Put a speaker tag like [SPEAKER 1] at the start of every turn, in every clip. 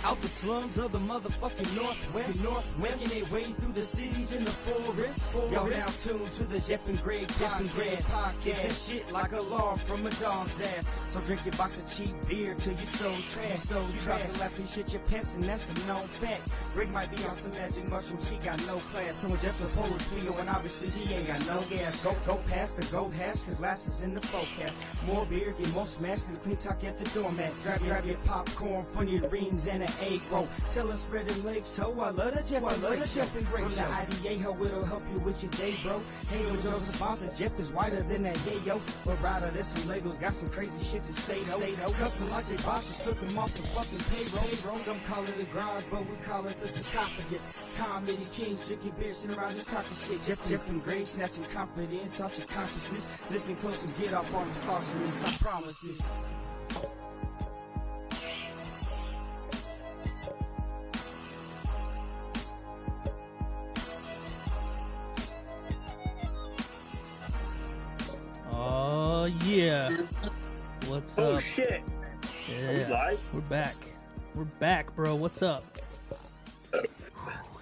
[SPEAKER 1] Out the slums of the motherfucking Northwest, making their way through the cities in the forest. Y'all now tuned to the Jeff and Greg podcast. This shit like a log from a dog's ass. So drink your box of cheap beer till you so trash. So you drop the laps and shit your pants, and that's a known fact. Greg might be on some magic mushrooms, he got no class. So when Jeff the Polish Leo, and obviously he ain't got no gas. Go past the gold hash, cause laughs is in the forecast. More beer, get more smashed than clean talk at the doormat. Grab your popcorn, funny rings, and an egg roll. Tell us spreading legs, so I love the Jeff and Greg show. From the IDA, how it'll help you with your day, bro. Hey, yo, Joe's sponsor, Jeff is whiter than that, yeah, yo. But rather, there's some Legos, got some crazy shit to say, though. Custom like they bosses, took them off the fucking payroll. Some call it a garage, but we call it the sarcophagus. Comedy kings, drinking beer, sitting around just talking shit. Jeff and Greg, snatching confidence out your consciousness. Listen close and get off all the thoughts from this, I promise this.
[SPEAKER 2] Oh yeah. What's up?
[SPEAKER 3] Oh shit.
[SPEAKER 2] Yeah. We're back. We're back, bro. What's up?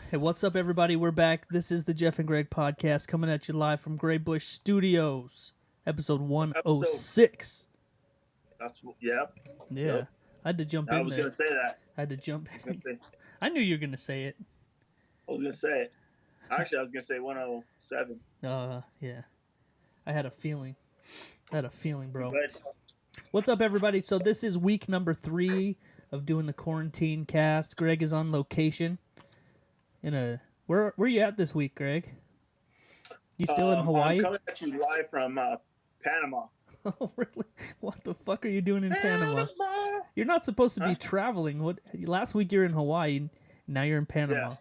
[SPEAKER 2] Hey, what's up, everybody? We're back. This is the Jeff and Greg podcast coming at you live from Gray Bush Studios, episode 106.
[SPEAKER 3] Yeah.
[SPEAKER 2] Yep. I had to jump in there.
[SPEAKER 3] I was going to say that.
[SPEAKER 2] I had to jump in. I knew you were going to say it.
[SPEAKER 3] I was going to say it. Actually, I was going to say 107.
[SPEAKER 2] Yeah. I had a feeling. Bro.
[SPEAKER 3] But,
[SPEAKER 2] What's up, everybody? So this is week number 3 of doing the quarantine cast. Greg is on location. Where you at this week, Greg? You still in Hawaii?
[SPEAKER 3] I'm coming at you live from Panama.
[SPEAKER 2] Oh, really? What the fuck are you doing in Panama? You're not supposed to be traveling. What? Last week you're in Hawaii. Now you're in Panama.
[SPEAKER 3] Yeah.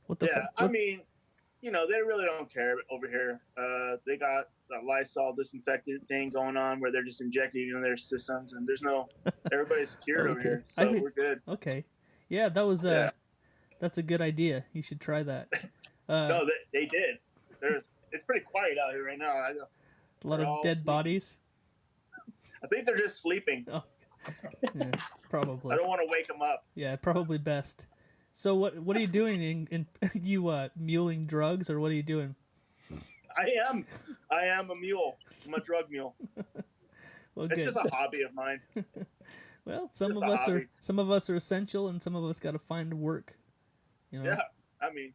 [SPEAKER 2] What the fuck?
[SPEAKER 3] I mean, they really don't care over here. They got that Lysol disinfectant thing going on where they're just injecting it in their systems, and everybody's secured over here, so we're good.
[SPEAKER 2] Okay. Yeah, that was that's a good idea. You should try that.
[SPEAKER 3] No, they did. It's pretty quiet out here right now.
[SPEAKER 2] A lot of dead bodies.
[SPEAKER 3] I think they're just sleeping.
[SPEAKER 2] Oh. Yeah, probably.
[SPEAKER 3] I don't want to wake them up.
[SPEAKER 2] Yeah, probably best. So what are you doing? In you muling drugs, or what are you doing?
[SPEAKER 3] I am a mule. I'm a drug mule.
[SPEAKER 2] Well,
[SPEAKER 3] it's
[SPEAKER 2] good.
[SPEAKER 3] just a hobby of mine.
[SPEAKER 2] Well, some of us are essential, and some of us got to find work.
[SPEAKER 3] Yeah, I mean,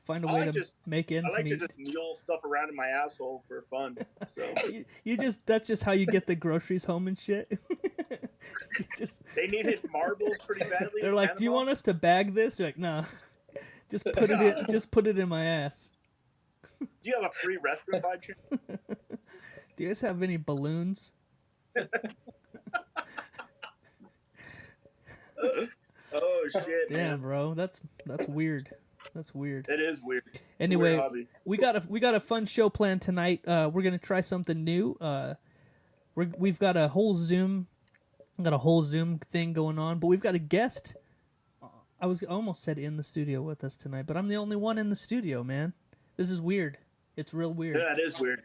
[SPEAKER 2] find a way to make ends meet.
[SPEAKER 3] I like to just mule stuff around in my asshole for fun. So
[SPEAKER 2] that's just how you get the groceries home and shit.
[SPEAKER 3] They needed marbles pretty badly.
[SPEAKER 2] They're like, "Do you want us to bag this?" You're like, "Nah, just put it in. Just put it in my ass."
[SPEAKER 3] Do you have a free restroom by chance?
[SPEAKER 2] Do you guys have any balloons?
[SPEAKER 3] Oh shit!
[SPEAKER 2] Damn, man. Bro, that's weird. That's weird.
[SPEAKER 3] It is weird.
[SPEAKER 2] Anyway,
[SPEAKER 3] weird
[SPEAKER 2] we got a fun show planned tonight. We're gonna try something new. We've got a whole Zoom thing going on, but we've got a guest. I almost said in the studio with us tonight, but I'm the only one in the studio, man. This is weird. It's real weird.
[SPEAKER 3] Yeah, it is weird.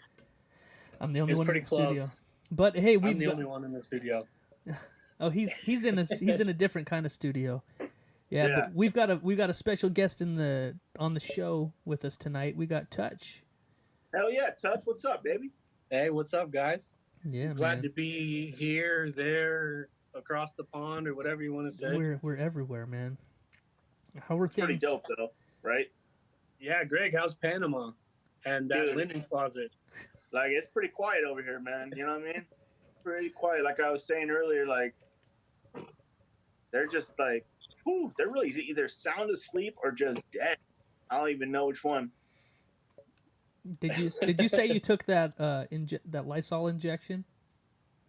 [SPEAKER 2] I'm the only one in the studio. But hey,
[SPEAKER 3] I'm the only one in the studio.
[SPEAKER 2] Oh, he's in a different kind of studio. Yeah, but we've got a special guest on the show with us tonight. We got Touch.
[SPEAKER 3] Hell yeah, Touch! What's up, baby?
[SPEAKER 4] Hey, what's up, guys?
[SPEAKER 2] Yeah,
[SPEAKER 4] glad to be here, there, across the pond, or whatever you want to say.
[SPEAKER 2] We're everywhere, man. How are things?
[SPEAKER 3] Pretty dope, though, right?
[SPEAKER 4] Yeah, Greg, how's Panama and that linen closet?
[SPEAKER 3] Like, it's pretty quiet over here, man. You know what I mean? Pretty quiet. Like I was saying earlier, like they're just like, they're really either sound asleep or just dead. I don't even know which one.
[SPEAKER 2] Did you say you took that that Lysol injection?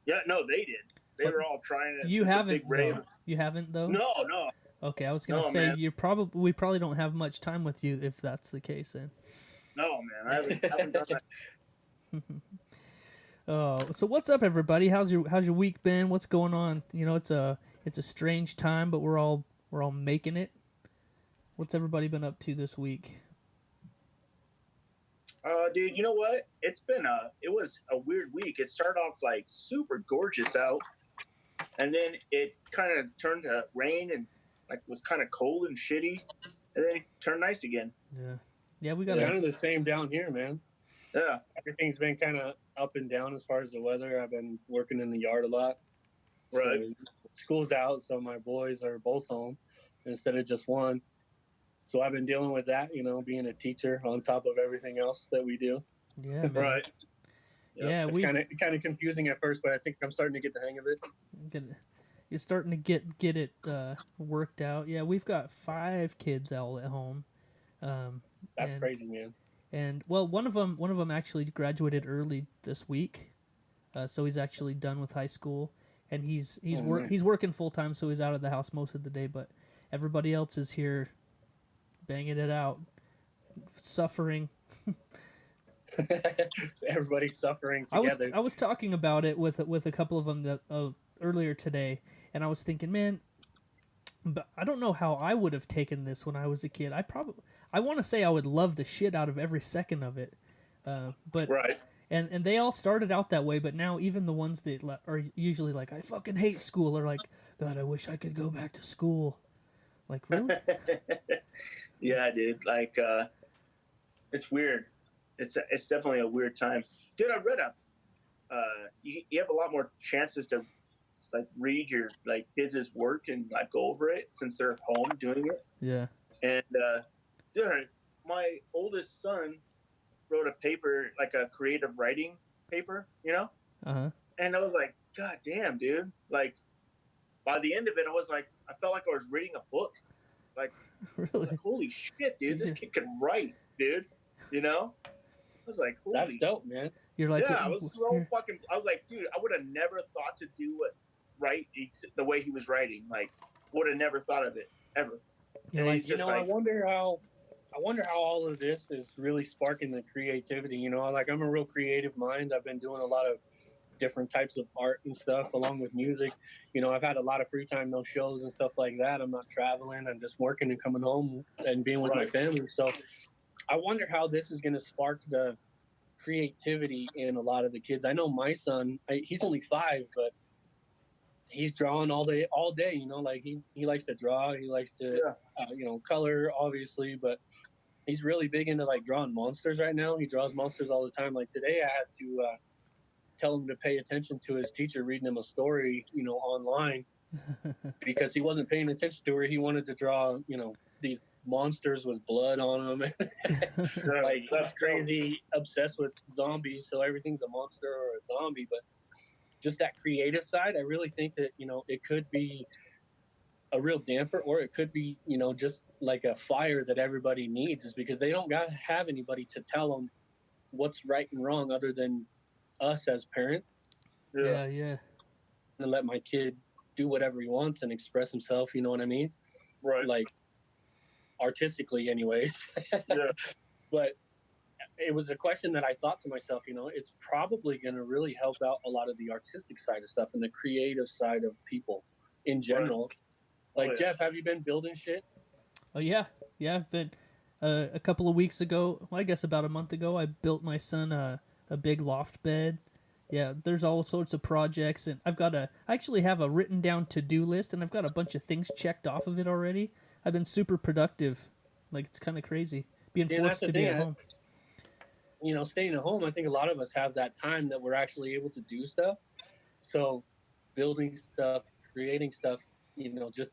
[SPEAKER 3] Yeah, no, they did. They were all trying it.
[SPEAKER 2] You haven't though. You haven't though?
[SPEAKER 3] No.
[SPEAKER 2] Okay, I was gonna say man. We probably don't have much time with you if that's the case then.
[SPEAKER 3] No, man, I haven't done that.
[SPEAKER 2] So what's up, everybody? How's your week been? What's going on? It's a strange time, but we're all making it. What's everybody been up to this week?
[SPEAKER 3] Dude, you know what? It was a weird week. It started off like super gorgeous out, and then it kind of turned to rain and like was kind of cold and shitty, and then it turned nice again.
[SPEAKER 2] Yeah. Yeah, we
[SPEAKER 3] Yeah.
[SPEAKER 2] got
[SPEAKER 4] Kind of the same down here, man.
[SPEAKER 3] Yeah,
[SPEAKER 4] Everything's been kind of up and down as far as the weather. I've been working in the yard a lot.
[SPEAKER 3] right.
[SPEAKER 4] So school's out, so my boys are both home instead of just one. So I've been dealing with that, being a teacher on top of everything else that we do.
[SPEAKER 2] Yeah, man.
[SPEAKER 3] Right. Yep.
[SPEAKER 2] Yeah,
[SPEAKER 4] It's
[SPEAKER 2] we've
[SPEAKER 4] kind of confusing at first, but I think I'm starting to get the hang of it.
[SPEAKER 2] you're starting to get it worked out. Yeah, we've got 5 kids out at home.
[SPEAKER 4] That's
[SPEAKER 2] and,
[SPEAKER 4] crazy, man.
[SPEAKER 2] And well, one of them actually graduated early this week, so he's actually done with high school, and he's
[SPEAKER 4] nice.
[SPEAKER 2] he's working full time, so he's out of the house most of the day. But everybody else is here, banging it out, suffering.
[SPEAKER 4] Everybody's suffering
[SPEAKER 2] I
[SPEAKER 4] together.
[SPEAKER 2] was talking about it with a couple of them earlier today, and I was thinking, man, but I don't know how I would have taken this when I was a kid. I want to say I would love the shit out of every second of it, but
[SPEAKER 3] Right.
[SPEAKER 2] and they all started out that way. But now even the ones that are usually like, I fucking hate school, or like, God, I wish I could go back to school. Like, really?
[SPEAKER 3] Yeah, dude. Like, it's weird. It's definitely a weird time, dude. I read you have a lot more chances to like read your like kids' work and like go over it since they're home doing it.
[SPEAKER 2] Yeah.
[SPEAKER 3] And dude, my oldest son wrote a paper, like a creative writing paper,
[SPEAKER 2] Uh-huh.
[SPEAKER 3] and I was like, God damn, dude. Like, by the end of it, I felt like I was reading a book. Like, I was
[SPEAKER 2] Really?
[SPEAKER 3] like, holy shit, dude, this
[SPEAKER 2] Yeah.
[SPEAKER 3] kid can write, dude. I was like, holy.
[SPEAKER 4] That's dope, man.
[SPEAKER 2] You're like,
[SPEAKER 3] Yeah, I was so
[SPEAKER 2] you're-
[SPEAKER 3] fucking. I was like, dude, I would have never thought to do the way he was writing. Like, would have never thought of it ever.
[SPEAKER 2] you're
[SPEAKER 3] and
[SPEAKER 2] like,
[SPEAKER 3] he's just
[SPEAKER 4] I
[SPEAKER 3] like,
[SPEAKER 4] wonder how all of this is really sparking the creativity. Like I'm a real creative mind. I've been doing a lot of different types of art and stuff along with music. I've had a lot of free time, no shows and stuff like that. I'm not traveling. I'm just working and coming home and being with my
[SPEAKER 3] Right.
[SPEAKER 4] family. So I wonder how this is going to spark the creativity in a lot of the kids. I know my son, he's only 5, but he's drawing all day. Like he likes to draw. He likes to, color, obviously, but he's really big into like drawing monsters right now. He draws monsters all the time. Like today, I had to tell him to pay attention to his teacher reading him a story, online, because he wasn't paying attention to her. He wanted to draw, these monsters with blood on them. Like that's crazy, obsessed with zombies. So everything's a monster or a zombie. But just that creative side, I really think that it could be a real damper, or it could be just like a fire that everybody needs, is because they don't have anybody to tell them what's right and wrong other than us as parents.
[SPEAKER 2] yeah, yeah.
[SPEAKER 4] And let my kid do whatever he wants and express himself. You know what I mean?
[SPEAKER 3] Right.
[SPEAKER 4] Like artistically, anyways.
[SPEAKER 3] Yeah.
[SPEAKER 4] But it was a question that I thought to myself. It's probably going to really help out a lot of the artistic side of stuff and the creative side of people in general.
[SPEAKER 3] Right.
[SPEAKER 4] Like, Jeff, have you been building shit?
[SPEAKER 2] Oh yeah, I've been a couple of weeks ago. Well, I guess about a month ago, I built my son a big loft bed. Yeah, there's all sorts of projects, and I actually have a written down to-do list, and I've got a bunch of things checked off of it already. I've been super productive. Like, it's kind of crazy being
[SPEAKER 4] Yeah, that's
[SPEAKER 2] forced
[SPEAKER 4] the
[SPEAKER 2] to be
[SPEAKER 4] thing.
[SPEAKER 2] at home.
[SPEAKER 4] Staying at home, I think a lot of us have that time that we're actually able to do stuff. So building stuff, creating stuff, just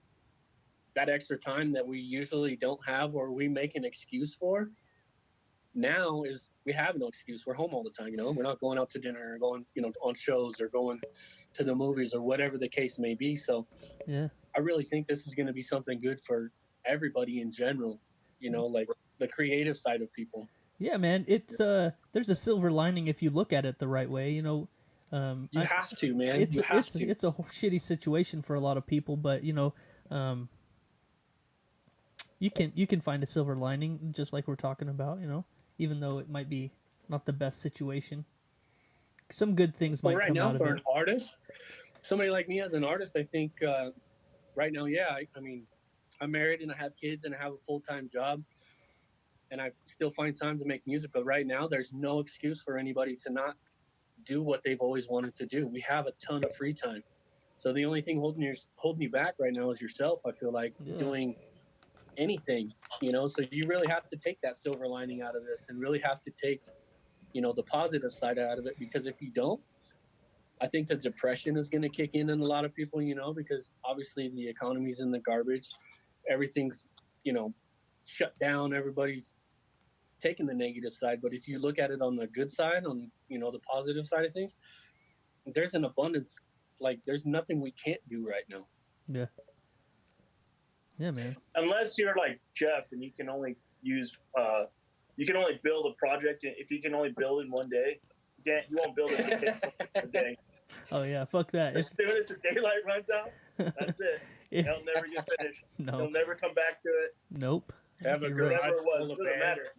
[SPEAKER 4] that extra time that we usually don't have, or we make an excuse for, now is we have no excuse. We're home all the time. We're not going out to dinner or going, on shows or going to the movies or whatever the case may be. So
[SPEAKER 2] Yeah.
[SPEAKER 4] I really think this is going to be something good for everybody in general, like the creative side of people.
[SPEAKER 2] Yeah, man. It's there's a silver lining if you look at it the right way.
[SPEAKER 4] You have to, man.
[SPEAKER 2] It's
[SPEAKER 4] You have to.
[SPEAKER 2] it's a shitty situation for a lot of people, but you can find a silver lining, just like we're talking about. Even though it might be not the best situation, some good things might
[SPEAKER 4] Well, right
[SPEAKER 2] come
[SPEAKER 4] now,
[SPEAKER 2] out of
[SPEAKER 4] for
[SPEAKER 2] it.
[SPEAKER 4] an artist, somebody like me as an artist, I think right now, yeah, I mean, I'm married and I have kids and I have a full-time job, and I still find time to make music. But right now, there's no excuse for anybody to not do what they've always wanted to do. We have a ton of free time. So the only thing holding you back right now is yourself. I feel like
[SPEAKER 2] Yeah.
[SPEAKER 4] doing anything, you know. So you really have to take that silver lining out of this, and really have to take, you know, the positive side out of it. Because if you don't, I think the depression is going to kick in a lot of people, you know, because obviously the economy's in the garbage, everything's, you know, shut down. Everybody's taking the negative side. But if you look at it on the good side, on, you know, the positive side of things, there's an abundance. Like, there's nothing we can't do right now.
[SPEAKER 2] Yeah. Yeah, man.
[SPEAKER 3] Unless you're like Jeff and you can only use you can only build a project if you can only build in one day. You won't build it in a day.
[SPEAKER 2] Oh yeah, fuck that.
[SPEAKER 3] As soon as the daylight runs out, that's it. It'll never get finished.
[SPEAKER 2] No.
[SPEAKER 3] You'll never come back to it.
[SPEAKER 2] Nope.
[SPEAKER 4] Have a
[SPEAKER 2] You're
[SPEAKER 4] garage
[SPEAKER 2] right.
[SPEAKER 3] Whatever it was,
[SPEAKER 4] full of
[SPEAKER 3] doesn't matter.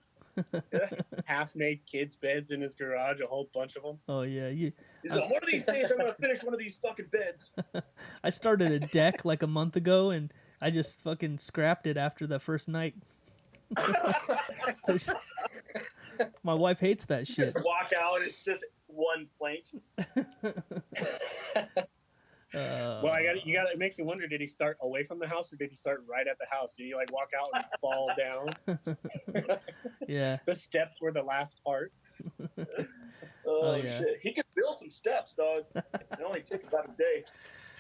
[SPEAKER 4] half-made kids' beds in his garage, a whole bunch of them.
[SPEAKER 2] Oh yeah, you.
[SPEAKER 3] He's like, one of these days I'm gonna finish one of these fucking beds.
[SPEAKER 2] I started a deck like a month ago, and I just fucking scrapped it after the first night. My wife hates that shit.
[SPEAKER 3] Just walk out, it's just one plank.
[SPEAKER 4] Well, it makes me wonder, did he start away from the house or did he start right at the house? Did he like walk out and fall down?
[SPEAKER 2] Yeah.
[SPEAKER 4] The steps were the last part.
[SPEAKER 3] Oh,
[SPEAKER 2] yeah.
[SPEAKER 3] shit. He could build some steps, dog. It only took about a day.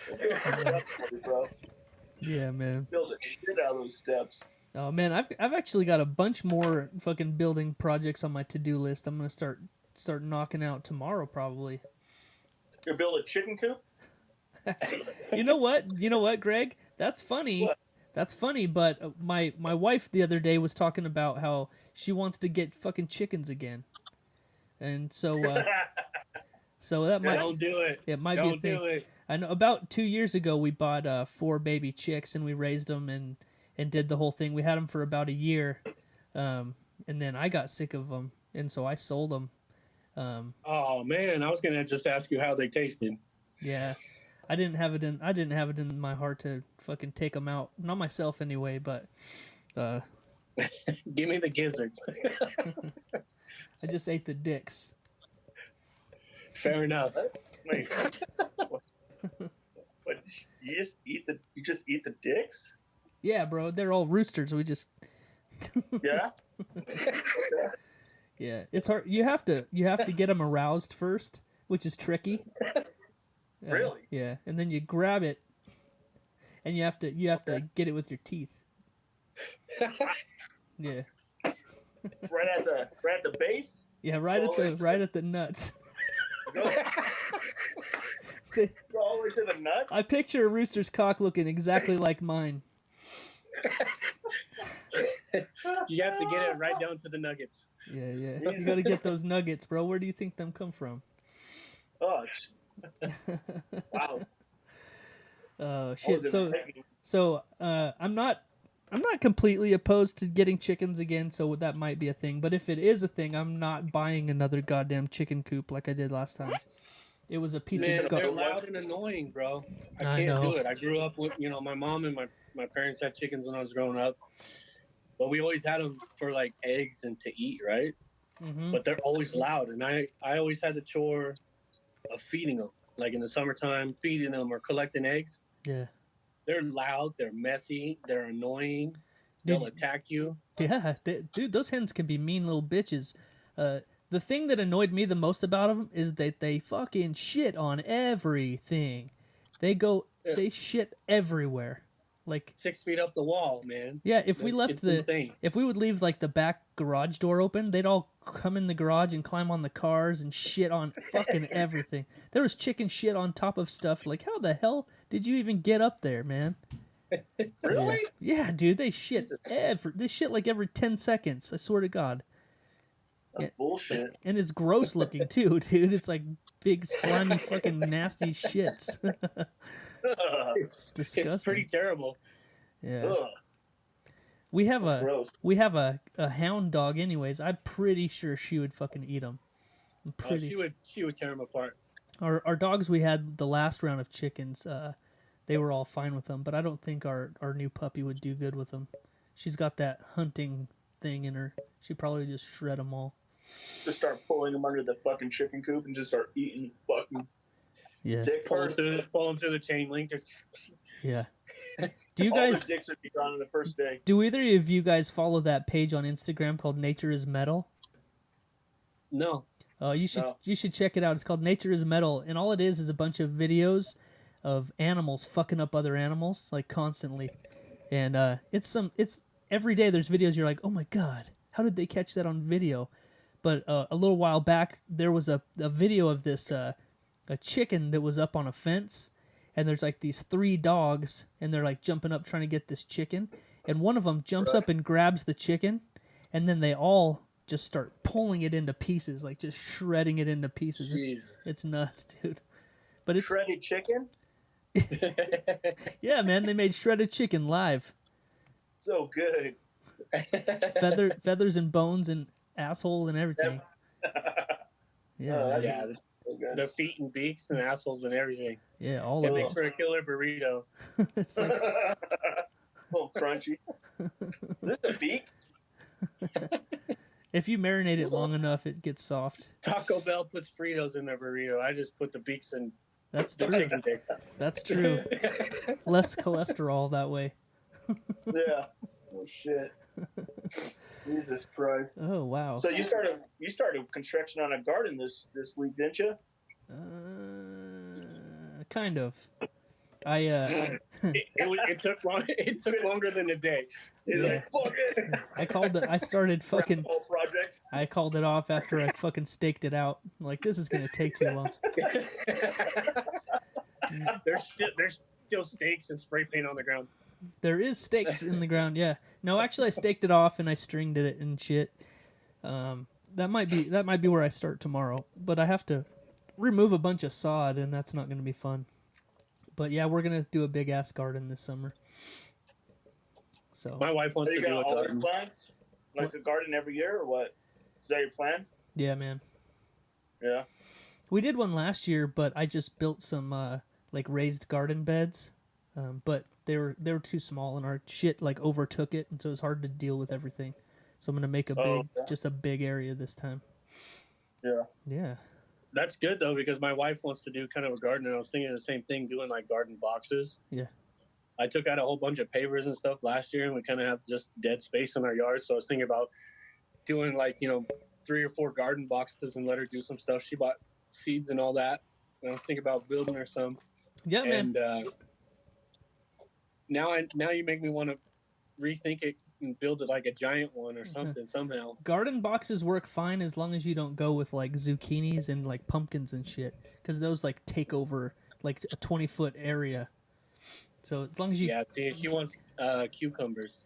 [SPEAKER 3] He'll build some steps for you, bro.
[SPEAKER 2] Yeah, man.
[SPEAKER 3] Build the shit out of those steps.
[SPEAKER 2] Oh man, I've actually got a bunch more fucking building projects on my to-do list. I'm gonna start knocking out tomorrow probably.
[SPEAKER 3] You build a chicken coop?
[SPEAKER 2] You know what, Greg? That's funny.
[SPEAKER 3] What?
[SPEAKER 2] That's funny, but my wife the other day was talking about how she wants to get fucking chickens again, and so so that might
[SPEAKER 4] Don't do it.
[SPEAKER 2] it might be a
[SPEAKER 4] Don't
[SPEAKER 2] thing.
[SPEAKER 4] do it.
[SPEAKER 2] I know about 2 years ago we bought 4 baby chicks and we raised them and did the whole thing. We had them for about a year, and then I got sick of them, and so I sold them.
[SPEAKER 4] Oh man, I was gonna just ask you how they tasted.
[SPEAKER 2] Yeah, I didn't have it in my heart to fucking take them out. Not myself anyway, but
[SPEAKER 4] Give me the gizzards.
[SPEAKER 2] I just ate the dicks.
[SPEAKER 4] Fair enough.
[SPEAKER 3] Wait. What? You just eat the dicks?
[SPEAKER 2] Yeah, bro, they're all roosters. We just
[SPEAKER 3] Yeah.
[SPEAKER 2] yeah, it's hard. You have to get them aroused first, which is tricky.
[SPEAKER 3] Really?
[SPEAKER 2] Yeah, and then you grab it, and you have to get it with your teeth. Yeah.
[SPEAKER 3] Right at the base.
[SPEAKER 2] Yeah, right at the nuts.
[SPEAKER 3] Go all the way to the nuts.
[SPEAKER 2] I picture a rooster's cock looking exactly like mine.
[SPEAKER 4] You have to get it right down to the nuggets.
[SPEAKER 2] Yeah. You gotta get those nuggets, bro. Where do you think them come from?
[SPEAKER 3] Oh, wow.
[SPEAKER 2] Oh
[SPEAKER 3] I
[SPEAKER 2] shit.
[SPEAKER 3] was
[SPEAKER 2] So
[SPEAKER 3] expecting-
[SPEAKER 2] I'm not completely opposed to getting chickens again, so that might be a thing. But if it is a thing, I'm not buying another goddamn chicken coop like I did last time. It was a piece
[SPEAKER 4] Man,
[SPEAKER 2] of
[SPEAKER 4] they're
[SPEAKER 2] garbage.
[SPEAKER 4] loud and annoying, bro.
[SPEAKER 2] I
[SPEAKER 4] I can't
[SPEAKER 2] know.
[SPEAKER 4] do it. I grew up with, my mom and my parents had chickens when I was growing up, but we always had them for like eggs and to eat, right?
[SPEAKER 2] Mm-hmm.
[SPEAKER 4] But they're always loud, and I always had the chore of feeding them, like in the summertime, feeding them or collecting eggs.
[SPEAKER 2] Yeah.
[SPEAKER 4] They're loud, they're messy, they're annoying.
[SPEAKER 2] Dude,
[SPEAKER 4] They'll attack you.
[SPEAKER 2] yeah, dude, those hens can be mean little bitches. The thing that annoyed me the most about them is that they fucking shit on everything. They shit everywhere. Like,
[SPEAKER 4] 6 feet up the wall, man.
[SPEAKER 2] yeah, if we
[SPEAKER 4] It's insane.
[SPEAKER 2] if we would leave like the back garage door open, they'd all come in the garage and climb on the cars and shit on fucking everything. There was chicken shit on top of stuff. Like, how the hell did you even get up there, man? So,
[SPEAKER 3] Really?
[SPEAKER 2] Yeah, dude, they shit like every 10 seconds. I swear to God.
[SPEAKER 3] That's bullshit.
[SPEAKER 2] And it's gross looking too, dude. It's like big slimy fucking nasty shits. It's disgusting.
[SPEAKER 4] It's pretty terrible.
[SPEAKER 2] Yeah.
[SPEAKER 3] Ugh,
[SPEAKER 2] We have
[SPEAKER 3] that's
[SPEAKER 2] a
[SPEAKER 3] gross.
[SPEAKER 2] hound dog anyways. I'm pretty sure she would fucking eat them. I'm
[SPEAKER 4] Oh,
[SPEAKER 2] pretty
[SPEAKER 4] she would tear them apart.
[SPEAKER 2] Our dogs we had the last round of chickens, they were all fine with them, but I don't think our new puppy would do good with them. She's got that hunting thing in her. She'd probably just shred them all.
[SPEAKER 3] Just start pulling them under the fucking chicken coop and just start eating fucking.
[SPEAKER 2] Yeah,
[SPEAKER 3] Dick first.
[SPEAKER 4] Pull them through the chain link. Just
[SPEAKER 2] yeah. Do you
[SPEAKER 3] All the
[SPEAKER 2] guys?
[SPEAKER 3] dicks would be gone on the first day.
[SPEAKER 2] Do either of you guys follow that page on Instagram called Nature is Metal?
[SPEAKER 4] no.
[SPEAKER 3] No.
[SPEAKER 2] You should check it out. It's called Nature is Metal, and all it is a bunch of videos of animals fucking up other animals like constantly, and it's every day there's videos you're like, oh my god, how did they catch that on video? But a little while back there was a video of this a chicken that was up on a fence, and there's like these 3 dogs, and they're like jumping up trying to get this chicken, and one of them jumps up and grabs the chicken, and then they all just start pulling it into pieces, like just shredding it into pieces. It's nuts, dude. But it's
[SPEAKER 3] Shredded chicken?
[SPEAKER 2] yeah, man. They made shredded chicken live,
[SPEAKER 3] So good.
[SPEAKER 2] feathers and bones and asshole and everything. Yeah,
[SPEAKER 3] Oh,
[SPEAKER 2] man.
[SPEAKER 4] Yeah,
[SPEAKER 3] So good.
[SPEAKER 4] the feet and beaks and assholes and everything.
[SPEAKER 2] Yeah, all
[SPEAKER 4] It
[SPEAKER 2] of
[SPEAKER 4] makes
[SPEAKER 2] it.
[SPEAKER 4] for a killer burrito.
[SPEAKER 2] It's like,
[SPEAKER 3] A little crunchy. Is this a beak?
[SPEAKER 2] if you marinate it long enough, it gets soft.
[SPEAKER 4] Taco Bell puts Fritos in their burrito. I just put the beaks in
[SPEAKER 2] That's
[SPEAKER 4] the
[SPEAKER 2] true.
[SPEAKER 4] chicken dick.
[SPEAKER 2] That's true. Less cholesterol that way.
[SPEAKER 3] Yeah. Oh shit. Jesus Christ.
[SPEAKER 2] Oh wow.
[SPEAKER 3] So you started construction on a garden this week, didn't you?
[SPEAKER 2] Kind of. I
[SPEAKER 4] It took long. It took longer than a day.
[SPEAKER 3] You're
[SPEAKER 2] Yeah.
[SPEAKER 3] like, fuck it.
[SPEAKER 2] I called it. I started fucking.
[SPEAKER 3] Whole project.
[SPEAKER 2] I called it off after I fucking staked it out. I'm like, this is gonna take too long.
[SPEAKER 4] There's still stakes and spray paint on the ground.
[SPEAKER 2] There is stakes in the ground. Yeah. No, actually, I staked it off and I stringed it and shit. That might be where I start tomorrow. But I have to remove a bunch of sod, and that's not gonna be fun. But yeah, we're gonna do a big ass garden this summer. So
[SPEAKER 4] My wife
[SPEAKER 3] So
[SPEAKER 4] wants
[SPEAKER 3] you
[SPEAKER 4] to do
[SPEAKER 3] got
[SPEAKER 4] a
[SPEAKER 3] all these
[SPEAKER 4] garden.
[SPEAKER 3] plants? Like a garden every year or what? Is that your plan?
[SPEAKER 2] yeah, man.
[SPEAKER 3] Yeah.
[SPEAKER 2] We did one last year, but I just built some like raised garden beds. But they were too small, and our shit like overtook it, and so it's hard to deal with everything. So I'm gonna make just a big area this time.
[SPEAKER 3] Yeah.
[SPEAKER 2] Yeah.
[SPEAKER 4] That's good though, because my wife wants to do kind of a garden, and I was thinking the same thing, doing like garden boxes.
[SPEAKER 2] Yeah.
[SPEAKER 4] I took out a whole bunch of pavers and stuff last year, and we kind of have just dead space in our yard. So I was thinking about doing like 3 or 4 garden boxes and let her do some stuff. She bought seeds and all that. And I was thinking about building her some.
[SPEAKER 2] Yeah, man.
[SPEAKER 4] And now you make me want to rethink it and build it like a giant one or something somehow.
[SPEAKER 2] Garden boxes work fine as long as you don't go with like zucchinis and like pumpkins and shit, because those like take over like a 20-foot area. So as long as you
[SPEAKER 4] Yeah, see, she wants cucumbers.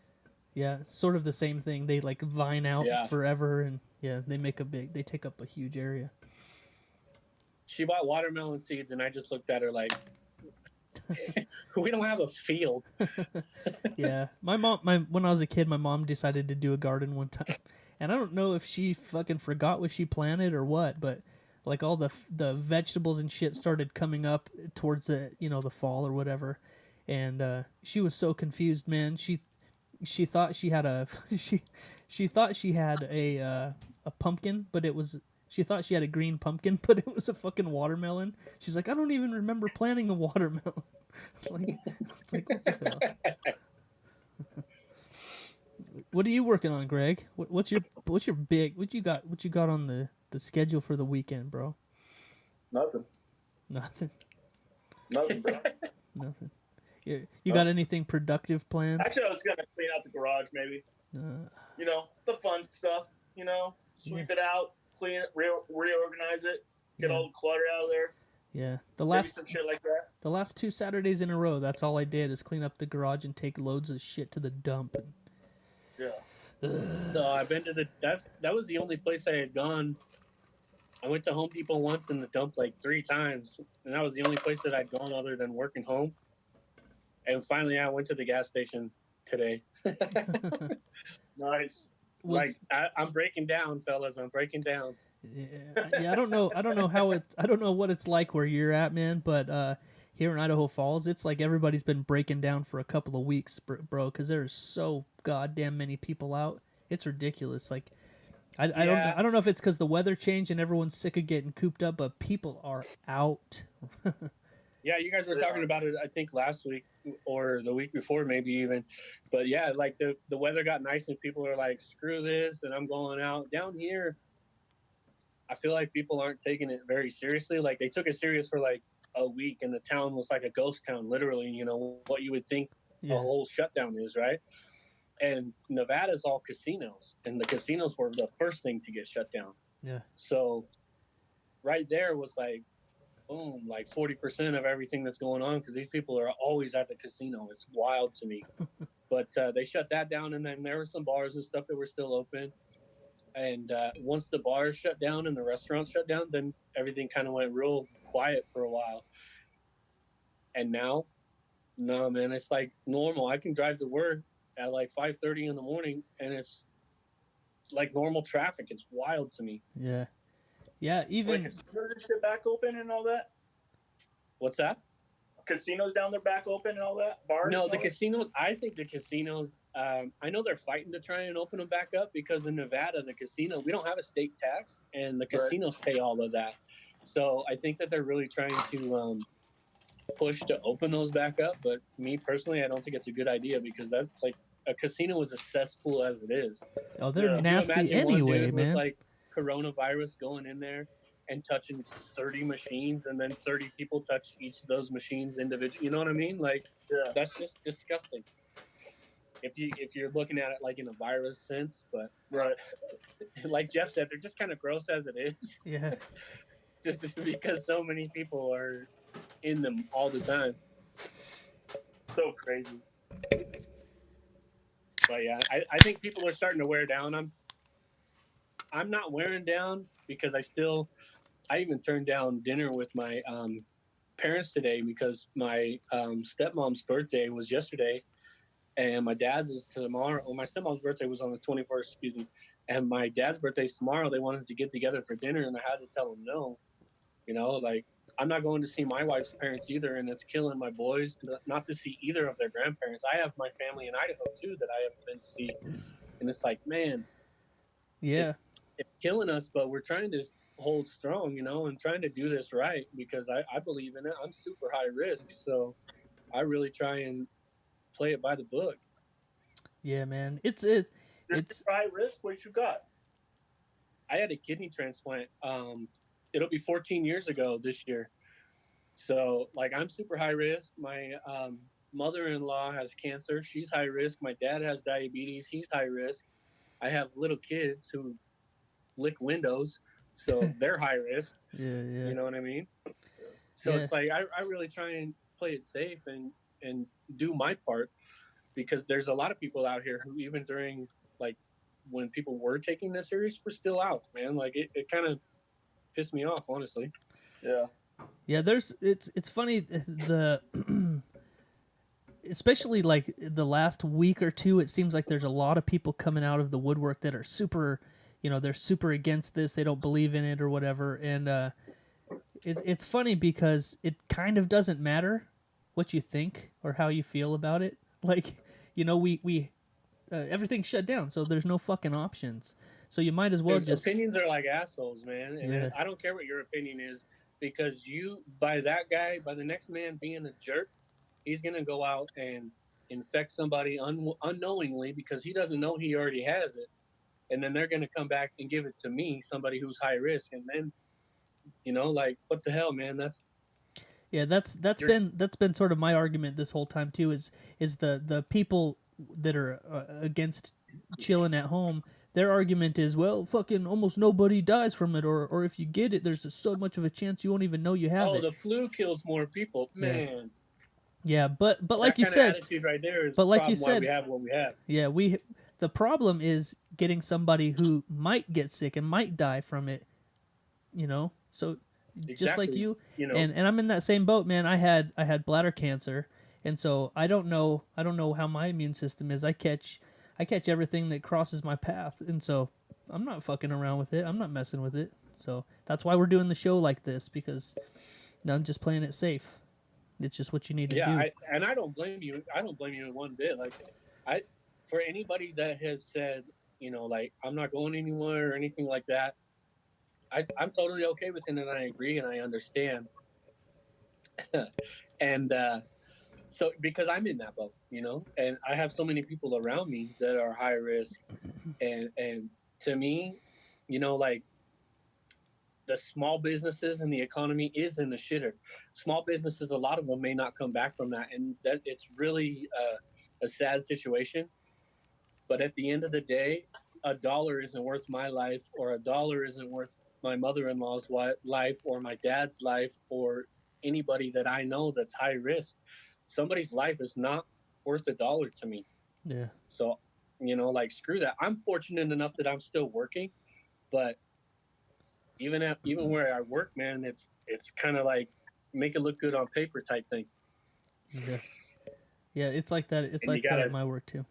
[SPEAKER 2] yeah, it's sort of the same thing. They like vine out
[SPEAKER 4] Yeah.
[SPEAKER 2] forever, and yeah, they take up a huge area.
[SPEAKER 4] She bought watermelon seeds, and I just looked at her like, we don't have a field.
[SPEAKER 2] Yeah, when I was a kid, my mom decided to do a garden one time, and I don't know if she fucking forgot what she planted or what, but like all the vegetables and shit started coming up towards the the fall or whatever, and she was so confused, man. She thought she had a she thought she had a pumpkin, but she thought she had a green pumpkin, but it was a fucking watermelon. She's like, I don't even remember planting a watermelon. it's like what the hell? What are you working on, Greg? What you got on the schedule for the weekend, bro?
[SPEAKER 3] Nothing.
[SPEAKER 2] Nothing.
[SPEAKER 3] Nothing, bro.
[SPEAKER 2] Nothing. You got anything productive planned?
[SPEAKER 3] Actually, I was gonna clean out the garage, maybe. The fun stuff. Sweep it out, clean it, reorganize it, get
[SPEAKER 2] Yeah.
[SPEAKER 3] all the clutter out of there.
[SPEAKER 2] Yeah.
[SPEAKER 3] Maybe some shit like that.
[SPEAKER 2] The last 2 Saturdays in a row, that's all I did is clean up the garage and take loads of shit to the dump. And,
[SPEAKER 3] Yeah.
[SPEAKER 4] So I've been to that was the only place I had gone. I went to Home Depot once and the dump like 3 times, and that was the only place that I'd gone other than working home. And finally, I went to the gas station today.
[SPEAKER 3] Nice.
[SPEAKER 4] I'm breaking down, fellas. I'm breaking down.
[SPEAKER 2] yeah, I don't know what it's like where you're at, man, but here in Idaho Falls, it's like everybody's been breaking down for a couple of weeks, bro, because there's so goddamn many people out. It's ridiculous. Like
[SPEAKER 4] Yeah.
[SPEAKER 2] I don't know if it's because the weather changed and everyone's sick of getting cooped up, but people are out.
[SPEAKER 4] Yeah, you guys were talking about it, I think, last week or the week before, maybe even. But yeah, like the weather got nice and people are like, screw this, and I'm going out. Down here, I feel like people aren't taking it very seriously. Like they took it serious for like a week, and the town was like a ghost town, literally. You know what you would think a
[SPEAKER 2] Yeah,
[SPEAKER 4] whole shutdown is, right? And Nevada's all casinos, and the casinos were the first thing to get shut down.
[SPEAKER 2] yeah,
[SPEAKER 4] So right there was like boom, like 40% of everything that's going on because these people are always at the casino. It's wild to me. But they shut that down, and then there were some bars and stuff that were still open. And once the bars shut down and the restaurants shut down, then everything kind of went real quiet for a while. And now, no, man, it's like normal. I can drive to work at like 5:30 in the morning, and it's like normal traffic. It's wild to me.
[SPEAKER 2] yeah, yeah.
[SPEAKER 3] Like
[SPEAKER 2] Even
[SPEAKER 3] casinos and shit back open and all that.
[SPEAKER 4] What's that?
[SPEAKER 3] Casinos down there back open and all that. Bars.
[SPEAKER 4] No,
[SPEAKER 3] and
[SPEAKER 4] the
[SPEAKER 3] all that?
[SPEAKER 4] casinos. I think the casinos. I know they're fighting to try and open them back up because in Nevada, the casino we don't have a state tax, and the
[SPEAKER 3] Right.
[SPEAKER 4] casinos pay all of that. So I think that they're really trying to push to open those back up. But me personally, I don't think it's a good idea because that's like a casino is a cesspool as it is.
[SPEAKER 2] oh, they're
[SPEAKER 3] Yeah.
[SPEAKER 4] Could you
[SPEAKER 2] nasty
[SPEAKER 4] imagine one
[SPEAKER 2] anyway,
[SPEAKER 4] dude
[SPEAKER 2] man.
[SPEAKER 4] with like coronavirus going in there and touching 30 machines, and then 30 people touch each of those machines individually? You know what I mean? Like
[SPEAKER 3] Yeah.
[SPEAKER 4] that's just disgusting. If you're looking at it like in a virus sense, but
[SPEAKER 3] Right.
[SPEAKER 4] like Jeff said, they're just kind of gross as it is,
[SPEAKER 2] Yeah,
[SPEAKER 4] just because so many people are in them all the time.
[SPEAKER 3] So crazy.
[SPEAKER 4] But yeah, I think people are starting to wear down. I'm not wearing down because I even turned down dinner with my parents today because my stepmom's birthday was yesterday, and my dad's is tomorrow. Well, my stepmom's birthday was on the 21st, excuse me, and my dad's birthday's tomorrow. They wanted to get together for dinner, and I had to tell them no. You know, like I'm not going to see my wife's parents either, and it's killing my boys not to see either of their grandparents. I have my family in Idaho too that I haven't been to see, and it's like, man,
[SPEAKER 2] yeah,
[SPEAKER 4] it's killing us, but we're trying to hold strong, you know, and trying to do this right because I believe in it. I'm super high risk, so I really try and play it by the book.
[SPEAKER 2] yeah, man. It's
[SPEAKER 3] You're
[SPEAKER 2] It's-
[SPEAKER 3] high risk. What you got?
[SPEAKER 4] I had a kidney transplant. It'll be 14 years ago this year. So, like, I'm super high risk. My mother-in-law has cancer. She's high risk. My dad has diabetes. He's high risk. I have little kids who lick windows, so they're high risk.
[SPEAKER 2] yeah, yeah.
[SPEAKER 4] You know what I mean? So
[SPEAKER 2] Yeah.
[SPEAKER 4] it's like I really try and play it safe and do my part because there's a lot of people out here who even during like when people were taking this serious were still out, man. Like it kind of pissed me off, honestly.
[SPEAKER 3] Yeah.
[SPEAKER 2] Yeah, it's funny the especially like the last week or two, it seems like there's a lot of people coming out of the woodwork that are super, they're super against this. They don't believe in it or whatever. And it's funny because it kind of doesn't matter what you think or how you feel about it. Like, we everything's shut down, so there's no fucking options. So you might as well
[SPEAKER 4] Dude,
[SPEAKER 2] just
[SPEAKER 4] opinions are like assholes, man. And
[SPEAKER 2] Yeah.
[SPEAKER 4] I don't care what your opinion is because by the next man being a jerk, he's gonna go out and infect somebody unknowingly because he doesn't know he already has it, and then they're gonna come back and give it to me, somebody who's high risk, and then like what the hell, man?
[SPEAKER 2] Yeah, that's been sort of my argument this whole time too. Is the people that are against chilling at home? Their argument is, well, fucking almost nobody dies from it, or if you get it, there's just so much of a chance you won't even know you have
[SPEAKER 4] Oh,
[SPEAKER 2] it.
[SPEAKER 4] the flu kills more people,
[SPEAKER 2] Yeah.
[SPEAKER 4] man.
[SPEAKER 2] Yeah, but like
[SPEAKER 4] That
[SPEAKER 2] you
[SPEAKER 4] kind of
[SPEAKER 2] said,
[SPEAKER 4] attitude right there is
[SPEAKER 2] but like you
[SPEAKER 4] the problem why
[SPEAKER 2] said-
[SPEAKER 4] we have what we have.
[SPEAKER 2] yeah, the problem is getting somebody who might get sick and might die from it. So just like
[SPEAKER 4] Exactly.
[SPEAKER 2] you,
[SPEAKER 4] You know,
[SPEAKER 2] and I'm in that same boat, man. I had bladder cancer, and so I don't know how my immune system is. I catch everything that crosses my path, and so I'm not fucking around with it. I'm not messing with it. So that's why we're doing the show like this, because I'm just playing it safe. It's just what you need to do.
[SPEAKER 4] I don't blame you. I don't blame you one bit. Like, for anybody that has said, like I'm not going anywhere or anything like that. I'm totally okay with it, and I agree and I understand. And so because I'm in that boat, and I have so many people around me that are high risk, and to me, like the small businesses and the economy is in the shitter. Small businesses, a lot of them may not come back from that, and that it's really a sad situation. But at the end of the day, a dollar isn't worth my life, or a dollar isn't worth my mother-in-law's life, or my dad's life, or anybody that I know that's high risk. Somebody's life is not worth a dollar to me.
[SPEAKER 2] Yeah.
[SPEAKER 4] So, like screw that. I'm fortunate enough that I'm still working, but even where I work, man, it's kind of like make it look good on paper type thing.
[SPEAKER 2] Yeah. Yeah, it's like that. It's
[SPEAKER 4] And
[SPEAKER 2] like that at my work too.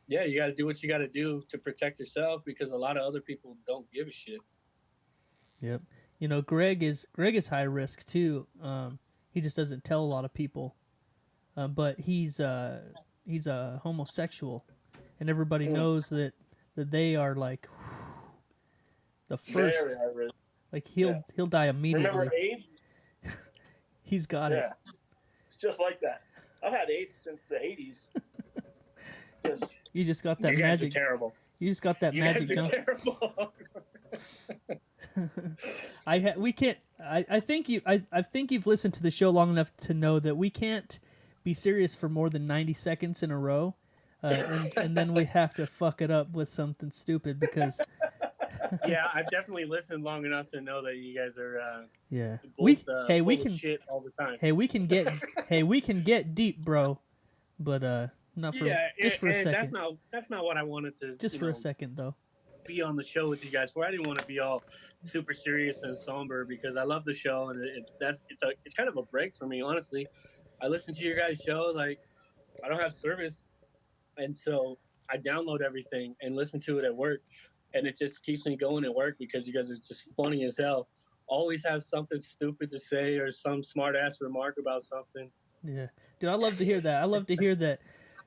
[SPEAKER 4] Yeah, you got to do what you got to do to protect yourself, because a lot of other people don't give a shit.
[SPEAKER 2] Yep. Greg is high risk too. He just doesn't tell a lot of people. But he's a homosexual, and everybody knows that they are like the first.
[SPEAKER 3] Very high risk.
[SPEAKER 2] Like he'll die immediately.
[SPEAKER 3] Remember AIDS?
[SPEAKER 2] He's got it.
[SPEAKER 3] It's just like that. I've had AIDS since the 80s.
[SPEAKER 2] You just got that
[SPEAKER 4] You guys
[SPEAKER 2] magic.
[SPEAKER 4] are terrible.
[SPEAKER 2] You just got that
[SPEAKER 4] You
[SPEAKER 2] magic
[SPEAKER 4] guys are
[SPEAKER 2] jump.
[SPEAKER 4] terrible.
[SPEAKER 2] We can't. I think you've listened to the show long enough to know that we can't be serious for more than 90 seconds in a row, and then we have to fuck it up with something stupid because.
[SPEAKER 4] Yeah, I've definitely listened long enough to know that you guys are.
[SPEAKER 2] Yeah.
[SPEAKER 4] We
[SPEAKER 2] we can
[SPEAKER 4] shit all the time.
[SPEAKER 2] Hey, we can get deep, bro. But not for just for a second.
[SPEAKER 4] That's not what I wanted to.
[SPEAKER 2] Just for a second, though.
[SPEAKER 4] Be on the show with you guys. Where I didn't want to be all super serious and somber, because I love the show, and it's kind of a break for me, honestly. I listen to your guys' show, like I don't have service, and so I download everything and listen to it at work, and it just keeps me going at work because you guys are just funny as hell. Always have something stupid to say or some smart ass remark about something.
[SPEAKER 2] Yeah, dude, I love to hear that. I love to hear that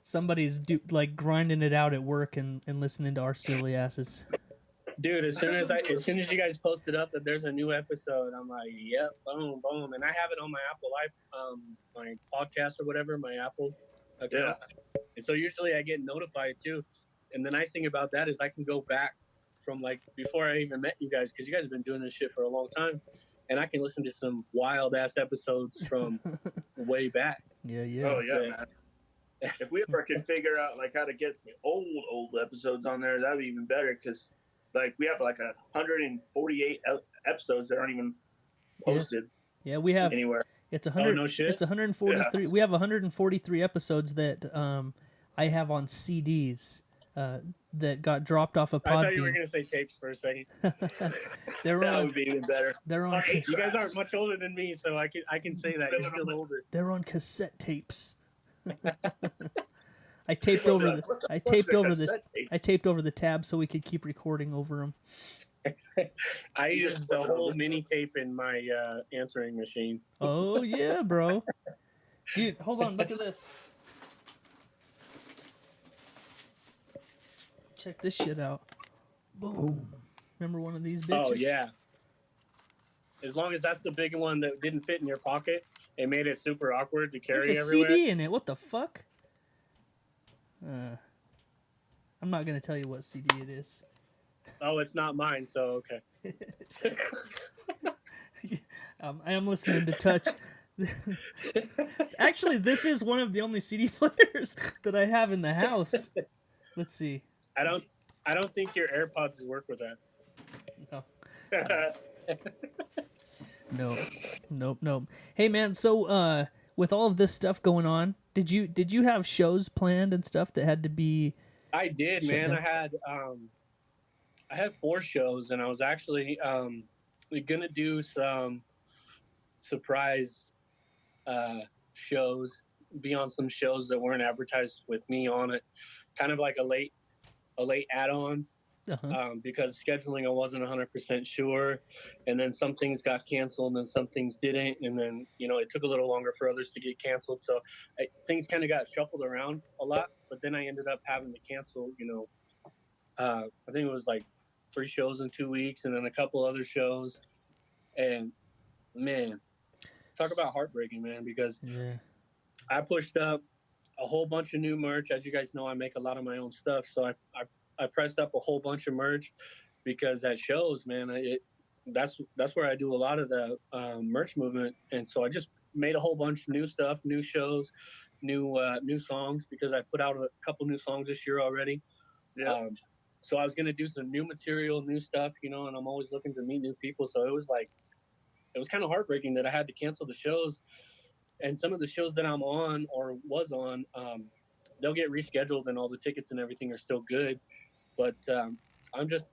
[SPEAKER 2] somebody's like grinding it out at work and listening to our silly asses.
[SPEAKER 4] Dude, as soon as you guys posted up that there's a new episode, I'm like, yep, boom, boom, and I have it on my Apple my podcast or whatever, my Apple account. Yeah. And so usually I get notified too. And the nice thing about that is I can go back from like before I even met you guys, because you guys have been doing this shit for a long time, and I can listen to some wild ass episodes from way back.
[SPEAKER 2] Yeah.
[SPEAKER 3] Oh yeah, man. If we ever can figure out like how to get the old episodes on there, that'd be even better, because like we have like 148 episodes that aren't even posted.
[SPEAKER 2] Yeah, we have
[SPEAKER 3] anywhere.
[SPEAKER 2] It's 100.
[SPEAKER 4] Oh, no shit?
[SPEAKER 2] It's 143. Yeah. We have 143 episodes that I have on CDs that got dropped off of Podbean.
[SPEAKER 4] I thought you were gonna say tapes for a second.
[SPEAKER 3] That would be even better.
[SPEAKER 2] They're on.
[SPEAKER 4] You guys aren't much older than me, so I can say that you're still older.
[SPEAKER 2] They're on cassette tapes. I taped over the tab so we could keep recording over them.
[SPEAKER 4] I used the whole mini tape in my answering machine.
[SPEAKER 2] Oh yeah, bro. Dude, hold on, look at this. Check this shit out. Boom. Remember one of these bitches?
[SPEAKER 4] Oh yeah. As long as that's the big one that didn't fit in your pocket, it made it super awkward to carry
[SPEAKER 2] There's a
[SPEAKER 4] everywhere.
[SPEAKER 2] CD in it. What the fuck? I'm not gonna tell you what CD it is.
[SPEAKER 4] Oh, it's not mine, so okay.
[SPEAKER 2] I am listening to Touch. Actually, this is one of the only CD players that I have in the house. Let's see.
[SPEAKER 4] I don't think your AirPods work with that.
[SPEAKER 2] No. Nope. Hey man, so with all of this stuff going on, did you have shows planned and stuff that had to be?
[SPEAKER 4] I did, man. Down? I had 4 shows, and I was actually gonna do some surprise shows, be on some shows that weren't advertised with me on it, kind of like a late add-on. Because scheduling I wasn't 100% sure, and then some things got canceled and some things didn't, and then it took a little longer for others to get canceled, so things kind of got shuffled around a lot. But then I ended up having to cancel I think it was like 3 shows in 2 weeks, and then a couple other shows. And man, talk about heartbreaking, man, because
[SPEAKER 2] Yeah.
[SPEAKER 4] I pushed up a whole bunch of new merch. As you guys know, I make a lot of my own stuff, so I pressed up a whole bunch of merch because at shows, man, that's where I do a lot of the merch movement, and so I just made a whole bunch of new stuff, new shows, new songs, because I put out a couple new songs this year already.
[SPEAKER 3] Yeah.
[SPEAKER 4] So I was gonna do some new material, new stuff, you know, and I'm always looking to meet new people. So it was kind of heartbreaking that I had to cancel the shows, and some of the shows that I'm on or was on, they'll get rescheduled, and all the tickets and everything are still good. But I'm just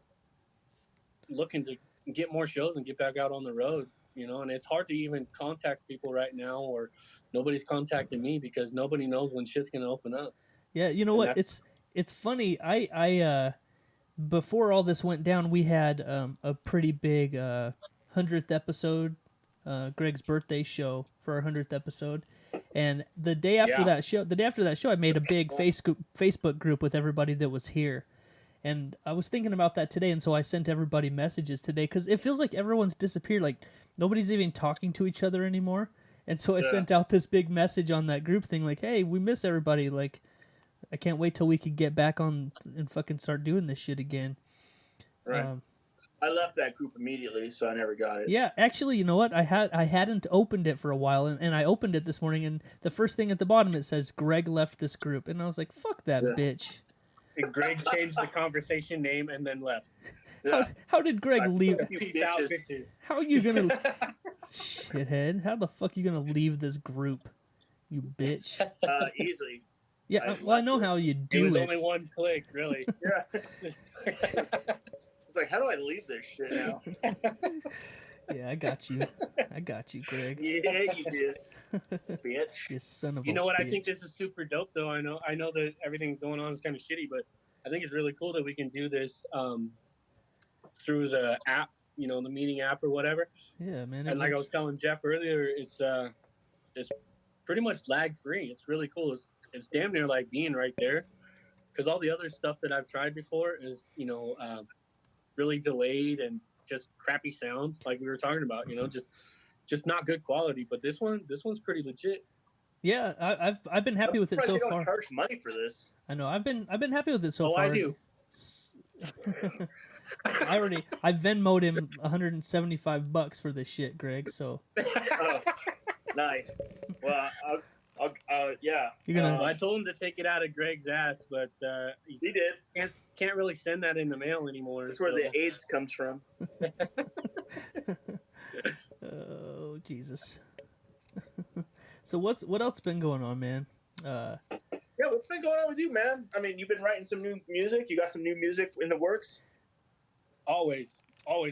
[SPEAKER 4] looking to get more shows and get back out on the road, you know. And it's hard to even contact people right now, or nobody's contacting me because nobody knows when shit's gonna open up.
[SPEAKER 2] Yeah, you know
[SPEAKER 4] And
[SPEAKER 2] what? It's funny. I before all this went down, we had a pretty big 100th episode, Greg's birthday show for our 100th episode. And the day after
[SPEAKER 3] Yeah.
[SPEAKER 2] that show, I made a big Facebook group with everybody that was here. And I was thinking about that today, and so I sent everybody messages today because it feels like everyone's disappeared. Like nobody's even talking to each other anymore. And so I
[SPEAKER 3] Yeah.
[SPEAKER 2] sent out this big message on that group thing, like, "Hey, we miss everybody. Like, I can't wait till we could get back on and fucking start doing this shit again."
[SPEAKER 3] Right. I left that group immediately, so I never got it.
[SPEAKER 2] Yeah, actually, you know what? I hadn't opened it for a while, and I opened it this morning, and the first thing at the bottom it says Greg left this group, and I was like, "Fuck that
[SPEAKER 3] Yeah.
[SPEAKER 2] bitch."
[SPEAKER 4] And Greg changed the conversation name and then left.
[SPEAKER 3] Yeah.
[SPEAKER 2] How did Greg leave?
[SPEAKER 3] You
[SPEAKER 4] Peace out,
[SPEAKER 3] bitches.
[SPEAKER 4] bitches.
[SPEAKER 2] How are you gonna shithead? How the fuck you gonna leave this group, you bitch?
[SPEAKER 3] Easily.
[SPEAKER 2] Yeah,
[SPEAKER 3] I
[SPEAKER 2] well, I know how you
[SPEAKER 4] It
[SPEAKER 2] do
[SPEAKER 4] was
[SPEAKER 2] it.
[SPEAKER 4] only one click, really.
[SPEAKER 3] Yeah. It's like, how do I leave this shit now?
[SPEAKER 2] Yeah, I got you. I got you, Greg.
[SPEAKER 3] Yeah, you did, bitch.
[SPEAKER 2] You son of a
[SPEAKER 4] You know what? I
[SPEAKER 2] bitch.
[SPEAKER 4] think this is super dope, though. I know that everything going on is kind of shitty, but I think it's really cool that we can do this through the app, you know, the meeting app or whatever.
[SPEAKER 2] Yeah, man. it
[SPEAKER 4] And like I
[SPEAKER 2] works.
[SPEAKER 4] was telling Jeff earlier, it's pretty much lag free. It's really cool. It's damn near like being right there, because all the other stuff that I've tried before is, you know, really delayed and just crappy sounds, like we were talking about. You know, just not good quality. But this one's pretty legit.
[SPEAKER 2] Yeah, I've been happy with it so
[SPEAKER 3] They don't
[SPEAKER 2] far.
[SPEAKER 3] charge money for this.
[SPEAKER 2] I know I've been happy with it so
[SPEAKER 4] Oh,
[SPEAKER 2] far.
[SPEAKER 4] I do.
[SPEAKER 2] I Venmo'd him $175 for this shit, Greg. So
[SPEAKER 3] Oh, nice. Well, yeah.
[SPEAKER 2] You're gonna-
[SPEAKER 4] Well, I told him to take it out of Greg's ass, but
[SPEAKER 3] He did.
[SPEAKER 4] can't really send that in the mail anymore.
[SPEAKER 3] That's where
[SPEAKER 4] so-
[SPEAKER 3] the AIDS comes from.
[SPEAKER 2] oh Jesus. So what else been going on, man?
[SPEAKER 3] Yeah, what's been going on with you, man? I mean, you've been writing some new music. You got some new music in the works.
[SPEAKER 4] Always.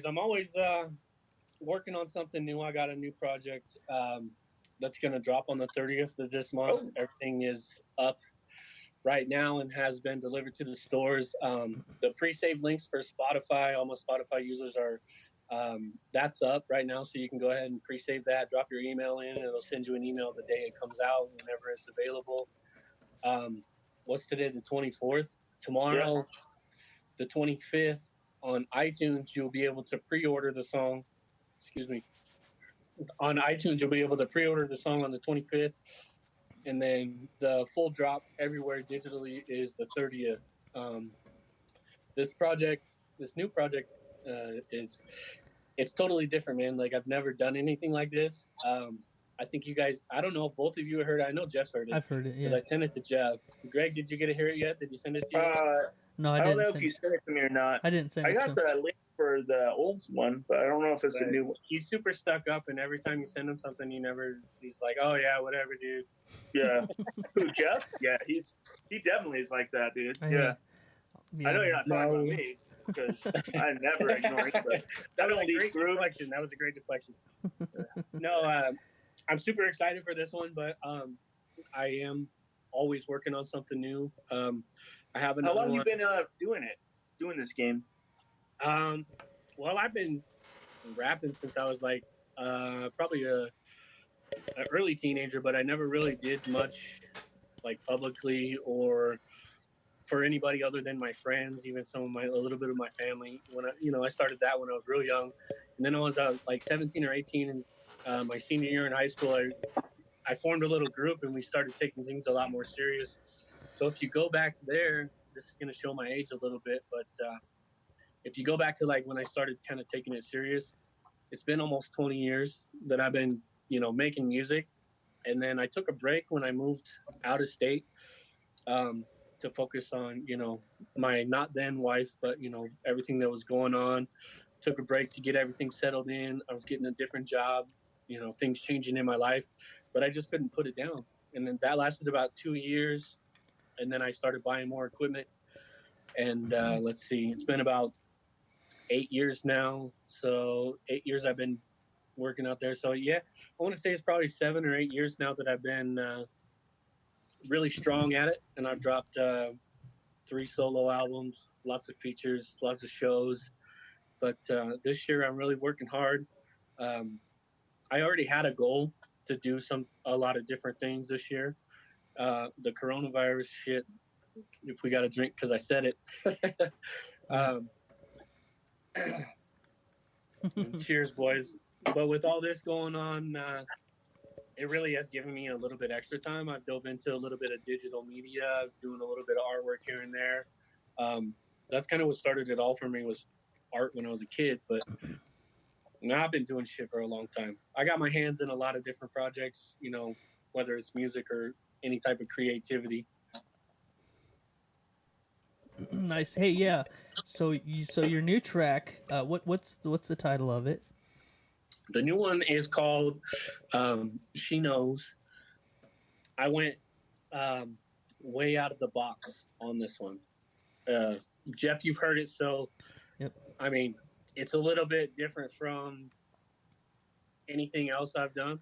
[SPEAKER 4] I'm always working on something new. I got a new project that's going to drop on the 30th of this month.
[SPEAKER 3] Oh.
[SPEAKER 4] Everything is up right now and has been delivered to the stores. The pre-saved links for Spotify, all my Spotify users are, that's up right now. So you can go ahead and pre-save that, drop your email in, and it'll send you an email the day it comes out, whenever it's available. What's today, the 24th? Tomorrow, the 25th, on iTunes, you'll be able to pre-order the song. Excuse me. On iTunes, you'll be able to pre-order the song on the 25th, and then the full drop everywhere digitally is the 30th. This new project, it's totally different, man. Like, I've never done anything like this. I think you guys, I don't know if both of you heard it. I know Jeff heard it.
[SPEAKER 2] I've heard it.
[SPEAKER 4] Because
[SPEAKER 2] Yeah.
[SPEAKER 4] I sent it to Jeff. Greg, did you get to hear it yet? Did you send it to you?
[SPEAKER 2] No,
[SPEAKER 3] I
[SPEAKER 2] I
[SPEAKER 3] don't
[SPEAKER 2] didn't
[SPEAKER 3] know if
[SPEAKER 2] send.
[SPEAKER 3] you sent it to me or not.
[SPEAKER 2] I didn't send
[SPEAKER 3] I
[SPEAKER 2] it to
[SPEAKER 3] got
[SPEAKER 2] him.
[SPEAKER 3] the link for the old one, but I don't know if it's the
[SPEAKER 4] Right.
[SPEAKER 3] new one.
[SPEAKER 4] He's super stuck up, and every time you send him something, he's like, oh yeah, whatever, dude.
[SPEAKER 3] Yeah. Who, Jeff? Yeah, he definitely is like that, dude.
[SPEAKER 2] I
[SPEAKER 3] Yeah.
[SPEAKER 2] Yeah,
[SPEAKER 3] I know you're not talking
[SPEAKER 4] No.
[SPEAKER 3] about me because I never ignore you, but
[SPEAKER 4] That
[SPEAKER 3] don't
[SPEAKER 4] was a
[SPEAKER 3] leave
[SPEAKER 4] great
[SPEAKER 3] groups.
[SPEAKER 4] deflection. That was a great deflection. No, I'm super excited for this one, but I am always working on something new. I have
[SPEAKER 3] how
[SPEAKER 4] another
[SPEAKER 3] long you
[SPEAKER 4] one.
[SPEAKER 3] been doing this game?
[SPEAKER 4] Well, I've been rapping since I was like probably an early teenager, but I never really did much like publicly or for anybody other than my friends, even some of a little bit of my family. When I started that when I was real young, and then I was like 17 or 18, and my senior year in high school, I formed a little group and we started taking things a lot more serious. So if you go back there, this is going to show my age a little bit, but if you go back to like when I started kind of taking it serious, it's been almost 20 years that I've been, making music. And then I took a break when I moved out of state to focus on, my not then wife, but, everything that was going on. Took a break to get everything settled in. I was getting a different job, things changing in my life, but I just couldn't put it down. And then that lasted about 2 years. And then I started buying more equipment. And let's see, it's been about 8 years now. So 8 years I've been working out there. So yeah, I want to say it's probably 7 or 8 years now that I've been really strong at it. And I've dropped 3 solo albums, lots of features, lots of shows. But this year I'm really working hard. I already had a goal to do a lot of different things this year. The coronavirus shit, if we got a drink because I said it. Cheers, boys. But with all this going on, it really has given me a little bit extra time. I've dove into a little bit of digital media, doing a little bit of artwork here and there. That's kind of what started it all for me, was art when I was a kid. But now I've been doing shit for a long time. I got my hands in a lot of different projects, whether it's music or any type of creativity.
[SPEAKER 2] Nice. Hey, yeah. So your new track, what's the title of it?
[SPEAKER 4] The new one is called She Knows. I went way out of the box on this one. Jeff, you've heard it, so
[SPEAKER 2] yep.
[SPEAKER 4] I mean, it's a little bit different from anything else I've done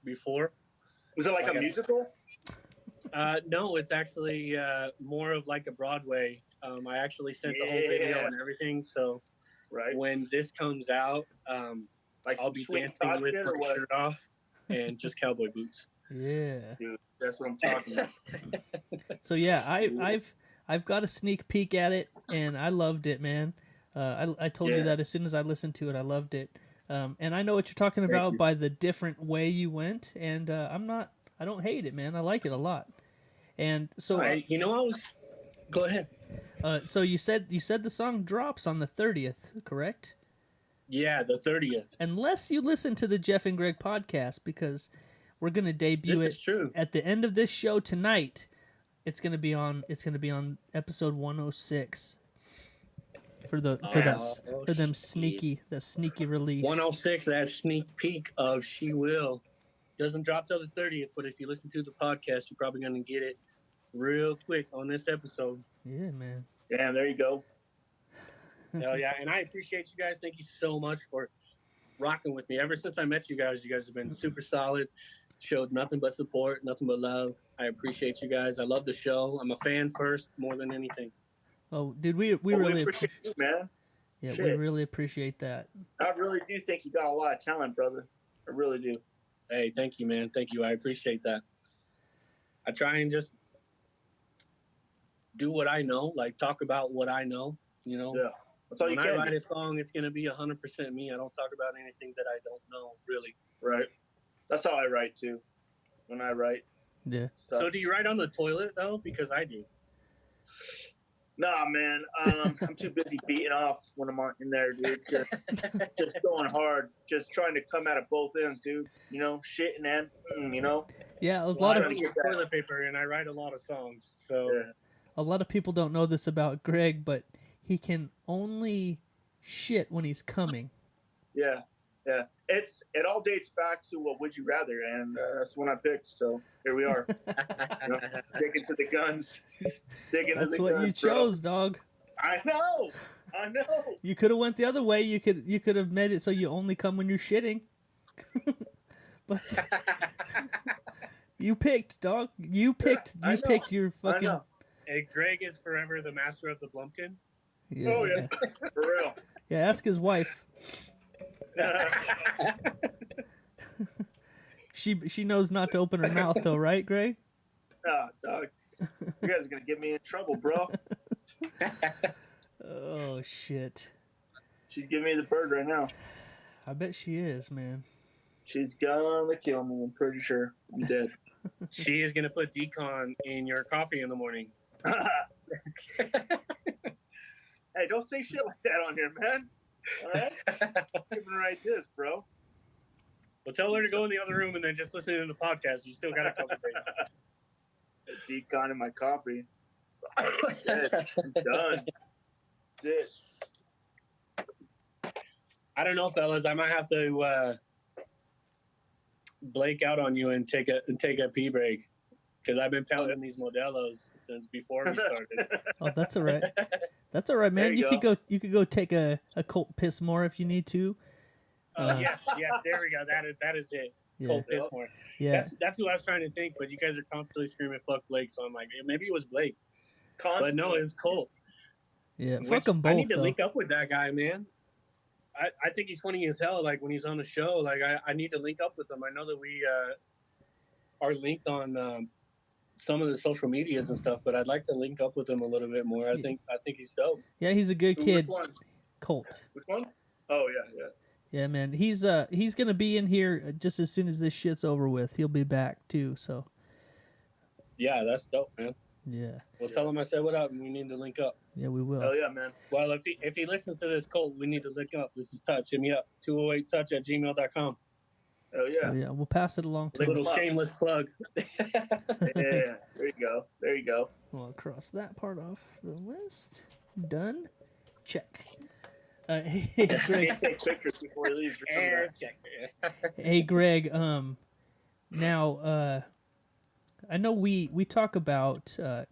[SPEAKER 4] before.
[SPEAKER 3] Was it like a musical?
[SPEAKER 4] No, it's actually more of like a Broadway. I actually sent the whole video and everything, so
[SPEAKER 3] right
[SPEAKER 4] when this comes out,
[SPEAKER 3] like
[SPEAKER 4] I'll be dancing with my shirt off and just cowboy boots.
[SPEAKER 2] Yeah,
[SPEAKER 3] dude, that's what I'm talking about.
[SPEAKER 2] So yeah, I've got a sneak peek at it, and I loved it, man. I told you that as soon as I listened to it, I loved it. And I know what you're talking about by the different way you went, and I don't hate it, man. I like it a lot. And so
[SPEAKER 4] go ahead.
[SPEAKER 2] So you said the song drops on the 30th, correct?
[SPEAKER 4] Yeah, the 30th.
[SPEAKER 2] Unless you listen to the Jeff and Greg podcast, because we're gonna debut it at the end of this show tonight. It's gonna be on episode 106 for them sneaky release.
[SPEAKER 4] 106, that sneak peek of She Will. Doesn't drop till the 30th, but if you listen to the podcast, you're probably gonna get it real quick on this episode.
[SPEAKER 2] Yeah, man.
[SPEAKER 3] Damn, there you go.
[SPEAKER 4] Hell yeah, and I appreciate you guys. Thank you so much for rocking with me. Ever since I met you guys have been super solid. Showed nothing but support, nothing but love. I appreciate you guys. I love the show. I'm a fan first, more than anything.
[SPEAKER 2] Oh, dude, we really
[SPEAKER 3] appreciate you, man.
[SPEAKER 2] Yeah,
[SPEAKER 3] Shit.
[SPEAKER 2] we really appreciate that.
[SPEAKER 3] I really do think you got a lot of talent, brother. I really do.
[SPEAKER 4] Hey, thank you, man. Thank you. I appreciate that. I try and just do what I know, like talk about what I know, Yeah.
[SPEAKER 3] That's all
[SPEAKER 4] when
[SPEAKER 3] you can.
[SPEAKER 4] I write a song, it's going to be 100% me. I don't talk about anything that I don't know, really.
[SPEAKER 3] Right. That's how I write, too. When I write.
[SPEAKER 2] Yeah.
[SPEAKER 3] Stuff.
[SPEAKER 4] So do you write on the toilet, though? Because I do.
[SPEAKER 3] Nah, man. I'm too busy beating off when I'm in there, dude. Just going hard. Just trying to come out of both ends, dude. Shitting and,
[SPEAKER 2] Yeah,
[SPEAKER 4] I use toilet paper, and I write a lot of songs. So
[SPEAKER 2] a lot of people don't know this about Greg, but he can only shit when he's coming.
[SPEAKER 3] Yeah. It all dates back to what Would You Rather, and that's when I picked. So here we are, sticking to the guns.
[SPEAKER 2] That's what you chose, dog.
[SPEAKER 3] I know.
[SPEAKER 2] You could have went the other way. You could have made it so you only come when you're shitting. But you picked, dog. You picked your fucking.
[SPEAKER 4] Hey, Greg is forever the master of the Blumpkin.
[SPEAKER 2] Yeah.
[SPEAKER 3] Oh yeah, for real.
[SPEAKER 2] Yeah, ask his wife. She knows not to open her mouth though, right, Greg?
[SPEAKER 3] Dog. You guys are gonna get me in trouble, bro.
[SPEAKER 2] Oh shit!
[SPEAKER 3] She's giving me the bird right now.
[SPEAKER 2] I bet she is, man.
[SPEAKER 3] She's gonna kill me. I'm pretty sure I'm dead.
[SPEAKER 4] She is gonna put decon in your coffee in the morning.
[SPEAKER 3] Hey, don't say shit like that on here, man. All right, giving her right this, bro.
[SPEAKER 4] Well, tell her to go in the other room and then just listen to the podcast. You still got a couple days.
[SPEAKER 3] Decon in my coffee. Dead. I'm done. That's it.
[SPEAKER 4] I don't know, fellas. I might have to blank out on you and take a pee break because I've been pounding these Modelos since before we started.
[SPEAKER 2] Oh, that's all right. That's all right, man.
[SPEAKER 3] There
[SPEAKER 2] You
[SPEAKER 3] you
[SPEAKER 2] could go. You could go take a Colt piss more if you need to.
[SPEAKER 4] Yeah, there we go. That is it.
[SPEAKER 2] Yeah,
[SPEAKER 4] Colt Pismore.
[SPEAKER 2] yeah.
[SPEAKER 4] That's who I was trying to think, but you guys are constantly screaming "fuck Blake," so I'm like, maybe it was Blake,
[SPEAKER 3] Constantly.
[SPEAKER 4] but no, it was Colt.
[SPEAKER 2] Yeah,
[SPEAKER 4] Which
[SPEAKER 2] fuck them both.
[SPEAKER 4] I need to
[SPEAKER 2] though.
[SPEAKER 4] link up with that guy, man. I think he's funny as hell. Like when he's on the show, like I need to link up with him. I know that we are linked on some of the social medias and stuff, but I'd like to link up with him a little bit more. I think he's dope.
[SPEAKER 2] Yeah, he's a good
[SPEAKER 3] Which
[SPEAKER 2] kid.
[SPEAKER 3] one?
[SPEAKER 2] Colt.
[SPEAKER 3] Which one? Oh yeah.
[SPEAKER 2] Yeah, man. He's gonna be in here just as soon as this shit's over with. He'll be back too. So
[SPEAKER 4] Yeah, that's dope, man.
[SPEAKER 2] yeah,
[SPEAKER 4] Well, tell him I said what up, and we need to link up.
[SPEAKER 2] yeah, we will.
[SPEAKER 3] Hell yeah, man.
[SPEAKER 4] Well, if he listens to this, Colt, we need to link up. This is Touch. Hit me up, 208touch@gmail.com.
[SPEAKER 3] Hell yeah.
[SPEAKER 2] Oh, yeah, we'll pass it along to him.
[SPEAKER 4] Little shameless plug.
[SPEAKER 3] Yeah. There you go. There you go.
[SPEAKER 2] We'll cross that part off the list. Done. Check. Hey, Greg.
[SPEAKER 3] Take pictures before he leaves. Remember that.
[SPEAKER 2] Hey, Greg. Now, I know we talk about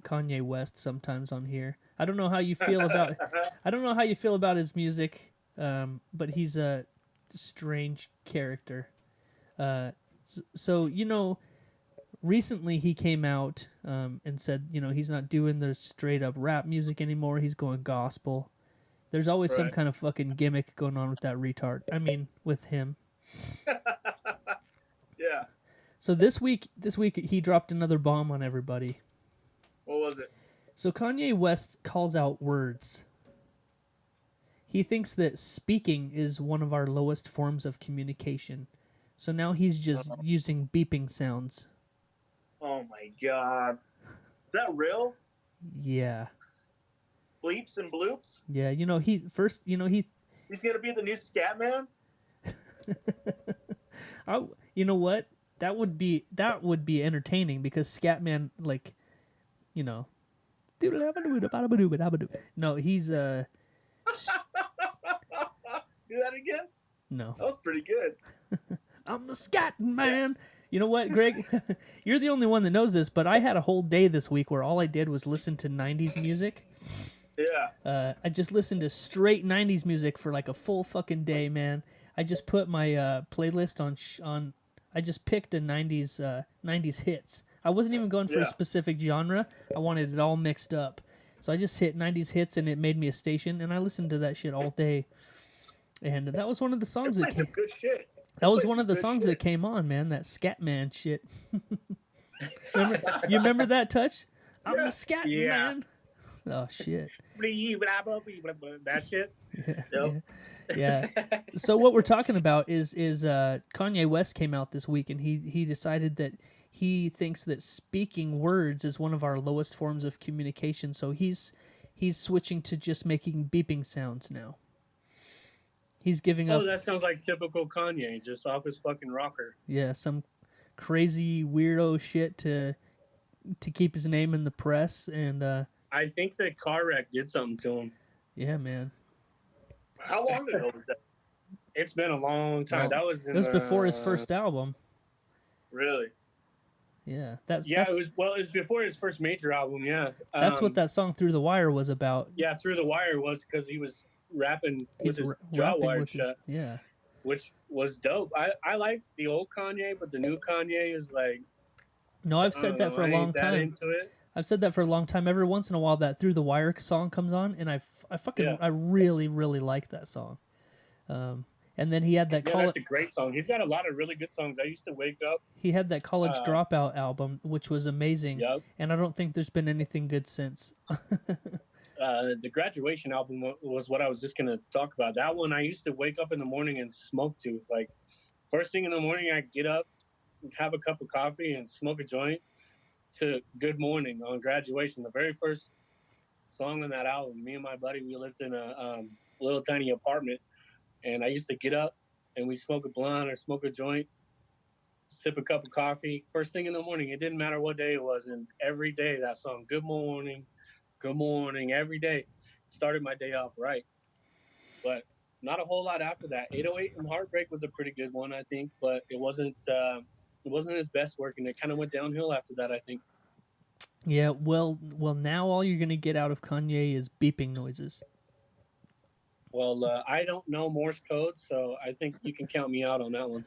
[SPEAKER 2] Kanye West sometimes on here. I don't know how you feel about. I don't know how you feel about his music, but he's a strange character. So recently he came out and said, he's not doing the straight up rap music anymore. He's going gospel. There's always some
[SPEAKER 3] Right.
[SPEAKER 2] kind of fucking gimmick going on with that retard. I mean, with him.
[SPEAKER 3] Yeah.
[SPEAKER 2] So this week he dropped another bomb on everybody.
[SPEAKER 3] What was it?
[SPEAKER 2] So Kanye West calls out words. He thinks that speaking is one of our lowest forms of communication. So now he's just using beeping sounds.
[SPEAKER 3] Oh my god. Is that real?
[SPEAKER 2] Yeah.
[SPEAKER 3] Bleeps and bloops?
[SPEAKER 2] Yeah, he
[SPEAKER 3] He's gonna be the new scat man?
[SPEAKER 2] you know what? That would be entertaining because Scatman no, he's
[SPEAKER 3] Do that again?
[SPEAKER 2] no.
[SPEAKER 3] That was pretty good.
[SPEAKER 2] I'm the Scat Man. You know what, Greg? You're the only one that knows this, but I had a whole day this week where all I did was listen to 90s music.
[SPEAKER 3] Yeah.
[SPEAKER 2] I just listened to straight 90s music for like a full fucking day, man. I just put my playlist on I just picked a 90s hits. I wasn't even going for a
[SPEAKER 3] Yeah.
[SPEAKER 2] specific genre. I wanted it all mixed up. So I just hit 90s hits and it made me a station and I listened to that shit all day. And that was one of the songs
[SPEAKER 3] You're
[SPEAKER 2] that
[SPEAKER 3] playing
[SPEAKER 2] came
[SPEAKER 3] some good shit.
[SPEAKER 2] That was
[SPEAKER 3] played
[SPEAKER 2] one
[SPEAKER 3] some
[SPEAKER 2] of the
[SPEAKER 3] good
[SPEAKER 2] songs
[SPEAKER 3] shit.
[SPEAKER 2] that came on, man. That Scatman shit. You remember that, Touch? I'm
[SPEAKER 3] Yeah.
[SPEAKER 2] the Scat
[SPEAKER 4] Yeah.
[SPEAKER 2] Man. Oh shit.
[SPEAKER 4] That shit.
[SPEAKER 3] Yep.
[SPEAKER 2] Yeah. So what we're talking about is Kanye West came out this week and he decided that he thinks that speaking words is one of our lowest forms of communication. So he's switching to just making beeping sounds now. He's giving up
[SPEAKER 4] Oh, that sounds like typical Kanye, just off his fucking rocker.
[SPEAKER 2] some crazy weirdo shit to keep his name in the press and
[SPEAKER 4] I think that car wreck did something to him.
[SPEAKER 2] yeah, man.
[SPEAKER 3] How long ago was that?
[SPEAKER 4] It's been a long time.
[SPEAKER 2] Well,
[SPEAKER 4] That was
[SPEAKER 2] It was before his first album.
[SPEAKER 3] Really?
[SPEAKER 2] Yeah, that's
[SPEAKER 4] It was before his first major album. Yeah,
[SPEAKER 2] that's what that song "Through the Wire" was about.
[SPEAKER 4] Yeah, Through the Wire was because he was rapping with his jaw
[SPEAKER 2] rapping
[SPEAKER 4] wired
[SPEAKER 2] with his-
[SPEAKER 4] shut,
[SPEAKER 2] yeah.
[SPEAKER 4] which was dope. I like the old Kanye, but the new Kanye is like.
[SPEAKER 2] No, I've
[SPEAKER 4] I
[SPEAKER 2] said
[SPEAKER 4] don't
[SPEAKER 2] that
[SPEAKER 4] know,
[SPEAKER 2] for a
[SPEAKER 4] I ain't
[SPEAKER 2] long
[SPEAKER 4] that
[SPEAKER 2] time.
[SPEAKER 4] Into it.
[SPEAKER 2] I've said that for a long time. Every once in a while, that "Through the Wire" song comes on, and I
[SPEAKER 4] Yeah.
[SPEAKER 2] really really like that song. And And then he had that
[SPEAKER 4] Yeah, that's a great song. He's got a lot of really good songs. I used to wake up.
[SPEAKER 2] he had that College Dropout album, which was amazing.
[SPEAKER 4] Yep.
[SPEAKER 2] And I don't think there's been anything good since.
[SPEAKER 4] The Graduation album was what I was just going to talk about. That one I used to wake up in the morning and smoke to. Like, first thing in the morning, I get up, have a cup of coffee, and smoke a joint to Good Morning on Graduation. The very first song on that album. Me and my buddy, we lived in a little tiny apartment, and I used to get up and we smoke a blunt or smoke a joint, sip a cup of coffee first thing in the morning. It didn't matter what day it was, and every day that song, Good Morning, every day started my day off right. But not a whole lot after that. 808 and Heartbreak was a pretty good one, I think, but it wasn't his best work, and it kind of went downhill after that, I think.
[SPEAKER 2] Yeah, well, now all you're gonna get out of Kanye is beeping noises.
[SPEAKER 4] Well, I don't know Morse code, so I think you can count me out on that one.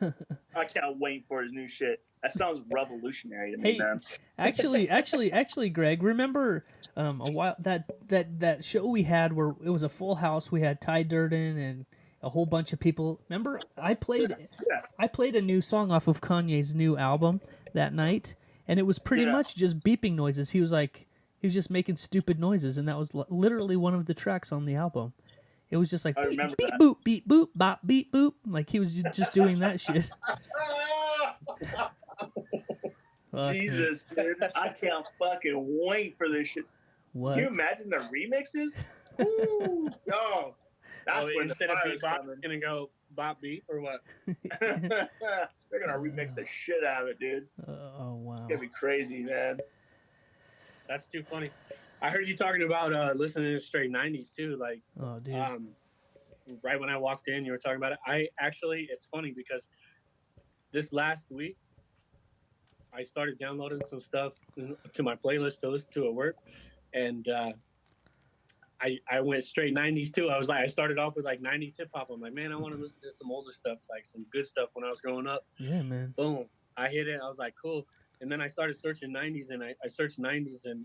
[SPEAKER 3] I can't wait for his new shit. That sounds revolutionary to me,
[SPEAKER 2] Hey,
[SPEAKER 3] man.
[SPEAKER 2] actually, Greg, remember a while that show we had where it was a full house. We had Ty Durden and a whole bunch of people. Remember, I played a new song off of Kanye's new album that night, and it was pretty much just beeping noises. He was just making stupid noises, and that was literally one of the tracks on the album. It was just like beep, beep boop, beep boop, bop, beep boop. Like he was just doing that shit.
[SPEAKER 3] Jesus, dude. I can't fucking wait for this shit.
[SPEAKER 2] What?
[SPEAKER 3] Can you imagine the remixes? Ooh, dog. That's when
[SPEAKER 4] Instead of
[SPEAKER 3] fire's
[SPEAKER 4] bebop,
[SPEAKER 3] coming.
[SPEAKER 4] gonna go bop beat or what?
[SPEAKER 3] They're gonna remix the shit out of it, dude.
[SPEAKER 2] Oh wow.
[SPEAKER 3] It's gonna be crazy, man.
[SPEAKER 4] That's too funny. I heard you talking about listening to straight 90s too. Like,
[SPEAKER 2] Oh dude.
[SPEAKER 4] right when I walked in, you were talking about it. It's funny because this last week, I started downloading some stuff to my playlist to listen to at work, and I went straight 90s too. I started off with like 90s hip hop. I'm like, man, I want to listen to some older stuff, like some good stuff when I was growing up.
[SPEAKER 2] Yeah, man.
[SPEAKER 4] Boom, I hit it. I was like, cool. And then I started searching 90s, and I searched 90s, and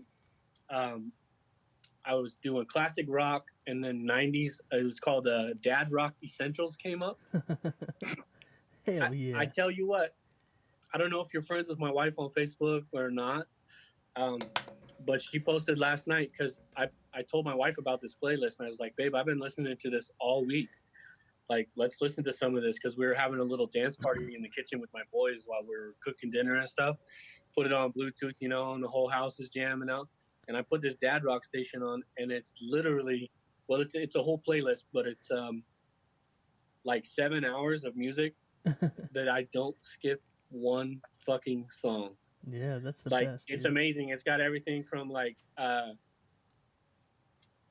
[SPEAKER 4] I was doing classic rock, and then 90s. It was called Dad Rock Essentials came up.
[SPEAKER 2] Hell yeah.
[SPEAKER 4] I tell you what, I don't know if you're friends with my wife on Facebook or not, but she posted last night because I told my wife about this playlist, and I was like, babe, I've been listening to this all week. Like, let's listen to some of this, because we were having a little dance party in the kitchen with my boys while we were cooking dinner and stuff. Put it on Bluetooth, and the whole house is jamming out. And I put this Dad Rock station on, and it's literally, well, it's a whole playlist, but it's like 7 hours of music that I don't skip one fucking song.
[SPEAKER 2] Yeah, that's the
[SPEAKER 4] Like,
[SPEAKER 2] best.
[SPEAKER 4] it's
[SPEAKER 2] dude.
[SPEAKER 4] amazing. It's got everything from like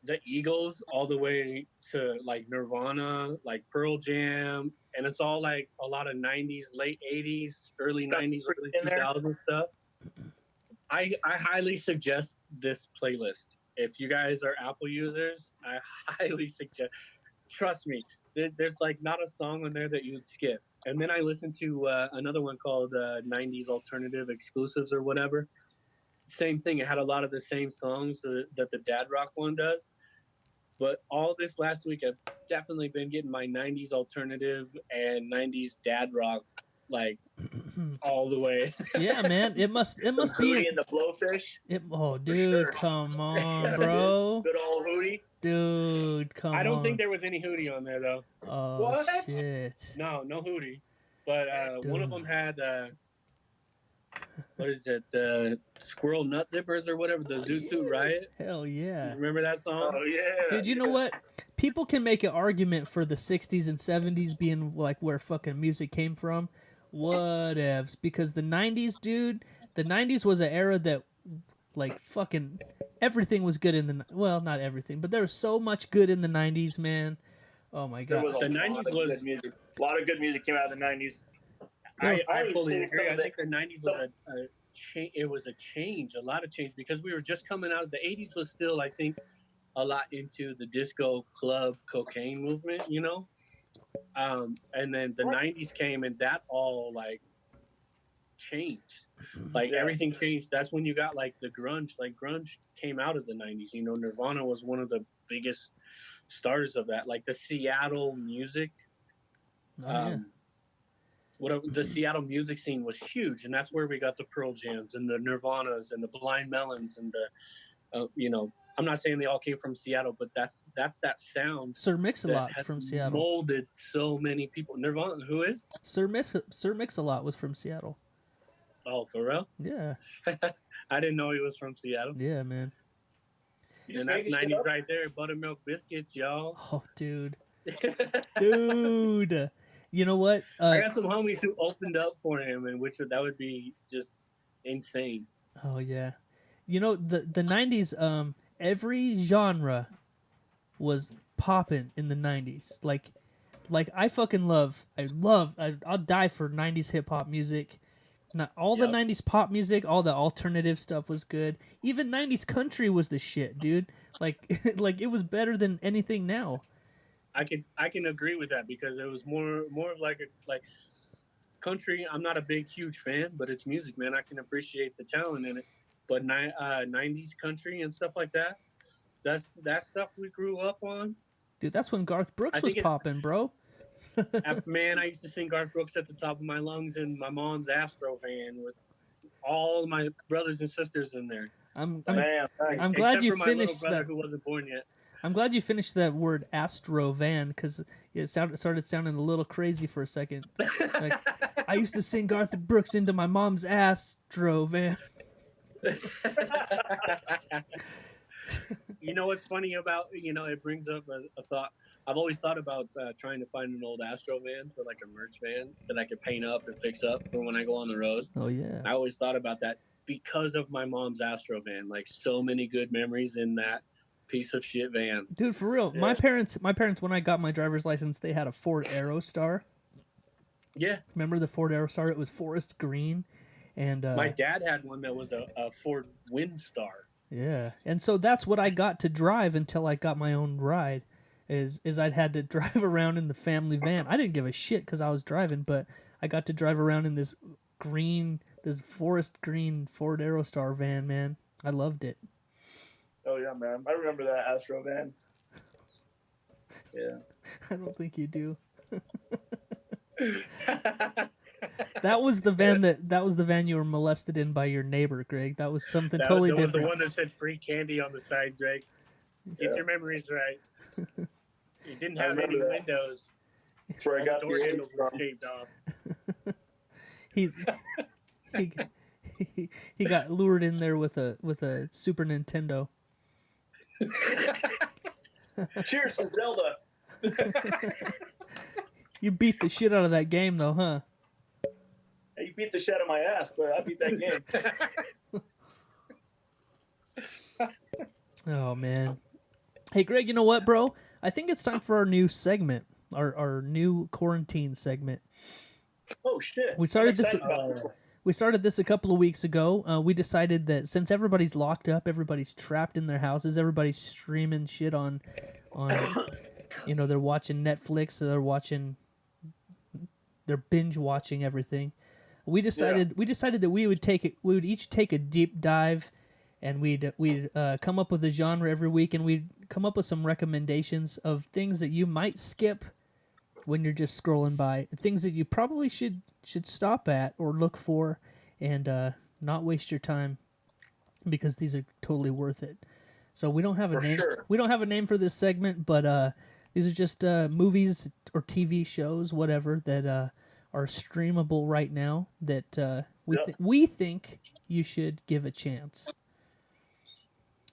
[SPEAKER 4] the Eagles all the way to like Nirvana, like Pearl Jam, and it's all like a lot of 90s, late 80s, early 90s, early 2000s stuff. I highly suggest this playlist. If you guys are Apple users, I highly suggest. Trust me, there's like not a song on there that you would skip. And then I listened to another one called 90s Alternative Exclusives or whatever. Same thing. It had a lot of the same songs that the Dad Rock one does. But all this last week, I've definitely been getting my 90s Alternative and 90s Dad Rock, like, all the way.
[SPEAKER 2] Yeah, man. It must be.
[SPEAKER 3] Hootie and the Blowfish.
[SPEAKER 2] Oh, dude,
[SPEAKER 3] sure.
[SPEAKER 2] come on, bro.
[SPEAKER 3] Good old Hootie.
[SPEAKER 2] Dude, come on.
[SPEAKER 4] I don't think there was any Hootie on there, though.
[SPEAKER 2] Oh,
[SPEAKER 3] What?
[SPEAKER 2] shit.
[SPEAKER 4] No Hootie. But one of
[SPEAKER 2] Dude.
[SPEAKER 4] them had, what is it, Squirrel Nut Zippers or whatever, the Zoot Suit Riot.
[SPEAKER 2] Hell yeah.
[SPEAKER 4] Remember that song?
[SPEAKER 3] Oh yeah.
[SPEAKER 2] Dude, you know what? People can make an argument for the 60s and 70s being like where fucking music came from. Whatevs. Because the 90s, dude, the 90s was an era that like fucking everything was good in the, well, not everything, but there was so much good in the 90s, man. Oh my
[SPEAKER 3] There
[SPEAKER 2] god.
[SPEAKER 3] was a
[SPEAKER 4] The
[SPEAKER 3] lot
[SPEAKER 4] 90s
[SPEAKER 3] of
[SPEAKER 4] was-
[SPEAKER 3] good music. A lot of good music came out of the 90s.
[SPEAKER 4] I
[SPEAKER 3] I
[SPEAKER 4] fully
[SPEAKER 3] seen
[SPEAKER 4] agree.
[SPEAKER 3] some
[SPEAKER 4] I
[SPEAKER 3] of the-
[SPEAKER 4] think the 90s was it was a change, a lot of change, because we were just coming out. The 80s was still, I think, a lot into the disco, club, cocaine movement, and then the 90s came, and that all like changed. Like
[SPEAKER 3] Yeah.
[SPEAKER 4] everything changed. That's when you got like the grunge. Like grunge came out of the 90s. Nirvana was one of the biggest starters of that. Like the Seattle music
[SPEAKER 2] Oh, yeah.
[SPEAKER 4] The Seattle music scene was huge, and that's where we got the Pearl Jams and the Nirvanas and the Blind Melons and the, I'm not saying they all came from Seattle, but that's that sound
[SPEAKER 2] Sir
[SPEAKER 4] that
[SPEAKER 2] Mix-a-Lot's
[SPEAKER 4] has
[SPEAKER 2] from Seattle.
[SPEAKER 4] molded so many people. Nirvana, who is?
[SPEAKER 2] Sir Mix-a-Lot was from Seattle.
[SPEAKER 4] Oh, for real?
[SPEAKER 2] Yeah,
[SPEAKER 4] I didn't know he was from Seattle.
[SPEAKER 2] yeah, man.
[SPEAKER 3] You
[SPEAKER 4] And
[SPEAKER 3] just
[SPEAKER 4] that's
[SPEAKER 3] making shit
[SPEAKER 4] 90s
[SPEAKER 3] up?
[SPEAKER 4] right there. Buttermilk biscuits, y'all.
[SPEAKER 2] Oh, dude, dude. You know what?
[SPEAKER 4] I got some homies who opened up for him, and that would be just insane.
[SPEAKER 2] Oh yeah, you know the '90s. Every genre was popping in the '90s. Like I fucking love. I'll die for '90s hip hop music. Not all the
[SPEAKER 4] Yep.
[SPEAKER 2] '90s pop music, all the alternative stuff was good. Even '90s country was the shit, dude. Like like it was better than anything now.
[SPEAKER 4] I can agree with that because it was more of like country. I'm not a big huge fan, but it's music, man. I can appreciate the talent in it. But 90s country and stuff like that, that's stuff we grew up on.
[SPEAKER 2] Dude, that's when Garth Brooks
[SPEAKER 4] I
[SPEAKER 2] was
[SPEAKER 4] think
[SPEAKER 2] popping, bro.
[SPEAKER 4] Man, I used to sing Garth Brooks at the top of my lungs in my mom's Astro van with all my brothers and sisters in there.
[SPEAKER 2] I'm
[SPEAKER 3] Man, thanks.
[SPEAKER 2] I'm glad
[SPEAKER 4] Except
[SPEAKER 2] you
[SPEAKER 4] for my
[SPEAKER 2] finished
[SPEAKER 4] little brother
[SPEAKER 2] that.
[SPEAKER 4] who wasn't born yet.
[SPEAKER 2] I'm glad you finished that word Astro van because it started sounding a little crazy for a second. Like I used to sing Garth Brooks into my mom's Astro van.
[SPEAKER 4] You know what's funny about, it brings up a thought. I've always thought about trying to find an old Astro van for like a merch van that I could paint up and fix up for when I go on the road.
[SPEAKER 2] Oh yeah.
[SPEAKER 4] I always thought about that because of my mom's Astro van. Like so many good memories in that piece of shit van.
[SPEAKER 2] Dude, for real.
[SPEAKER 3] Yeah.
[SPEAKER 2] My parents when I got my driver's license, they had a Ford Aerostar.
[SPEAKER 4] Yeah,
[SPEAKER 2] Remember the Ford Aerostar? It was forest green and
[SPEAKER 4] my dad had one that was a Ford Windstar.
[SPEAKER 2] yeah. And so that's what I got to drive until I got my own ride. Is I'd had to drive around in the family van. I didn't give a shit because I was driving, but I got to drive around in this forest green Ford Aerostar van, man. I loved it.
[SPEAKER 3] Oh yeah, man. I remember that Astro van. Yeah.
[SPEAKER 2] I don't think you do. That was the van you were molested in by your neighbor, Greg. That was something totally
[SPEAKER 4] that was
[SPEAKER 2] different.
[SPEAKER 4] the one that said free candy on the side, Greg. Get
[SPEAKER 3] Yeah.
[SPEAKER 4] your memories right. You didn't
[SPEAKER 3] I
[SPEAKER 4] have any
[SPEAKER 3] remember that.
[SPEAKER 4] windows.
[SPEAKER 3] That's where I
[SPEAKER 4] All
[SPEAKER 3] got
[SPEAKER 4] the door
[SPEAKER 3] the
[SPEAKER 4] handles were
[SPEAKER 3] from.
[SPEAKER 4] shaved off.
[SPEAKER 2] He got lured in there with a Super Nintendo.
[SPEAKER 3] Cheers to Zelda.
[SPEAKER 2] You beat the shit out of that game though, huh?
[SPEAKER 3] Hey, you beat the shit out of my ass, but I beat that game.
[SPEAKER 2] Oh man. Hey Greg, you know what, bro? I think it's time for our new segment, our new quarantine segment.
[SPEAKER 3] Oh shit.
[SPEAKER 2] We started
[SPEAKER 3] I'm
[SPEAKER 2] this.
[SPEAKER 3] excited about this.
[SPEAKER 2] We started this a couple of weeks ago. We decided that since everybody's locked up, everybody's trapped in their houses, everybody's streaming shit on, they're watching Netflix, they're binge watching everything. We decided that we would each take a deep dive, and we'd come up with a genre every week, and we'd come up with some recommendations of things that you might skip when you're just scrolling by, things that you probably should stop at or look for, and not waste your time, because these are totally worth it. So we don't have a
[SPEAKER 3] For
[SPEAKER 2] name.
[SPEAKER 3] sure.
[SPEAKER 2] We don't have a name for this segment, but these are just movies or TV shows, whatever, that are streamable right now that we think you should give a chance.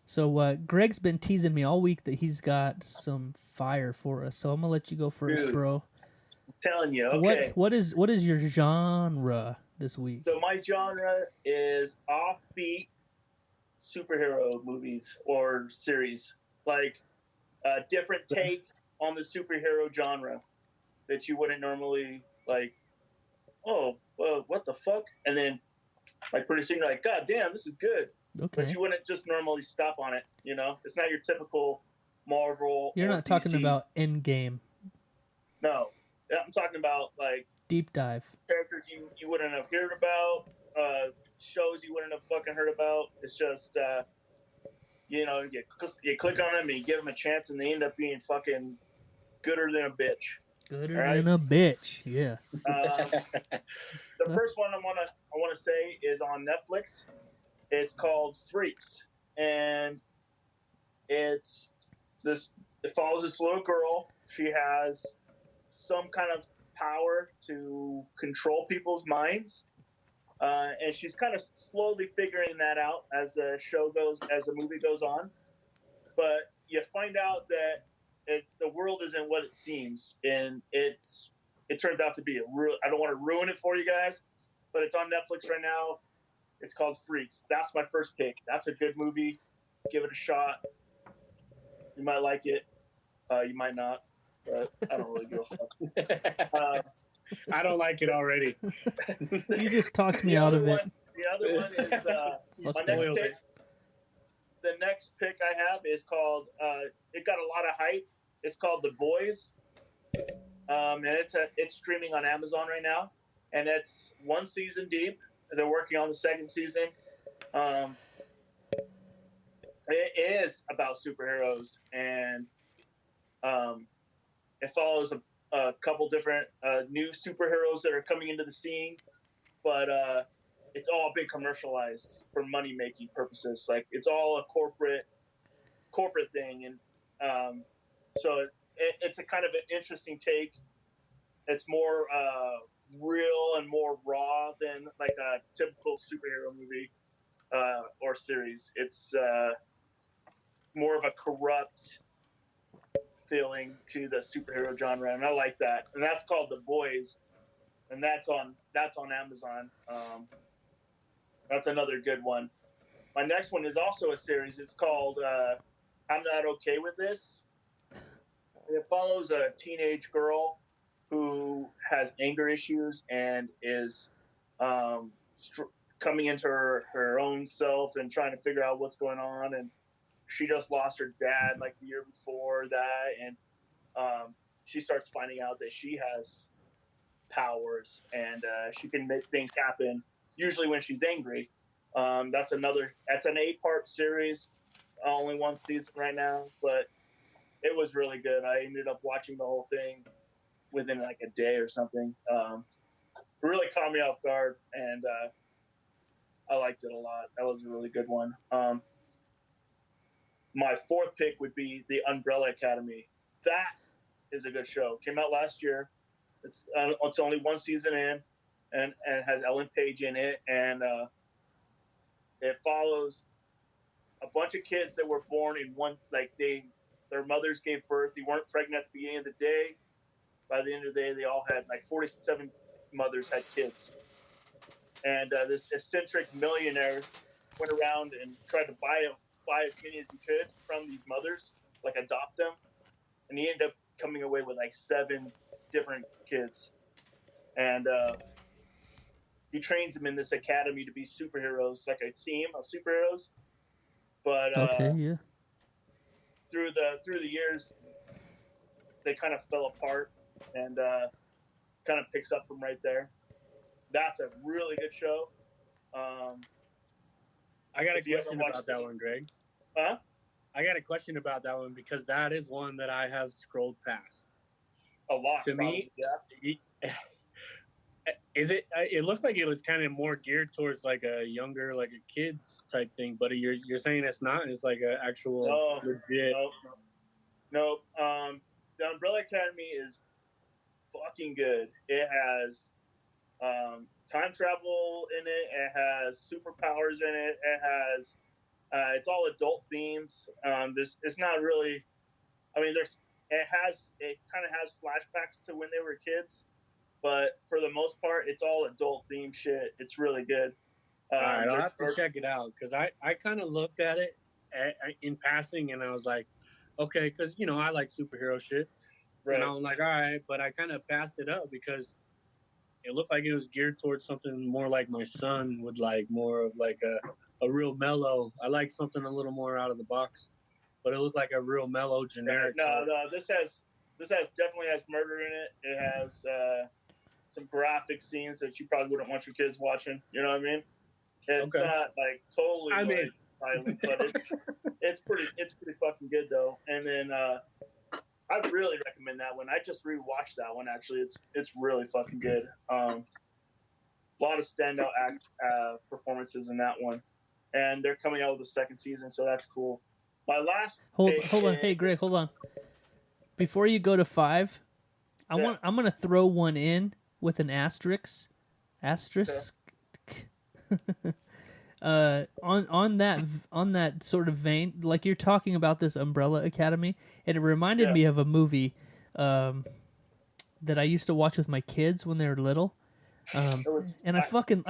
[SPEAKER 2] So Greg's been teasing me all week that he's got some fire for us. So I'm gonna let you go first,
[SPEAKER 3] Dude,
[SPEAKER 2] bro.
[SPEAKER 3] I'm telling you. Okay.
[SPEAKER 2] What is your genre this week?
[SPEAKER 3] So my genre is offbeat superhero movies or series, like a different take on the superhero genre that you wouldn't normally like. Oh, well, what the fuck? And then, like, pretty soon you're like, God damn, this is good.
[SPEAKER 2] Okay.
[SPEAKER 3] But you wouldn't just normally stop on it. You know, it's not your typical Marvel.
[SPEAKER 2] You're
[SPEAKER 3] or
[SPEAKER 2] not talking
[SPEAKER 3] DC.
[SPEAKER 2] about Endgame.
[SPEAKER 3] No, I'm talking about like
[SPEAKER 2] Deep dive.
[SPEAKER 3] characters you wouldn't have heard about, shows you wouldn't have fucking heard about. It's just, you click on them and you give them a chance, and they end up being fucking gooder than a bitch.
[SPEAKER 2] Gooder
[SPEAKER 3] All right.
[SPEAKER 2] than a bitch. Yeah.
[SPEAKER 3] The first one I wanna say is on Netflix. It's called Freaks, and it's this. It follows this little girl. She has some kind of power to control people's minds, and she's kind of slowly figuring that out as as the movie goes on. But you find out that the world isn't what it seems, and it turns out to be a real. I don't want to ruin it for you guys, but it's on Netflix right now. It's called Freaks. That's my first pick. That's a good movie. Give it a shot. You might like it. You might not, but I don't really give a fuck.
[SPEAKER 4] I don't like it already.
[SPEAKER 2] You just talked me out of it.
[SPEAKER 3] The other one is
[SPEAKER 2] Fuck
[SPEAKER 3] my
[SPEAKER 2] that.
[SPEAKER 3] next pick. The next pick I have is called. It got a lot of hype. It's called The Boys, and it's streaming on Amazon right now, and it's one season deep. They're working on the second season. It is about superheroes, and it follows a couple different new superheroes that are coming into the scene, but it's all been commercialized for money making purposes. Like it's all a corporate thing, and so it's a kind of an interesting take. It's more real and more raw than like a typical superhero movie or series. It's more of a corrupt feeling to the superhero genre, and I like that. And that's called The Boys, and that's on Amazon. That's another good one. My next one is also a series. It's called I'm Not Okay With This. It follows a teenage girl who has anger issues and is coming into her own self and trying to figure out what's going on. And she just lost her dad like the year before that, and she starts finding out that she has powers and she can make things happen. Usually when she's angry. That's an 8-part series. Only one season right now, but it was really good. I ended up watching the whole thing within like a day or something. Really caught me off guard, and I liked it a lot. That was a really good one. My fourth pick would be The Umbrella Academy. That is a good show. Came out last year. It's only one season in, and has Ellen Page in it, and it follows a bunch of kids that were born in one, like their mothers gave birth. They weren't pregnant at the beginning of the day. By the end of the day, they all had 47 mothers had kids, and this eccentric millionaire went around and tried to buy as many as he could from these mothers, like adopt them, and he ended up coming away with 7 different kids, and he trains them in this academy to be superheroes, like a team of superheroes. But
[SPEAKER 2] Okay, yeah.
[SPEAKER 3] through the years, they kind of fell apart, and kind of picks up from right there. That's a really good show.
[SPEAKER 4] I got a question about that one, Greg.
[SPEAKER 3] Huh?
[SPEAKER 4] I got a question about that one because that is one that I have scrolled past.
[SPEAKER 3] A lot.
[SPEAKER 4] To me,
[SPEAKER 3] yeah.
[SPEAKER 4] Is it? It looks like it was kind of more geared towards like a younger, like a kids type thing. But you're saying it's not. It's like an actual legit.
[SPEAKER 3] No. The Umbrella Academy is fucking good. It has time travel in it. It has superpowers in it. It has. It's all adult themes. It's not really. I mean, it kind of has flashbacks to when they were kids, but for the most part, it's all adult theme shit. It's really good.
[SPEAKER 4] All right, I'll have to check it out because I kind of looked at it in passing and I was like, okay, because I like superhero shit,
[SPEAKER 3] right.
[SPEAKER 4] And I was like, all right, but I kind of passed it up because it looked like it was geared towards something more like my son would like, more of like a real mellow. I like something a little more out of the box, but it looked like a real mellow generic.
[SPEAKER 3] No, this definitely has murder in it. It has some graphic scenes that you probably wouldn't want your kids watching. You know what I mean? It's not like totally violent, but it's pretty fucking good though. And then I really recommend recommend that one. I just rewatched that one actually. It's really fucking good. A lot of standout performances in that one, and they're coming out with the second season, so that's cool. My last
[SPEAKER 2] Hold on. Hey, Greg, hold on. Before you go to 5, I'm gonna throw one in with an asterisk. On that sort of vein, like you're talking about this Umbrella Academy, and it reminded me of a movie that I used to watch with my kids when they were little. And I fucking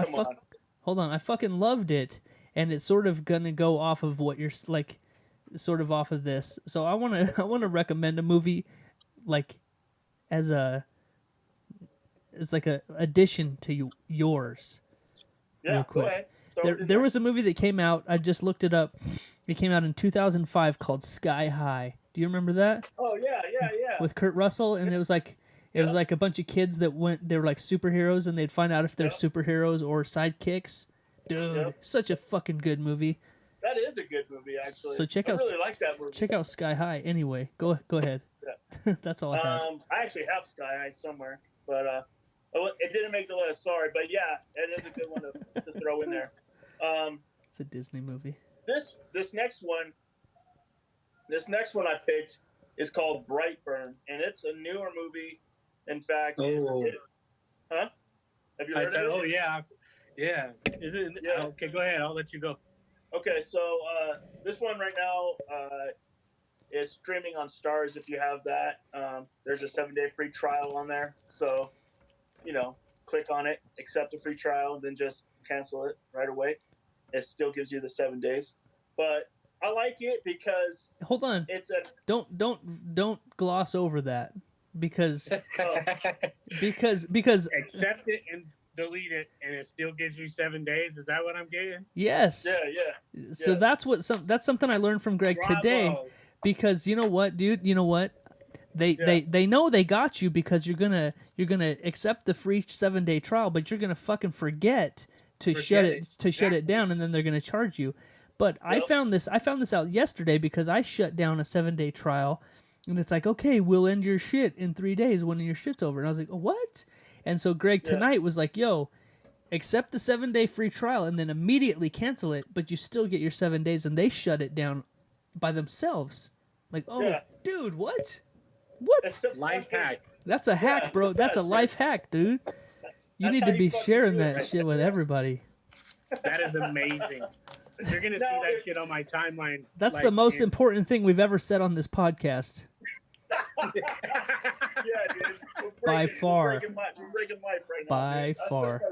[SPEAKER 2] loved it, and it's sort of gonna go off of what you're like, sort of off of this. So I wanna recommend a movie, like, as like a addition to yours.
[SPEAKER 3] Yeah,
[SPEAKER 2] real quick.
[SPEAKER 3] go ahead.
[SPEAKER 2] There was a movie that came out. I just looked it up. It came out in 2005 called Sky High. Do you remember that?
[SPEAKER 3] Oh yeah.
[SPEAKER 2] With Kurt Russell, and it was like a bunch of kids that they were like superheroes, and they'd find out if they're superheroes or sidekicks. Dude, such a fucking good movie.
[SPEAKER 3] That is a good movie, actually.
[SPEAKER 2] So
[SPEAKER 3] I really like that movie.
[SPEAKER 2] Check out Sky High. Anyway, go ahead.
[SPEAKER 3] Yeah.
[SPEAKER 2] That's all I had.
[SPEAKER 3] I actually have Sky High somewhere, but it didn't make the list. Sorry, but yeah, it is a good one to throw in there.
[SPEAKER 2] It's a Disney movie.
[SPEAKER 3] This next one I picked is called Brightburn, and it's a newer movie. In fact, Have you heard of it?
[SPEAKER 4] Oh yeah. Is it?
[SPEAKER 3] Yeah.
[SPEAKER 4] Okay, go ahead. I'll let you go.
[SPEAKER 3] Okay, so this one right now is streaming on Stars. If you have that, there's a 7-day free trial on there. So, click on it, accept the free trial, then just cancel it right away. It still gives you the 7 days, but I like it because
[SPEAKER 2] hold on.
[SPEAKER 3] It's
[SPEAKER 2] don't gloss over that because because
[SPEAKER 4] accept it and delete it, and it still gives you 7 days. Is that what I'm getting?
[SPEAKER 2] Yes.
[SPEAKER 3] Yeah.
[SPEAKER 2] So that's something I learned from Greg today. Because you know what, dude? You know what? They know they got you because you're gonna accept the free 7-day trial, but you're gonna fucking forget to shut it down, and then they're gonna charge you. But I found this out yesterday because I shut down a 7-day trial, and it's like, okay, we'll end your shit in 3 days when your shit's over. And I was like, what? And so Greg tonight was like, yo, accept the 7-day free trial and then immediately cancel it, but you still get your 7 days, and they shut it down by themselves. Like, dude, what?
[SPEAKER 4] Life hack.
[SPEAKER 2] That's a hack, bro. That's a life hack, dude. You need to be sharing that shit with everybody.
[SPEAKER 4] That is amazing. You're gonna see that shit on my timeline.
[SPEAKER 2] That's the most important thing we've ever said on this podcast.
[SPEAKER 3] Yeah, dude.
[SPEAKER 2] By far.
[SPEAKER 3] We're breaking life right now.
[SPEAKER 2] By far.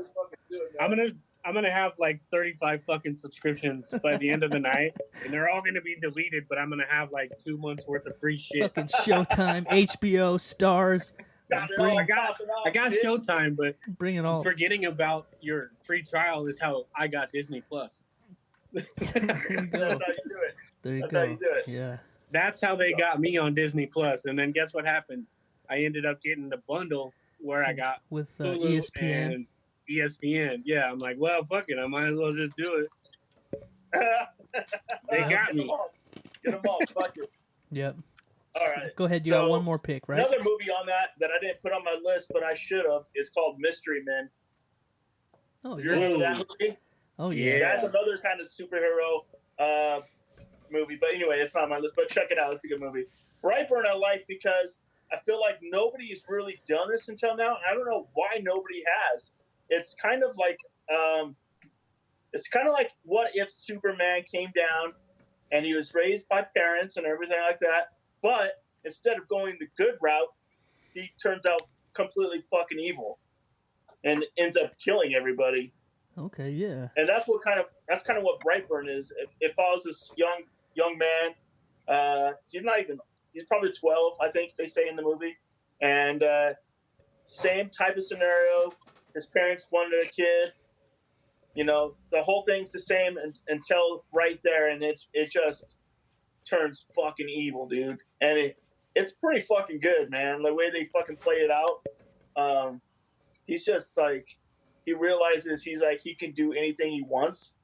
[SPEAKER 4] I'm gonna have like 35 fucking subscriptions by the end of the night, and they're all gonna be deleted. But I'm gonna have like 2 months worth of free shit.
[SPEAKER 2] Fucking Showtime, HBO, Stars.
[SPEAKER 4] I got Showtime, but
[SPEAKER 2] bring it all.
[SPEAKER 4] Forgetting about your free trial is how I got Disney Plus.
[SPEAKER 2] There you go.
[SPEAKER 3] That's how you do it.
[SPEAKER 2] There you
[SPEAKER 3] That's
[SPEAKER 2] go.
[SPEAKER 3] how you do it.
[SPEAKER 2] Yeah.
[SPEAKER 4] That's how they got me on Disney Plus. And then guess what happened? I ended up getting the bundle where I got
[SPEAKER 2] with
[SPEAKER 4] Hulu
[SPEAKER 2] ESPN.
[SPEAKER 4] and ESPN. Yeah, I'm like, well, fuck it. I might as well just do it. They got me.
[SPEAKER 3] Get them all. Fuck it.
[SPEAKER 2] Yep.
[SPEAKER 3] All right.
[SPEAKER 2] Go ahead. You got one more pick, right?
[SPEAKER 3] Another movie on that I didn't put on my list, but I should have, is called Mystery Men.
[SPEAKER 2] Oh,
[SPEAKER 3] You
[SPEAKER 2] yeah.
[SPEAKER 3] remember that movie?
[SPEAKER 2] Oh, yeah.
[SPEAKER 3] That's another kind of superhero movie. But anyway, it's not on my list, but check it out. It's a good movie. Brightburn I like because I feel like nobody's really done this until now. And I don't know why nobody has. It's kind of like what if Superman came down and he was raised by parents and everything like that, but instead of going the good route, he turns out completely fucking evil and ends up killing everybody.
[SPEAKER 2] Okay, yeah.
[SPEAKER 3] And that's kind of what Brightburn is. It follows this young man. He's probably 12, I think they say in the movie. And same type of scenario. His parents wanted a kid. The whole thing's the same until right there, and it just turns fucking evil, dude. And it's pretty fucking good, man. The way they fucking play it out. He's just like, he realizes he can do anything he wants,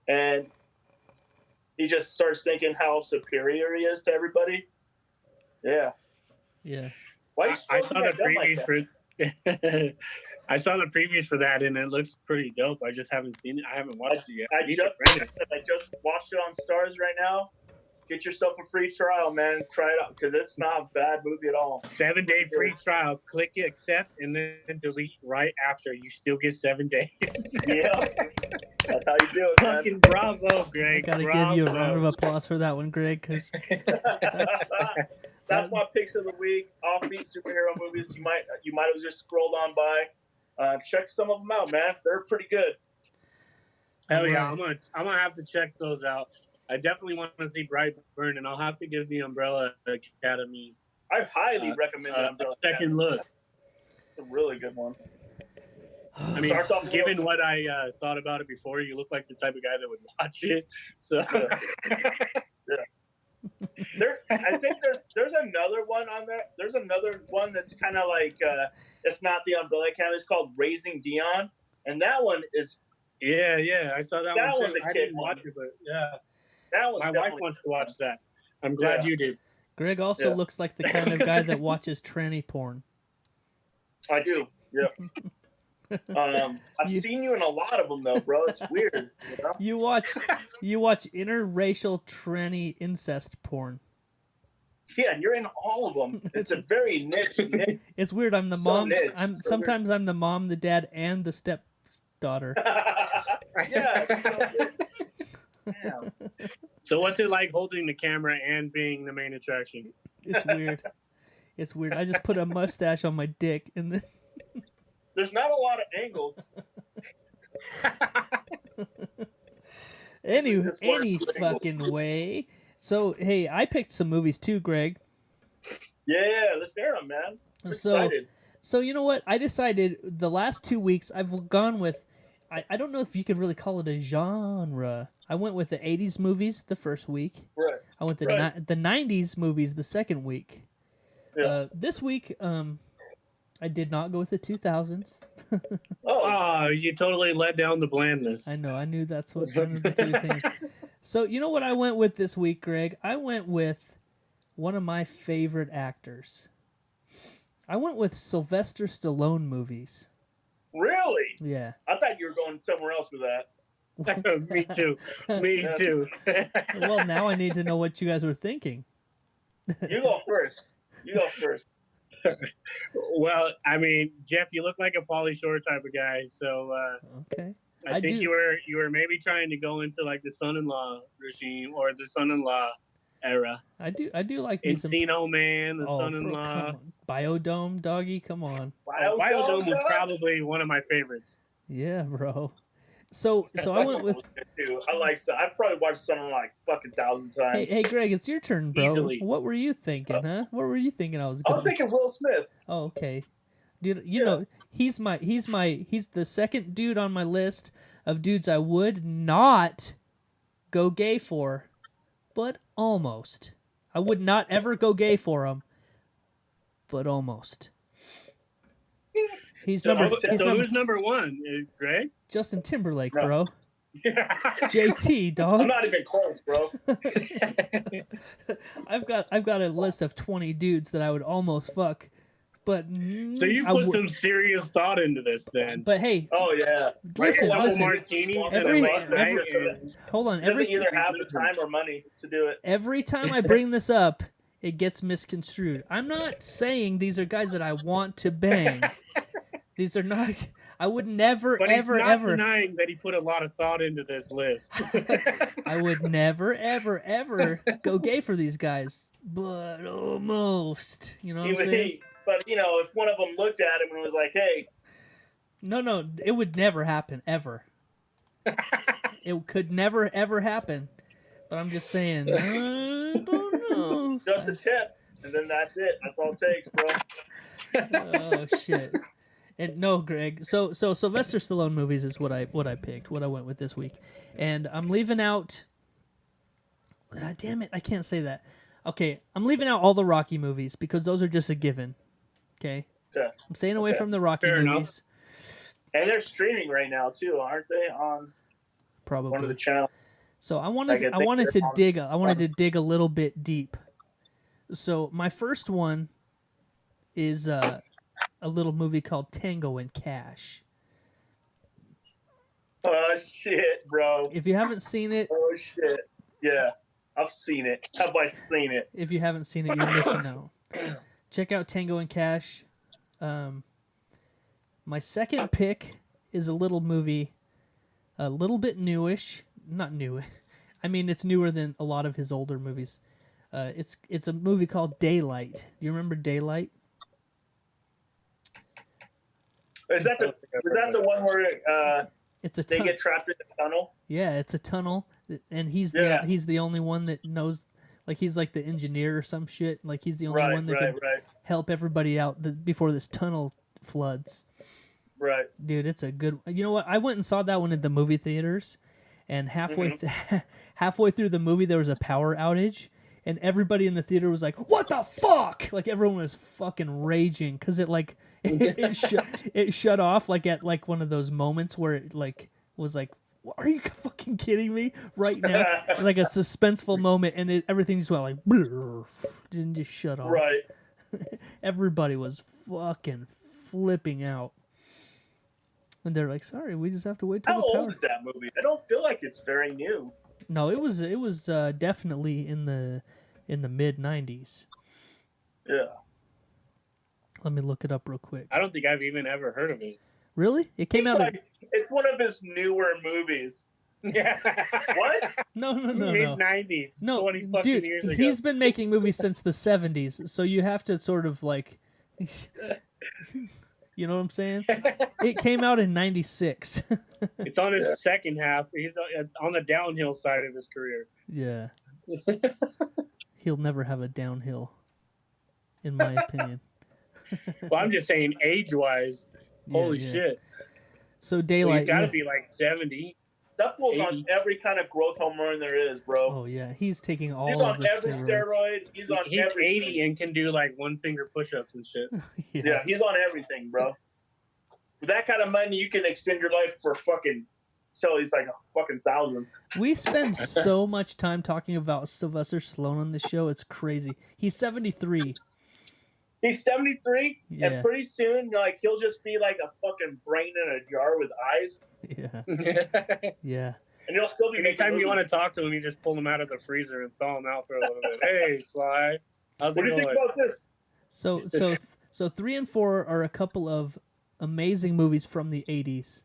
[SPEAKER 3] and he just starts thinking how superior he is to everybody. Yeah.
[SPEAKER 2] Yeah.
[SPEAKER 3] Why you
[SPEAKER 4] I
[SPEAKER 3] stroking
[SPEAKER 4] saw the
[SPEAKER 3] that gun like
[SPEAKER 4] previews
[SPEAKER 3] that?
[SPEAKER 4] for. I saw the previews for that, and it looks pretty dope. I just haven't seen it. I haven't watched it yet.
[SPEAKER 3] I just watched it on Stars right now. Get yourself a free trial, man. Try it out because it's not a bad movie at all.
[SPEAKER 4] 7-day free trial. Click accept and then delete right after. You still get 7 days.
[SPEAKER 3] Yeah, that's how you do it, man.
[SPEAKER 4] Fucking bravo,
[SPEAKER 2] I
[SPEAKER 4] Greg.
[SPEAKER 2] gotta
[SPEAKER 4] bravo.
[SPEAKER 2] give you a round of applause for that one, Greg, because
[SPEAKER 3] That's my picks of the week. Offbeat superhero movies. You might have just scrolled on by. Check some of them out, man. They're pretty good.
[SPEAKER 4] Hell yeah, I'm gonna have to check those out. I definitely want to see Brightburn, and I'll have to give the Umbrella Academy
[SPEAKER 3] I highly recommend that Umbrella
[SPEAKER 4] a second look.
[SPEAKER 3] It's a really good one.
[SPEAKER 4] I mean,
[SPEAKER 3] Starts off
[SPEAKER 4] given what I thought about it before, you look like the type of guy that would watch it. So,
[SPEAKER 3] I think there's another one on there. There's another one that's kind of like it's not the Umbrella Academy. It's called Raising Dion, and that one is
[SPEAKER 4] yeah, I saw that
[SPEAKER 3] That
[SPEAKER 4] one
[SPEAKER 3] one's
[SPEAKER 4] too.
[SPEAKER 3] a
[SPEAKER 4] I
[SPEAKER 3] kid
[SPEAKER 4] didn't
[SPEAKER 3] one.
[SPEAKER 4] watch it, but yeah,
[SPEAKER 3] that one's
[SPEAKER 4] my wife
[SPEAKER 3] definitely
[SPEAKER 4] wants to watch that. I'm glad you did.
[SPEAKER 2] Greg also
[SPEAKER 3] Yeah.
[SPEAKER 2] looks like the kind of guy that watches tranny porn.
[SPEAKER 3] I do. Yeah. I've seen you in a lot of them though, bro. It's weird. You know?
[SPEAKER 2] You watch interracial tranny incest porn.
[SPEAKER 3] Yeah, you're in all of them. It's a very niche.
[SPEAKER 2] It's weird. I'm the
[SPEAKER 3] So
[SPEAKER 2] mom.
[SPEAKER 3] niche.
[SPEAKER 2] I'm
[SPEAKER 3] So
[SPEAKER 2] sometimes I'm the mom, the dad, and the stepdaughter.
[SPEAKER 3] Yeah. Damn.
[SPEAKER 4] So, what's it like holding the camera and being the main attraction?
[SPEAKER 2] It's weird. It's weird. I just put a mustache on my dick and then
[SPEAKER 3] There's not a lot of angles.
[SPEAKER 2] any
[SPEAKER 3] Just one angle.
[SPEAKER 2] fucking way. So hey, I picked some movies too, Greg.
[SPEAKER 3] Yeah, let's hear them, man. I'm
[SPEAKER 2] So
[SPEAKER 3] excited.
[SPEAKER 2] So you know what? I decided the last 2 weeks I've gone with. I don't know if you could really call it a genre. I went with the 80s movies the first week.
[SPEAKER 3] Right.
[SPEAKER 2] I went the
[SPEAKER 3] Right.
[SPEAKER 2] the 90s movies the second week.
[SPEAKER 3] Yeah.
[SPEAKER 2] This week, I did not go with the 2000s.
[SPEAKER 3] Oh,
[SPEAKER 4] You totally let down the blandness.
[SPEAKER 2] I know. I knew that's what one of the two things. So you know what I went with this week, Greg? I went with one of my favorite actors. I went with Sylvester Stallone movies.
[SPEAKER 3] really?
[SPEAKER 2] Yeah.
[SPEAKER 3] I thought you were going somewhere else with that.
[SPEAKER 4] Me too. Me
[SPEAKER 3] Yeah.
[SPEAKER 4] too.
[SPEAKER 2] Well, now I need to know what you guys were thinking.
[SPEAKER 3] You go first. You go first.
[SPEAKER 4] Well, I mean, Jeff, you look like a Pauly Shore type of guy, so
[SPEAKER 2] Okay.
[SPEAKER 4] I
[SPEAKER 2] I
[SPEAKER 4] think
[SPEAKER 2] do.
[SPEAKER 4] you were maybe trying to go into like the son-in-law regime or the son-in-law era.
[SPEAKER 2] I do like me some.
[SPEAKER 4] Encino Man, the
[SPEAKER 2] Oh, bro,
[SPEAKER 4] son-in-law.
[SPEAKER 2] come on. Biodome, doggy, come on.
[SPEAKER 4] Biodome was probably one of my favorites.
[SPEAKER 2] Yeah, bro. So I went with.
[SPEAKER 3] Too. I've probably watched Son like fucking 1,000 times.
[SPEAKER 2] Hey, Greg, it's your turn, bro.
[SPEAKER 4] Easily.
[SPEAKER 2] What were you thinking, huh? What were you thinking I was
[SPEAKER 3] I
[SPEAKER 2] going?
[SPEAKER 3] was thinking Will Smith.
[SPEAKER 2] Oh, okay. Dude, you know, he's the second dude on my list of dudes I would not go gay for, but almost. I would not ever go gay for him, but almost. He's
[SPEAKER 3] So
[SPEAKER 2] number. He's
[SPEAKER 4] So
[SPEAKER 2] number
[SPEAKER 4] who's number one? Greg?
[SPEAKER 2] Justin Timberlake,
[SPEAKER 3] No.
[SPEAKER 2] bro. JT, dog.
[SPEAKER 3] I'm not even close, bro.
[SPEAKER 2] I've got a list of 20 dudes that I would almost fuck, but
[SPEAKER 4] So you
[SPEAKER 2] I
[SPEAKER 4] put
[SPEAKER 2] would-
[SPEAKER 4] some serious thought into this, then.
[SPEAKER 2] But hey,
[SPEAKER 3] Oh yeah.
[SPEAKER 2] listen,
[SPEAKER 3] Couple
[SPEAKER 2] listen.
[SPEAKER 4] martinis and
[SPEAKER 2] Every-
[SPEAKER 4] a late night
[SPEAKER 3] every-
[SPEAKER 4] and-
[SPEAKER 2] Hold on.
[SPEAKER 3] He doesn't
[SPEAKER 2] Every
[SPEAKER 3] either have the time or money to do it.
[SPEAKER 2] every time I bring this up, it gets misconstrued. I'm not saying these are guys that I want to bang. These are not. I would never,
[SPEAKER 4] But
[SPEAKER 2] ever,
[SPEAKER 4] he's not
[SPEAKER 2] ever.
[SPEAKER 4] denying that he put a lot of thought into this list.
[SPEAKER 2] I would never, ever, ever go gay for these guys. But almost. You know what I'm saying?
[SPEAKER 3] But you know, if one of them looked at him and was like, "Hey,
[SPEAKER 2] No, it would never happen, ever. It could never, ever happen. But I'm just saying, I don't know.
[SPEAKER 3] just a tip," and then that's it. That's all it takes, bro.
[SPEAKER 2] Oh shit! And no, Greg. So Sylvester Stallone movies is what I picked, what I went with this week, and I'm leaving out. Damn it! I can't say that. Okay, I'm leaving out all the Rocky movies because those are just a given. Okay.
[SPEAKER 3] Okay.
[SPEAKER 2] I'm staying away
[SPEAKER 3] Okay.
[SPEAKER 2] from the Rocky
[SPEAKER 4] Fair enough.
[SPEAKER 2] movies.
[SPEAKER 3] And they're streaming right now too, aren't they? On one of
[SPEAKER 2] Probably.
[SPEAKER 3] the channels.
[SPEAKER 2] So I
[SPEAKER 3] I
[SPEAKER 2] wanted
[SPEAKER 3] can
[SPEAKER 2] I
[SPEAKER 3] think
[SPEAKER 2] wanted
[SPEAKER 3] they're
[SPEAKER 2] to
[SPEAKER 3] on-
[SPEAKER 2] dig a little bit deep. So my first one is a little movie called Tango and Cash.
[SPEAKER 3] Oh shit, bro.
[SPEAKER 2] If you haven't seen it,
[SPEAKER 3] Oh shit. Yeah, I've seen it. Have I seen it?
[SPEAKER 2] if you haven't seen it, you're missing out. Check out Tango and Cash. My second pick is a little movie, a little bit newish. Not new. I mean, it's newer than a lot of his older movies. It's a movie called Daylight. Do you remember Daylight?
[SPEAKER 3] Is that the one where
[SPEAKER 2] It's a
[SPEAKER 3] they get trapped in the tunnel?
[SPEAKER 2] Yeah, it's a tunnel, and he's
[SPEAKER 3] Yeah.
[SPEAKER 2] the only one that knows. Like he's like the engineer or some shit. Like he's the only one that can help everybody out before this tunnel floods.
[SPEAKER 3] Right.
[SPEAKER 2] Dude, it's a good. You know what? I went and saw that one at the movie theaters, and halfway through the movie there was a power outage, and everybody in the theater was like, "What the fuck!" Like everyone was fucking raging because it shut off like at like one of those moments where it like was like, "Are you fucking kidding me?" Right now, it's like a suspenseful moment, and everything just went like, blur, didn't just shut off.
[SPEAKER 3] Right.
[SPEAKER 2] Everybody was fucking flipping out. And they're like, "Sorry, we just have to wait till
[SPEAKER 3] How
[SPEAKER 2] the power."
[SPEAKER 3] old is that movie? I don't feel like it's very new.
[SPEAKER 2] No, it was definitely in the mid '90s.
[SPEAKER 3] Yeah.
[SPEAKER 2] Let me look it up real quick.
[SPEAKER 4] I don't think I've even ever heard of it.
[SPEAKER 2] Really? It came out.
[SPEAKER 3] It's one of his newer movies.
[SPEAKER 4] Yeah.
[SPEAKER 3] What?
[SPEAKER 2] No.
[SPEAKER 4] Mid 90s.
[SPEAKER 2] No,
[SPEAKER 4] 20 fucking
[SPEAKER 2] dude,
[SPEAKER 4] years ago.
[SPEAKER 2] he's been making movies since the '70s, so you have to sort of like, you know what I'm saying? It came out in '96.
[SPEAKER 4] It's on his second half. It's on the downhill side of his career.
[SPEAKER 2] Yeah. He'll never have a downhill, in my opinion.
[SPEAKER 4] Well, I'm just saying, age-wise, holy
[SPEAKER 2] Yeah.
[SPEAKER 4] shit.
[SPEAKER 2] So Daylight.
[SPEAKER 4] He's got to
[SPEAKER 2] yeah.
[SPEAKER 4] be like 70.
[SPEAKER 3] That fool's
[SPEAKER 4] 80.
[SPEAKER 3] on every kind of growth hormone there is, bro.
[SPEAKER 2] Oh yeah, he's taking all
[SPEAKER 3] He's
[SPEAKER 2] of
[SPEAKER 3] on
[SPEAKER 2] the
[SPEAKER 3] every
[SPEAKER 2] steroids.
[SPEAKER 3] steroid. He's on
[SPEAKER 4] He's
[SPEAKER 3] everything.
[SPEAKER 4] 80 and can do like one finger push-ups and shit.
[SPEAKER 3] Yeah, he's on everything, bro. With that kind of money, you can extend your life for fucking. So he's like a fucking 1,000.
[SPEAKER 2] We spend so much time talking about Sylvester Stallone on this show. It's crazy. He's 73.
[SPEAKER 3] He's 73,
[SPEAKER 2] Yeah.
[SPEAKER 3] and pretty soon, like he'll just be like a fucking brain in a jar with eyes,
[SPEAKER 2] Yeah. Yeah.
[SPEAKER 3] and he'll still be making
[SPEAKER 4] Anytime you
[SPEAKER 3] movies.
[SPEAKER 4] want to talk to him, you just pull him out of the freezer and thaw him out for a little bit. Hey, Sly. How's
[SPEAKER 3] What
[SPEAKER 4] it
[SPEAKER 3] do you think
[SPEAKER 4] going?
[SPEAKER 3] about this?
[SPEAKER 2] So 3 and 4 are a couple of amazing movies from the 80s.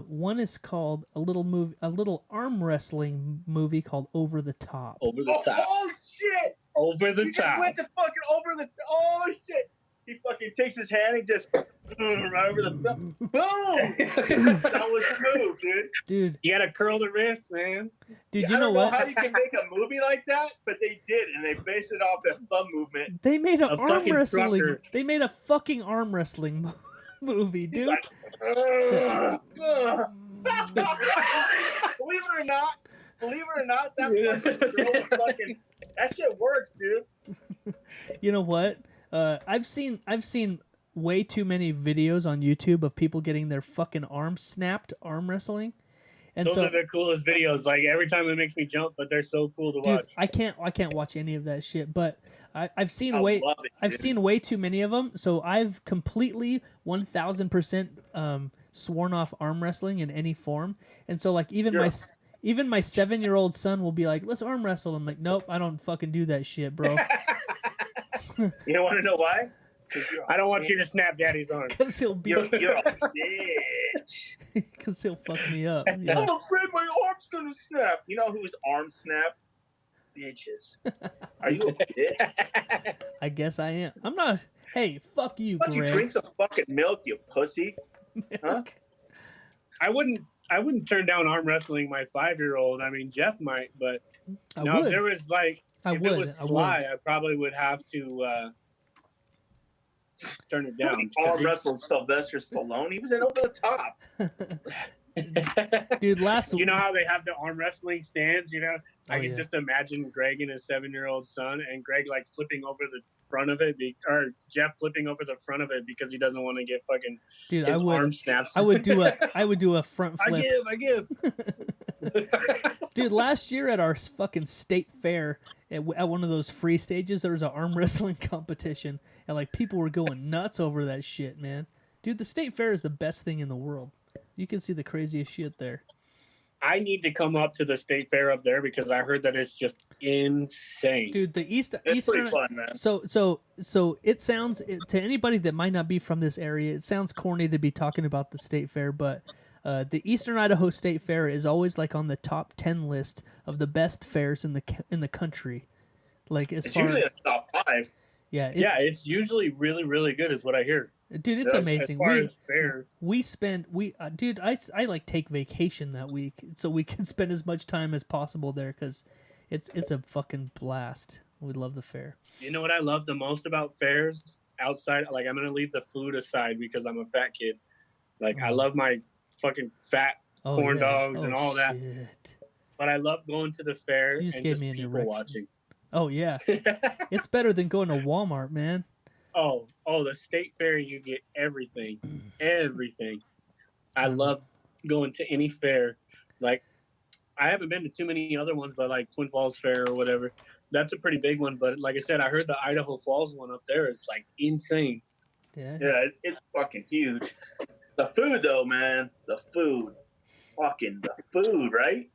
[SPEAKER 2] One is called a little arm wrestling movie called Over the Top.
[SPEAKER 4] Over the top.
[SPEAKER 3] Oh shit!
[SPEAKER 4] Over the
[SPEAKER 3] He just
[SPEAKER 4] top.
[SPEAKER 3] went to fucking over the. Oh shit! He fucking takes his hand and just right over the. Boom! That was the move, dude.
[SPEAKER 2] Dude,
[SPEAKER 4] You got to curl the wrist, man.
[SPEAKER 2] you
[SPEAKER 3] I
[SPEAKER 2] know
[SPEAKER 3] don't
[SPEAKER 2] what?
[SPEAKER 3] know how you can make a movie like that, but they did, and they based it off that thumb movement.
[SPEAKER 2] They made an
[SPEAKER 4] A
[SPEAKER 2] arm
[SPEAKER 4] fucking
[SPEAKER 2] wrestling.
[SPEAKER 4] trucker.
[SPEAKER 2] They made a fucking arm wrestling movie, dude.
[SPEAKER 3] Like, ugh, ugh. Believe it or not, that that shit works, dude.
[SPEAKER 2] You know what? I've seen way too many videos on YouTube of people getting their fucking arms snapped arm wrestling, and
[SPEAKER 4] Those
[SPEAKER 2] so
[SPEAKER 4] are the coolest videos. Like, every time it makes me jump, but they're so cool to
[SPEAKER 2] dude,
[SPEAKER 4] watch.
[SPEAKER 2] I can't watch any of that shit. But I've seen
[SPEAKER 3] I
[SPEAKER 2] way
[SPEAKER 3] love it,
[SPEAKER 2] I've
[SPEAKER 3] dude.
[SPEAKER 2] seen way too many of them. So I've completely 1,000% sworn off arm wrestling in any form. And so like even my 7-year-old son will be like, "Let's arm wrestle." I'm like, "Nope, I don't fucking do that shit, bro."
[SPEAKER 3] You want to know why? 'Cause
[SPEAKER 4] I don't want you to snap daddy's arm.
[SPEAKER 2] Because he'll be
[SPEAKER 3] You're a bitch.
[SPEAKER 2] because he'll fuck me up.
[SPEAKER 3] I'm
[SPEAKER 2] Yeah.
[SPEAKER 3] afraid my arm's gonna snap. You know whose arms snap? Bitches. Are you a bitch?
[SPEAKER 2] I guess I am. I'm not. Hey, fuck you,
[SPEAKER 3] Why don't you
[SPEAKER 2] Greg.
[SPEAKER 3] drink some fucking milk, you pussy? Huh?
[SPEAKER 4] I wouldn't turn down arm wrestling my 5-year-old. I mean, Jeff might, but
[SPEAKER 2] I
[SPEAKER 4] no,
[SPEAKER 2] would.
[SPEAKER 4] if there was like,
[SPEAKER 2] I
[SPEAKER 4] if
[SPEAKER 2] would.
[SPEAKER 4] it was
[SPEAKER 2] I
[SPEAKER 4] Sly,
[SPEAKER 2] would.
[SPEAKER 4] I probably would have to turn it down.
[SPEAKER 3] Arm wrestled Sylvester Stallone. He was in Over the Top.
[SPEAKER 2] Dude, last
[SPEAKER 4] You know how they have the arm wrestling stands? You know, I
[SPEAKER 2] Oh,
[SPEAKER 4] can
[SPEAKER 2] yeah.
[SPEAKER 4] just imagine Greg and his 7-year-old son, and Greg like flipping over the front of it, or Jeff flipping over the front of it because he doesn't want to get fucking
[SPEAKER 2] dude,
[SPEAKER 4] his
[SPEAKER 2] I would.
[SPEAKER 4] arm snapped.
[SPEAKER 2] I would do a front flip.
[SPEAKER 4] I give.
[SPEAKER 2] Dude, last year at our fucking state fair, at one of those free stages, there was an arm wrestling competition, and like people were going nuts over that shit, man. Dude, the state fair is the best thing in the world. You can see the craziest shit there.
[SPEAKER 4] I need to come up to the state fair up there because I heard that it's just insane.
[SPEAKER 2] Dude, the
[SPEAKER 3] It's
[SPEAKER 2] Eastern.
[SPEAKER 3] pretty fun, man.
[SPEAKER 2] So it sounds to anybody that might not be from this area, it sounds corny to be talking about the state fair, but the Eastern Idaho State Fair is always like on the top 10 list of the best fairs in the country. Like as
[SPEAKER 3] It's
[SPEAKER 2] far
[SPEAKER 3] usually a top 5.
[SPEAKER 2] yeah,
[SPEAKER 4] It's usually really, really good, is what I hear.
[SPEAKER 2] dude, it's
[SPEAKER 3] Yeah,
[SPEAKER 2] amazing.
[SPEAKER 4] As far as fairs.
[SPEAKER 2] Dude, I like take vacation that week so we can spend as much time as possible there because it's a fucking blast. We love the fair.
[SPEAKER 4] You know what I love the most about fairs? Outside, like I'm gonna leave the food aside because I'm a fat kid. Like I love my fucking fat corn dogs and all that.
[SPEAKER 2] Shit.
[SPEAKER 4] But I love going to the fair
[SPEAKER 2] You
[SPEAKER 4] and
[SPEAKER 2] just gave
[SPEAKER 4] just
[SPEAKER 2] me an
[SPEAKER 4] people
[SPEAKER 2] erection.
[SPEAKER 4] watching.
[SPEAKER 2] Oh yeah, it's better than going to Walmart, man.
[SPEAKER 4] Oh, the state fair, you get everything. Everything. I love going to any fair. Like, I haven't been to too many other ones, but like Twin Falls Fair or whatever. That's a pretty big one. But like I said, I heard the Idaho Falls one up there is like insane.
[SPEAKER 2] Yeah.
[SPEAKER 3] Yeah, it's fucking huge. The food, though, man. The food. Fucking the food, right?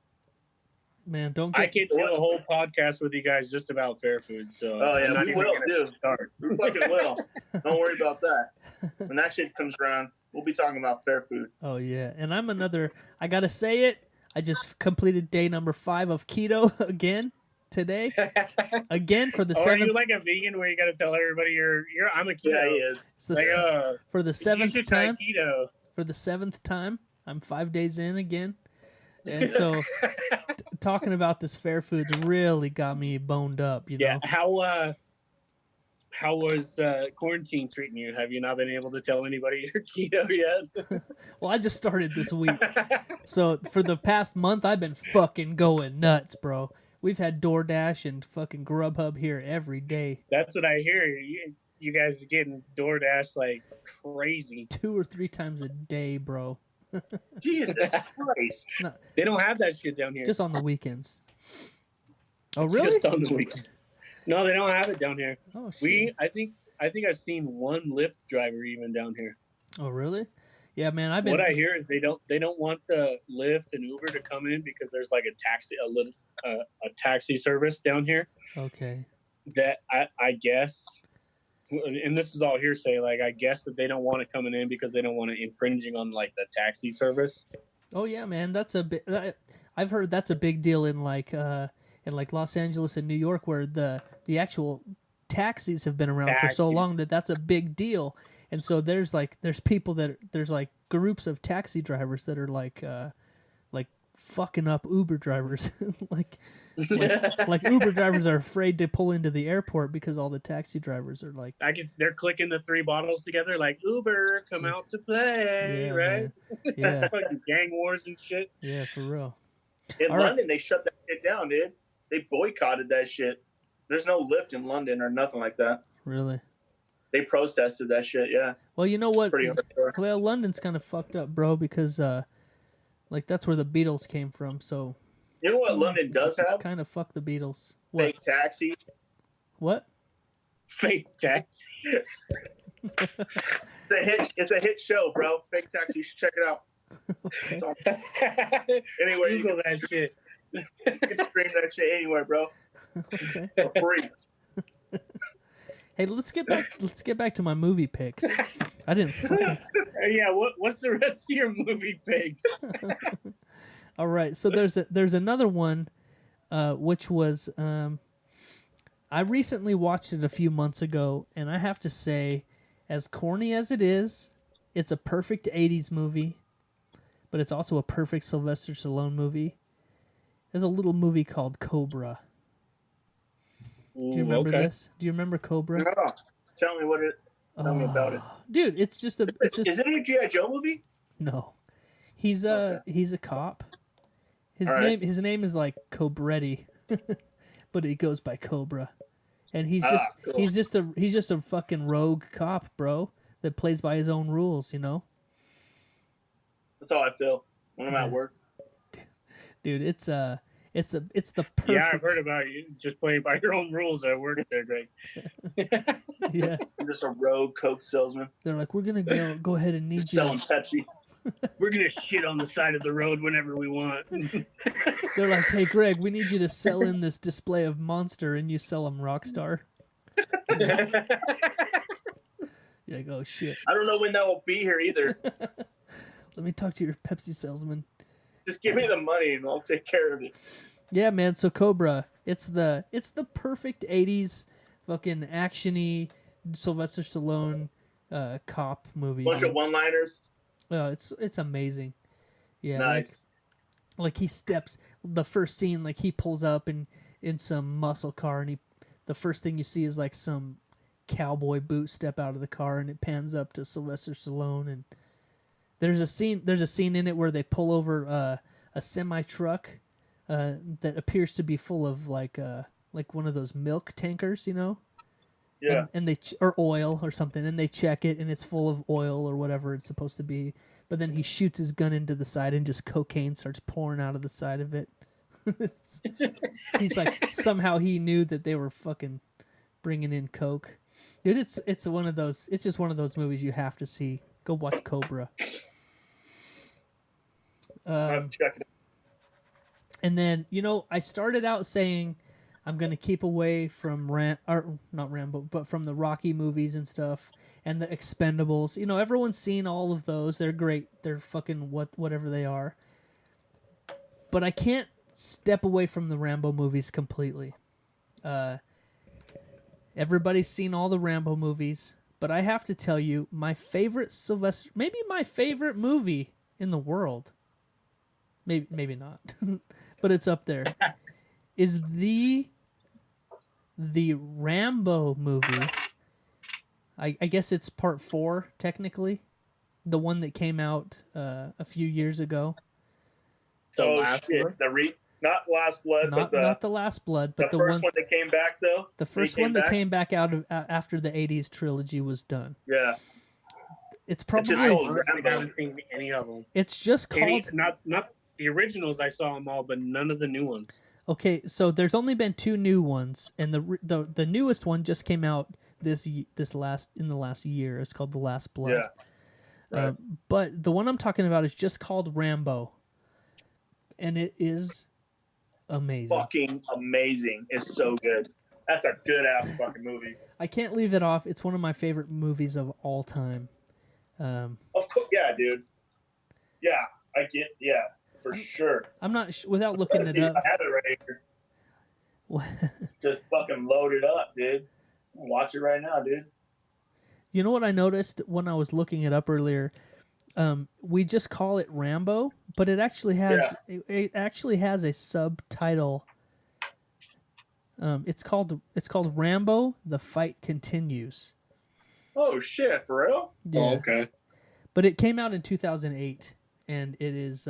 [SPEAKER 2] Man, don't
[SPEAKER 4] I
[SPEAKER 2] get
[SPEAKER 4] could do a whole podcast with you guys just about fair food. So
[SPEAKER 3] Oh, yeah,
[SPEAKER 4] I'm not
[SPEAKER 3] we
[SPEAKER 4] even
[SPEAKER 3] will,
[SPEAKER 4] gonna
[SPEAKER 3] too.
[SPEAKER 4] start.
[SPEAKER 3] We fucking will. Don't worry about that. When that shit comes around, we'll be talking about fair food.
[SPEAKER 2] Oh yeah, and I gotta say it. I just completed day number 5 of keto again today. Again for the
[SPEAKER 4] Or are you
[SPEAKER 2] seventh.
[SPEAKER 4] like a vegan where you got to tell everybody I'm a keto?
[SPEAKER 3] Yeah, he is.
[SPEAKER 2] It's the
[SPEAKER 4] Like,
[SPEAKER 2] for the
[SPEAKER 4] you
[SPEAKER 2] seventh
[SPEAKER 4] should try
[SPEAKER 2] time.
[SPEAKER 4] keto.
[SPEAKER 2] For the 7th time, I'm 5 days in again, and so talking about this fair foods really got me boned up. You
[SPEAKER 4] Yeah.
[SPEAKER 2] know.
[SPEAKER 4] How was quarantine treating you? Have you not been able to tell anybody you're keto yet?
[SPEAKER 2] Well, I just started this week, so for the past month, I've been fucking going nuts, bro. We've had DoorDash and fucking Grubhub here every day,
[SPEAKER 4] That's what I hear. You guys are getting DoorDash like crazy.
[SPEAKER 2] 2 or 3 times a day, bro.
[SPEAKER 3] Jesus Christ.
[SPEAKER 4] They don't have that shit down here.
[SPEAKER 2] Just on the weekends. Oh, really?
[SPEAKER 4] Just on the weekend. No, they don't have it down here.
[SPEAKER 2] Oh, shit.
[SPEAKER 4] I think I've seen one Lyft driver even down here.
[SPEAKER 2] Oh, really? Yeah, man. I've been.
[SPEAKER 4] What I hear is they don't want the Lyft and Uber to come in because there's like a taxi service down here
[SPEAKER 2] Okay.
[SPEAKER 4] that I guess, and this is all hearsay. Like I guess that they don't want it coming in because they don't want it infringing on like the taxi service.
[SPEAKER 2] Oh yeah, man. That's a big. I've heard that's a big deal in like Los Angeles and New York, where the actual taxis have been around for so
[SPEAKER 4] Taxis.
[SPEAKER 2] long that's a big deal. And so there's people there's like groups of taxi drivers that are like fucking up Uber drivers. like Uber drivers are afraid to pull into the airport because all the taxi drivers are like,
[SPEAKER 4] They're clicking the 3 bottles together like Uber, come out to play,
[SPEAKER 2] yeah,
[SPEAKER 4] right?
[SPEAKER 2] man. Yeah,
[SPEAKER 4] Fucking gang wars and shit.
[SPEAKER 2] yeah, for real.
[SPEAKER 3] In
[SPEAKER 2] All right.
[SPEAKER 3] London, they shut that shit down, dude. They boycotted that shit. There's no Lyft in London or nothing like that.
[SPEAKER 2] Really.
[SPEAKER 3] They protested that shit, yeah.
[SPEAKER 2] Well, you know what?
[SPEAKER 3] Pretty hardcore.
[SPEAKER 2] Well, London's kind of fucked up, bro, because like that's where the Beatles came from. So
[SPEAKER 3] You know what London does have?
[SPEAKER 2] kind of fuck the Beatles. What?
[SPEAKER 3] Fake taxi.
[SPEAKER 2] What?
[SPEAKER 4] Fake taxi.
[SPEAKER 3] It's a hit show, bro. Fake taxi. You should check it out.
[SPEAKER 2] Okay.
[SPEAKER 3] It's on- anywhere you
[SPEAKER 4] Google
[SPEAKER 3] can,
[SPEAKER 4] that shit.
[SPEAKER 3] you can stream that shit anywhere, bro.
[SPEAKER 2] Okay.
[SPEAKER 3] For free.
[SPEAKER 2] Hey, let's get back to my movie picks. I didn't fucking.
[SPEAKER 4] Yeah, what's the rest of your movie picks?
[SPEAKER 2] All right, so there's another one, which was I recently watched it a few months ago, and I have to say, as corny as it is, it's a perfect '80s movie, but it's also a perfect Sylvester Stallone movie. There's a little movie called Cobra. Do you remember this? Do you remember Cobra?
[SPEAKER 3] No. Tell me what it. Tell me about it.
[SPEAKER 2] Dude, it's just
[SPEAKER 3] Is it a G.I. Joe movie?
[SPEAKER 2] no. He's a cop. His
[SPEAKER 3] All right.
[SPEAKER 2] name is like Cobretti, but he goes by Cobra. And he's
[SPEAKER 3] Cool.
[SPEAKER 2] he's just a fucking rogue cop, bro, that plays by his own rules, you know?
[SPEAKER 3] That's how I feel when I'm at work.
[SPEAKER 2] dude. It's the perfect.
[SPEAKER 4] Yeah, I've heard about you just playing by your own rules at work there, Greg.
[SPEAKER 2] Yeah,
[SPEAKER 3] I'm just a rogue Coke salesman
[SPEAKER 2] they're like, we're gonna go ahead and need you.
[SPEAKER 3] selling
[SPEAKER 2] To,
[SPEAKER 3] Pepsi.
[SPEAKER 4] We're gonna shit on the side of the road whenever we want.
[SPEAKER 2] they're like, hey, Greg, we need you to sell in this display of Monster, and you sell them Rockstar. You're like, oh shit.
[SPEAKER 3] I don't know when that will be here either.
[SPEAKER 2] Let me talk to your Pepsi salesman.
[SPEAKER 3] Just give me the money and I'll take care of it.
[SPEAKER 2] Yeah, man. So Cobra, it's the perfect '80s fucking actiony Sylvester Stallone cop movie.
[SPEAKER 3] Bunch of one-liners.
[SPEAKER 2] Oh, it's amazing. Yeah,
[SPEAKER 3] Nice.
[SPEAKER 2] like he steps the first scene, like he pulls up in some muscle car, and the first thing you see is like some cowboy boot step out of the car, and it pans up to Sylvester Stallone, and there's a scene in it where they pull over a semi truck that appears to be full of like one of those milk tankers, you know.
[SPEAKER 3] Yeah.
[SPEAKER 2] And they or oil or something, and they check it, and it's full of oil or whatever it's supposed to be. But then he shoots his gun into the side, and just cocaine starts pouring out of the side of it. He's like, somehow he knew that they were fucking bringing in coke. Dude, it's just one of those movies you have to see. Go watch Cobra.
[SPEAKER 3] I'm checking it.
[SPEAKER 2] And then, I started out saying I'm going to keep away from not Rambo, but from the Rocky movies and stuff, and the Expendables. Everyone's seen all of those. They're great. They're fucking whatever they are. But I can't step away from the Rambo movies completely. Everybody's seen all the Rambo movies, but I have to tell you, my favorite maybe my favorite movie in the world, maybe not, but it's up there, is the Rambo movie. I guess it's part 4, technically, the one that came out a few years ago.
[SPEAKER 3] Not Last Blood,
[SPEAKER 2] not the Last Blood, but
[SPEAKER 3] the first one that came back though.
[SPEAKER 2] The first one that came back out of after the '80s trilogy was done.
[SPEAKER 3] Yeah,
[SPEAKER 2] it's probably.
[SPEAKER 3] It's just
[SPEAKER 4] I haven't seen any of them.
[SPEAKER 2] It's just called
[SPEAKER 4] not the originals. I saw them all, but none of the new ones.
[SPEAKER 2] Okay, so there's only been 2 new ones, and the newest one just came out in the last year. It's called The Last Blood.
[SPEAKER 3] Yeah. Right.
[SPEAKER 2] But the one I'm talking about is just called Rambo, and it is amazing.
[SPEAKER 3] Fucking amazing. It's so good. That's a good ass fucking movie.
[SPEAKER 2] I can't leave it off. It's one of my favorite movies of all time.
[SPEAKER 3] Of course, yeah, dude. Yeah, for sure.
[SPEAKER 2] I'm not without looking it up.
[SPEAKER 3] I have it right here. Just fucking load it up, dude. Watch it right now, dude.
[SPEAKER 2] You know what I noticed when I was looking it up earlier? We just call it Rambo, but it actually has it actually has a subtitle. It's called Rambo: The Fight Continues.
[SPEAKER 3] Oh shit, for real?
[SPEAKER 2] Yeah.
[SPEAKER 4] Oh, okay.
[SPEAKER 2] But it came out in 2008, and it is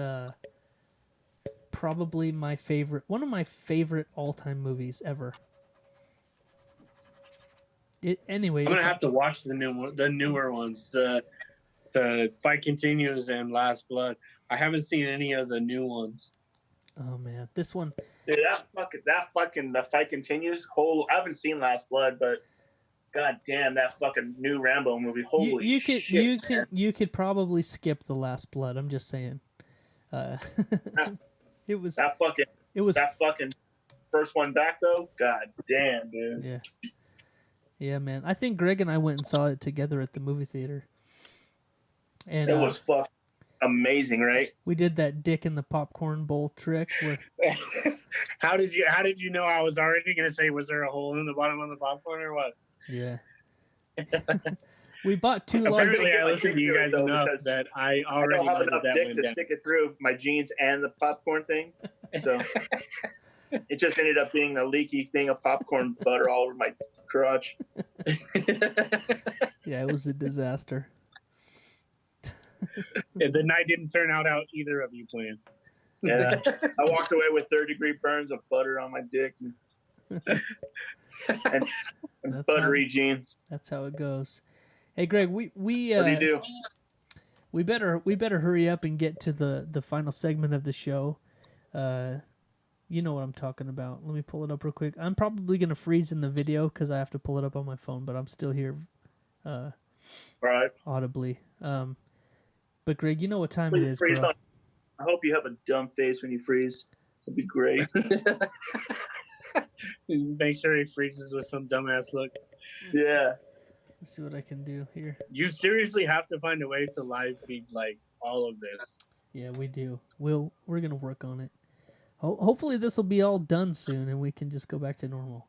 [SPEAKER 2] probably one of my favorite all-time movies ever. Anyway,
[SPEAKER 4] I'm gonna have to watch the newer ones. The Fight Continues and Last Blood. I haven't seen any of the new ones.
[SPEAKER 2] Oh man, this one.
[SPEAKER 3] Dude, the Fight Continues. I haven't seen Last Blood, but god damn, that fucking new Rambo movie. Holy shit.
[SPEAKER 2] You could probably skip The Last Blood. I'm just saying. It was
[SPEAKER 3] that fucking first one back though. God damn, dude.
[SPEAKER 2] Yeah. Yeah, man. I think Greg and I went and saw it together at the movie theater. And
[SPEAKER 3] it was fucking amazing, right?
[SPEAKER 2] We did that dick in the popcorn bowl trick. Where...
[SPEAKER 4] How did you know I was already going to say, was there a hole in the bottom of the popcorn or what?
[SPEAKER 2] Yeah. We bought 2 large...
[SPEAKER 4] Apparently I listened to you guys enough that I already
[SPEAKER 3] don't have enough
[SPEAKER 4] that
[SPEAKER 3] dick to stick it through my jeans and the popcorn thing. So it just ended up being a leaky thing of popcorn butter all over my crotch.
[SPEAKER 2] Yeah, it was a disaster.
[SPEAKER 4] The night didn't turn out how either of you planned.
[SPEAKER 3] Yeah, I walked away with 3rd-degree burns of butter on my dick and buttery jeans.
[SPEAKER 2] That's how it goes. Hey, Greg, we
[SPEAKER 3] what do you do?
[SPEAKER 2] We better hurry up and get to the final segment of the show. You know what I'm talking about. Let me pull it up real quick. I'm probably gonna freeze in the video because I have to pull it up on my phone, but I'm still here,
[SPEAKER 3] Right.
[SPEAKER 2] audibly. But Greg, you know what time it
[SPEAKER 3] Please
[SPEAKER 2] is,
[SPEAKER 3] freeze
[SPEAKER 2] bro.
[SPEAKER 3] on. I hope you have a dumb face when you freeze. It'd be great.
[SPEAKER 4] Make sure he freezes with some dumbass look.
[SPEAKER 3] Yeah.
[SPEAKER 2] Let's see what I can do here.
[SPEAKER 4] You seriously have to find a way to live feed like all of this.
[SPEAKER 2] Yeah, we do. We're gonna work on it. Hopefully this will be all done soon, and we can just go back to normal.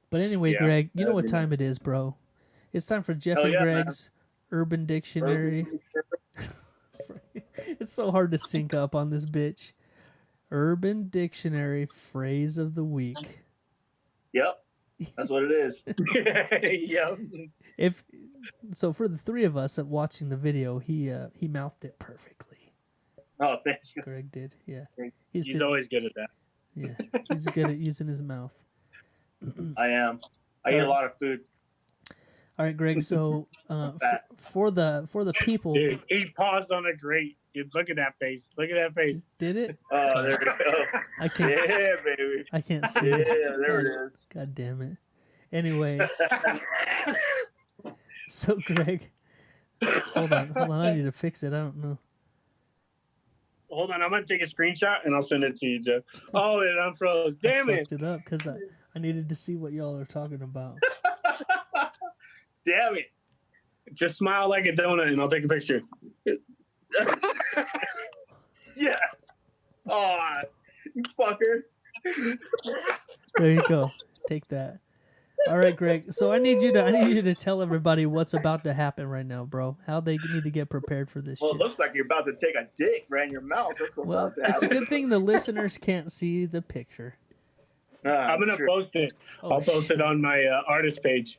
[SPEAKER 2] But anyway,
[SPEAKER 4] Yeah,
[SPEAKER 2] Greg, you know
[SPEAKER 3] that'd
[SPEAKER 2] what
[SPEAKER 3] be
[SPEAKER 2] time it is, bro. It's time for Jeff
[SPEAKER 3] Hell
[SPEAKER 2] and
[SPEAKER 3] yeah, man.
[SPEAKER 2] Greg's Urban Dictionary. It's so hard to sync up on this bitch. Urban Dictionary phrase of the week.
[SPEAKER 3] Yep. That's what it is.
[SPEAKER 4] Yep.
[SPEAKER 2] If so, for the three of us at watching the video, he mouthed it perfectly.
[SPEAKER 3] Oh, thank you.
[SPEAKER 2] Greg did, yeah.
[SPEAKER 4] He's always good at that.
[SPEAKER 2] Yeah, he's good at using his mouth.
[SPEAKER 3] I am. I eat a lot of food.
[SPEAKER 2] All right, Greg. So
[SPEAKER 3] Fat.
[SPEAKER 2] for the people,
[SPEAKER 4] Dude, he paused on a great. Dude, look at that face. Look at that face.
[SPEAKER 2] did it?
[SPEAKER 3] Oh, there we go.
[SPEAKER 2] I can't.
[SPEAKER 3] Yeah, baby.
[SPEAKER 2] I can't see
[SPEAKER 3] Yeah,
[SPEAKER 2] it.
[SPEAKER 3] there it is.
[SPEAKER 2] God damn it. Anyway, so Greg, hold on. I need to fix it. I don't know.
[SPEAKER 4] Hold on, I'm gonna take a screenshot and I'll send it to you, Jeff. Oh, it unfroze. Damn
[SPEAKER 2] I
[SPEAKER 4] it.
[SPEAKER 2] fucked it up because I needed to see what y'all are talking about.
[SPEAKER 3] Damn it.
[SPEAKER 4] Just smile like a donut and I'll take a picture.
[SPEAKER 3] Yes. Oh, you fucker.
[SPEAKER 2] There you go. Take that. All right, Greg. So I need you to tell everybody what's about to happen right now, bro. How they need to get prepared for this
[SPEAKER 3] Well,
[SPEAKER 2] shit.
[SPEAKER 3] it looks like you're about to take a dick right in your mouth. That's what's
[SPEAKER 2] Well,
[SPEAKER 3] about to
[SPEAKER 2] it's a
[SPEAKER 3] happen.
[SPEAKER 2] good thing the listeners can't see the picture.
[SPEAKER 4] I'm gonna post it.
[SPEAKER 2] Oh,
[SPEAKER 4] I'll post it on my artist page.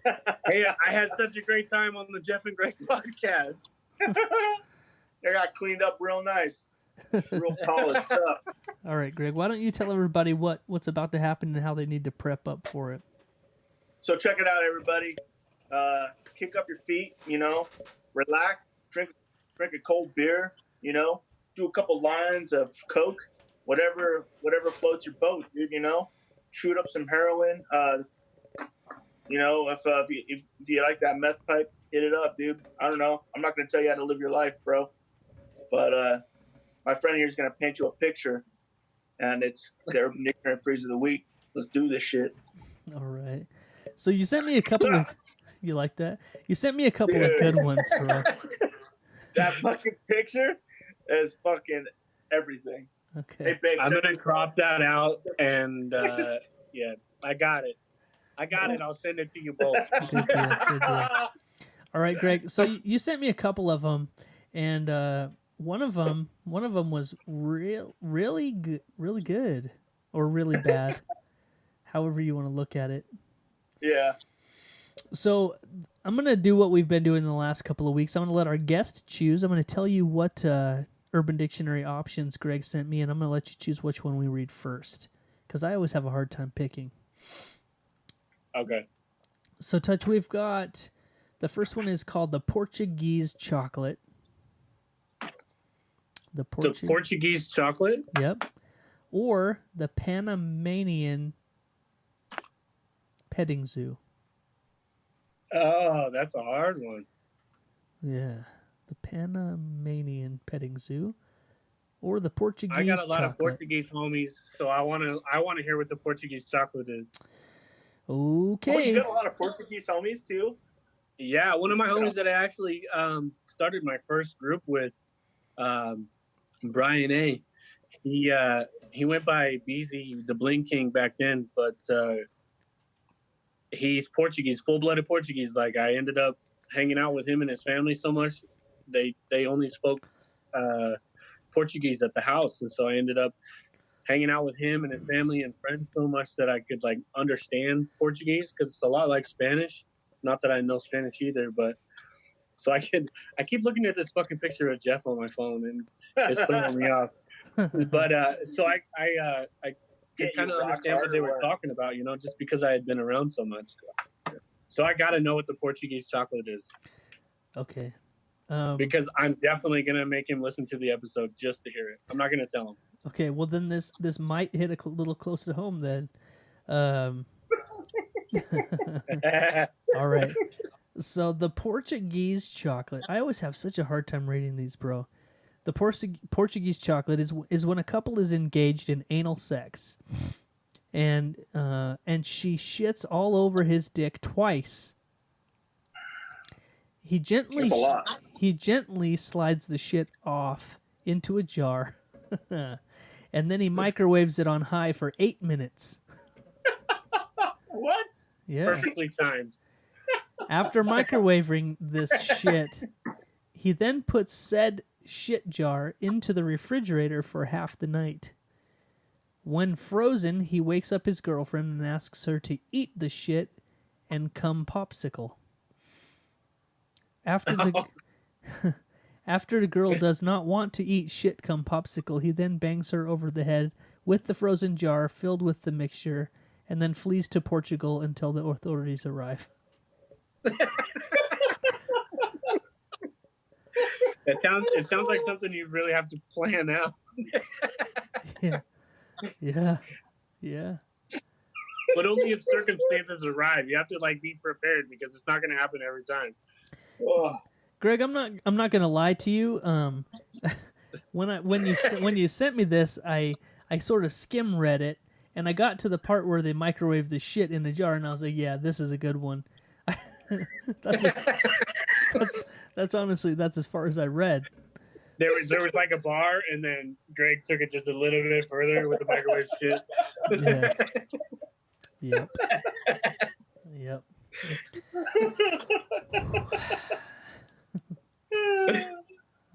[SPEAKER 4] Hey, I had such a great time on the Jeff and Greg podcast.
[SPEAKER 3] They got cleaned up real nice. Real polished stuff.
[SPEAKER 2] All right, Greg. Why don't you tell everybody what's about to happen and how they need to prep up for it?
[SPEAKER 3] So check it out, everybody. Kick up your feet, relax, drink a cold beer, do a couple lines of Coke, whatever floats your boat, dude, shoot up some heroin. If you like that meth pipe, hit it up, dude. I don't know. I'm not going to tell you how to live your life, bro. But my friend here is going to paint you a picture, and it's the Urban Dictionary phrase of the week. Let's do this shit.
[SPEAKER 2] All right. So you sent me a couple of. You like that? You sent me a couple of good ones, bro.
[SPEAKER 3] That fucking picture is fucking everything.
[SPEAKER 2] Okay.
[SPEAKER 3] Hey, babe,
[SPEAKER 4] I'm gonna crop that out and yeah, I got it. I'll send it to you both.
[SPEAKER 2] Good deal. Good deal. All right, Greg. So you sent me a couple of them, and one of them was really good, or really bad, however you want to look at it.
[SPEAKER 3] Yeah.
[SPEAKER 2] So I'm gonna do what we've been doing the last couple of weeks. I'm gonna let our guest choose. I'm gonna tell you what Urban Dictionary options Greg sent me, and I'm gonna let you choose which one we read first, because I always have a hard time picking.
[SPEAKER 4] Okay.
[SPEAKER 2] So, Touch, we've got the first one is called the Portuguese chocolate. The
[SPEAKER 4] Portuguese chocolate?
[SPEAKER 2] Yep. Or the Panamanian petting zoo.
[SPEAKER 4] Oh, that's a hard one.
[SPEAKER 2] Yeah. The Panamanian petting zoo. Or the Portuguese
[SPEAKER 4] I got a lot
[SPEAKER 2] chocolate.
[SPEAKER 4] of Portuguese homies, so I wanna hear what the Portuguese chocolate is.
[SPEAKER 2] Okay.
[SPEAKER 3] Oh, you got a lot of Portuguese homies too?
[SPEAKER 4] Yeah, one of my homies that I actually started my first group with, Brian A. He went by BZ, the Bling King back then, but he's Portuguese, full-blooded Portuguese. Like, I ended up hanging out with him and his family so much, they only spoke Portuguese at the house, and so I ended up hanging out with him and his family and friends so much that I could like understand Portuguese, because it's a lot like Spanish. Not that I know Spanish either, but so I keep looking at this fucking picture of Jeff on my phone and it's throwing me off. But so I could kind of understand what they were talking about, just because I had been around so much. So I got to know what the Portuguese chocolate is.
[SPEAKER 2] Okay.
[SPEAKER 4] Because I'm definitely gonna make him listen to the episode just to hear it. I'm not gonna tell him.
[SPEAKER 2] Okay, well then this might hit a little close to home then. Um, all right. So the Portuguese chocolate. I always have such a hard time reading these, bro. The Portuguese chocolate is when a couple is engaged in anal sex, and she shits all over his dick twice. He gently
[SPEAKER 3] That's a lot.
[SPEAKER 2] he gently slides the shit off into a jar, and then he microwaves it on high for 8 minutes.
[SPEAKER 3] What?
[SPEAKER 2] Yeah.
[SPEAKER 4] Perfectly timed.
[SPEAKER 2] After microwaving this shit, he then puts said shit jar into the refrigerator for half the night. When frozen, he wakes up his girlfriend and asks her to eat the shit and come popsicle. After the girl does not want to eat shit come popsicle, he then bangs her over the head with the frozen jar filled with the mixture and then flees to Portugal until the authorities arrive.
[SPEAKER 4] It sounds like something you really have to plan out.
[SPEAKER 2] Yeah.
[SPEAKER 4] But only if circumstances arrive. You have to be prepared because it's not going to happen every time.
[SPEAKER 3] Oh,
[SPEAKER 2] Greg, I'm not gonna lie to you. When you sent me this, I sort of skim read it, and I got to the part where they microwave the shit in the jar, and I was like, yeah, this is a good one. That's honestly as far as I read.
[SPEAKER 4] There was a bar, and then Greg took it just a little bit further with the microwave shit.
[SPEAKER 2] Yeah. Yep.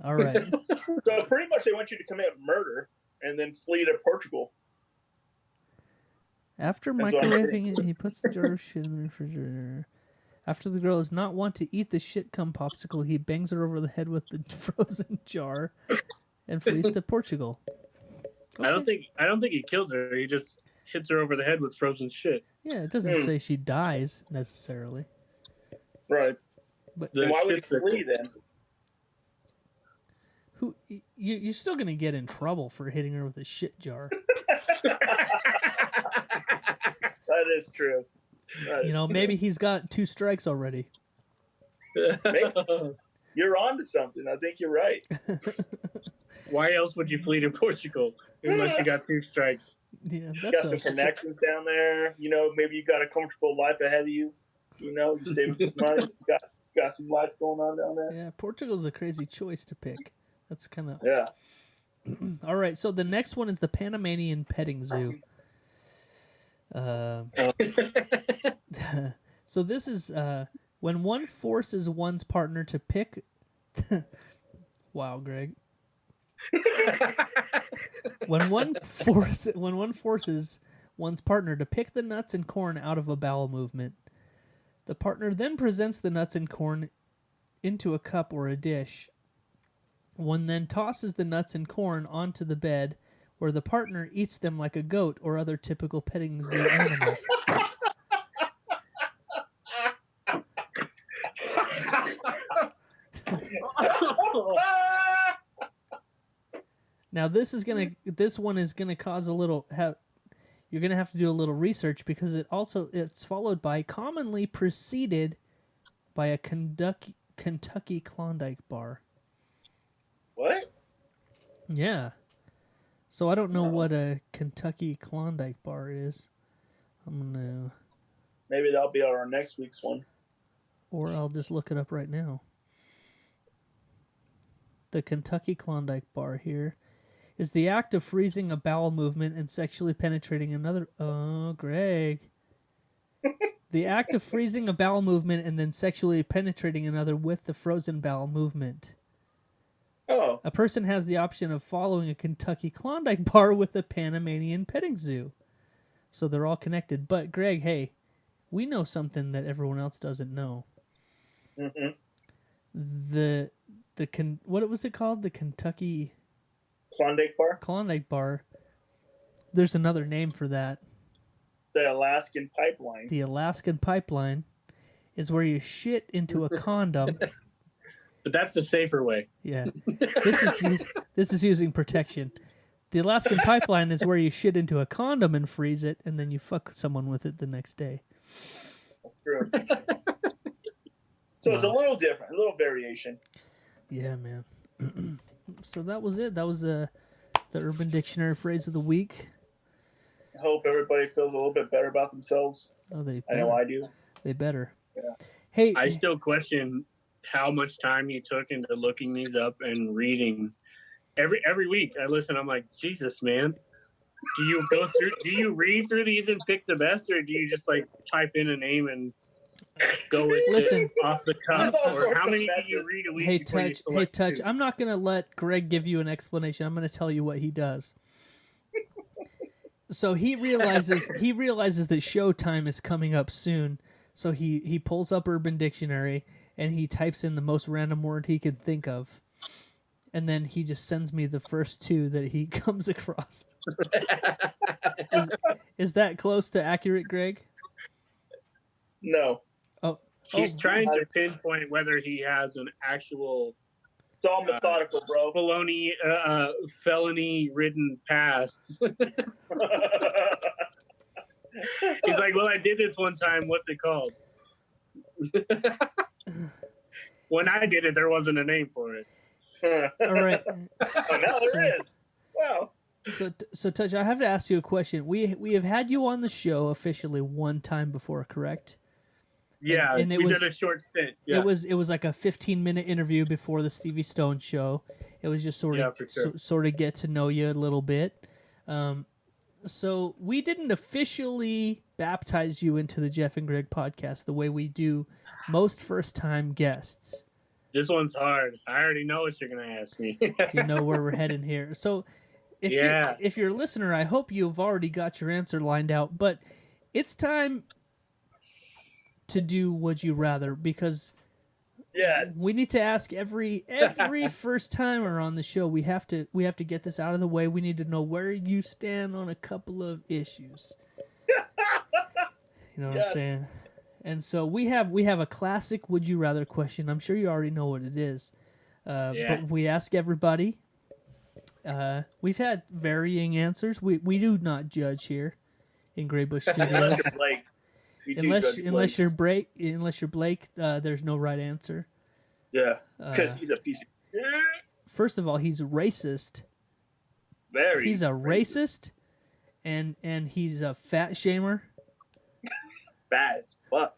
[SPEAKER 2] All right.
[SPEAKER 3] So pretty much they want you to commit murder and then flee to Portugal.
[SPEAKER 2] After
[SPEAKER 3] That's what I'm
[SPEAKER 2] microwaving it, he puts the jar of shit in the refrigerator. After the girl does not want to eat the shit cum popsicle, he bangs her over the head with the frozen jar and flees to Portugal. Okay.
[SPEAKER 4] I don't think he kills her. He just hits her over the head with frozen shit.
[SPEAKER 2] Yeah, it doesn't say she dies necessarily.
[SPEAKER 3] Right.
[SPEAKER 2] But
[SPEAKER 3] Then why would he flee then?
[SPEAKER 2] you're still gonna get in trouble for hitting her with a shit jar.
[SPEAKER 3] That is true.
[SPEAKER 2] Maybe he's got 2 strikes already.
[SPEAKER 3] You're on to something. I think you're right.
[SPEAKER 4] Why else would you flee to Portugal unless you got 2 strikes?
[SPEAKER 2] Yeah,
[SPEAKER 3] You got some connections down there. Maybe you got a comfortable life ahead of you. You save some money. You got some life going on down there.
[SPEAKER 2] Yeah, Portugal's a crazy choice to pick. That's kind of...
[SPEAKER 3] Yeah.
[SPEAKER 2] All right, so the next one is the Panamanian Petting Zoo. So this is when one forces one's partner to pick... Wow, Greg. When one forces one's partner to pick the nuts and corn out of a bowel movement, the partner then presents the nuts and corn into a cup or a dish. One then tosses the nuts and corn onto the bed, where the partner eats them like a goat or other typical petting zoo animal. Now this one is gonna cause a little. You're gonna have to do a little research because it's followed by commonly preceded by a Kentucky Klondike bar.
[SPEAKER 3] What?
[SPEAKER 2] Yeah. So I don't know what a Kentucky Klondike bar is. I'm gonna.
[SPEAKER 3] Maybe that'll be our next week's one.
[SPEAKER 2] Or I'll just look it up right now. The Kentucky Klondike bar here is the act of freezing a bowel movement and sexually penetrating another... Oh, Greg. The act of freezing a bowel movement and then sexually penetrating another with the frozen bowel movement.
[SPEAKER 3] Oh.
[SPEAKER 2] A person has the option of following a Kentucky Klondike bar with a Panamanian petting zoo. So they're all connected. But, Greg, hey, we know something that everyone else doesn't know.
[SPEAKER 3] Mm-hmm.
[SPEAKER 2] What was it called? The Kentucky...
[SPEAKER 3] Klondike bar?
[SPEAKER 2] There's another name for that.
[SPEAKER 3] The Alaskan pipeline.
[SPEAKER 2] The Alaskan pipeline is where you shit into a condom.
[SPEAKER 4] But that's the safer way.
[SPEAKER 2] Yeah. This is using protection. The Alaskan pipeline is where you shit into a condom and freeze it, and then you fuck someone with it the next day.
[SPEAKER 3] True. So it's a
[SPEAKER 2] Wow.
[SPEAKER 3] little different, a little variation.
[SPEAKER 2] Yeah, man. So that was it. That was the Urban Dictionary phrase of the week.
[SPEAKER 3] I hope everybody feels a little bit better about themselves.
[SPEAKER 2] Oh, they
[SPEAKER 3] I know
[SPEAKER 2] better.
[SPEAKER 3] I do.
[SPEAKER 2] They better.
[SPEAKER 3] Yeah.
[SPEAKER 2] Hey,
[SPEAKER 4] I still question how much time you took into looking these up and reading. Every week I listen, I'm like, Jesus, man. Do you read through these and pick the best, or do you just like type in a name and go with
[SPEAKER 2] Listen,
[SPEAKER 4] it off the cuff?
[SPEAKER 3] There's all
[SPEAKER 4] Or
[SPEAKER 3] sorts
[SPEAKER 4] how
[SPEAKER 3] of
[SPEAKER 4] many do you
[SPEAKER 3] methods.
[SPEAKER 4] read a week?
[SPEAKER 2] hey,
[SPEAKER 4] before you
[SPEAKER 2] Touch. Hey,
[SPEAKER 4] select
[SPEAKER 2] Touch.
[SPEAKER 4] two?
[SPEAKER 2] I'm not gonna let Greg give you an explanation. I'm gonna tell you what he does. So he realizes that showtime is coming up soon. So he pulls up Urban Dictionary and he types in the most random word he can think of, and then he just sends me the first two that he comes across. Is that close to accurate, Greg?
[SPEAKER 3] No,
[SPEAKER 4] He's
[SPEAKER 2] Oh.
[SPEAKER 4] trying to pinpoint whether he has an actual
[SPEAKER 3] it's all methodical, bro.
[SPEAKER 4] felony-ridden past. He's like, well, I did this one time. What's it called? When I did it, there wasn't a name for it.
[SPEAKER 2] All right.
[SPEAKER 3] Oh, now there is. Wow.
[SPEAKER 2] So Touch, I have to ask you a question. We have had you on the show officially one time before, correct?
[SPEAKER 4] Yeah,
[SPEAKER 2] and it
[SPEAKER 4] we
[SPEAKER 2] was-
[SPEAKER 4] did a short stint. Yeah.
[SPEAKER 2] It was like a 15-minute interview before the Stevie Stone show. It was just sort of
[SPEAKER 4] Yeah, for sure.
[SPEAKER 2] sort of get to know you a little bit. So we didn't officially baptize you into the Jeff and Greg podcast the way we do most first-time guests.
[SPEAKER 4] This one's hard. I already know what you're gonna ask me.
[SPEAKER 2] You know where we're heading here. So if you're a listener, I hope you've already got your answer lined out. But it's time to do Would You Rather, because
[SPEAKER 3] Yes.
[SPEAKER 2] we need to ask every first timer on the show. We have to get this out of the way. We need to know where you stand on a couple of issues. You know what I'm
[SPEAKER 3] Yes.
[SPEAKER 2] saying? And so we have a classic Would You Rather question. I'm sure you already know what it is.
[SPEAKER 4] Yeah.
[SPEAKER 2] But we ask everybody. We've had varying answers. We do not judge here in Greybush Studios.
[SPEAKER 3] Unless you're Blake. You do judge
[SPEAKER 2] unless
[SPEAKER 3] Blake.
[SPEAKER 2] you're Blake, there's no right answer.
[SPEAKER 3] Yeah. Because he's a piece of
[SPEAKER 2] First of all, he's racist.
[SPEAKER 3] very.
[SPEAKER 2] He's a racist, and he's a fat shamer.
[SPEAKER 3] bad as fuck.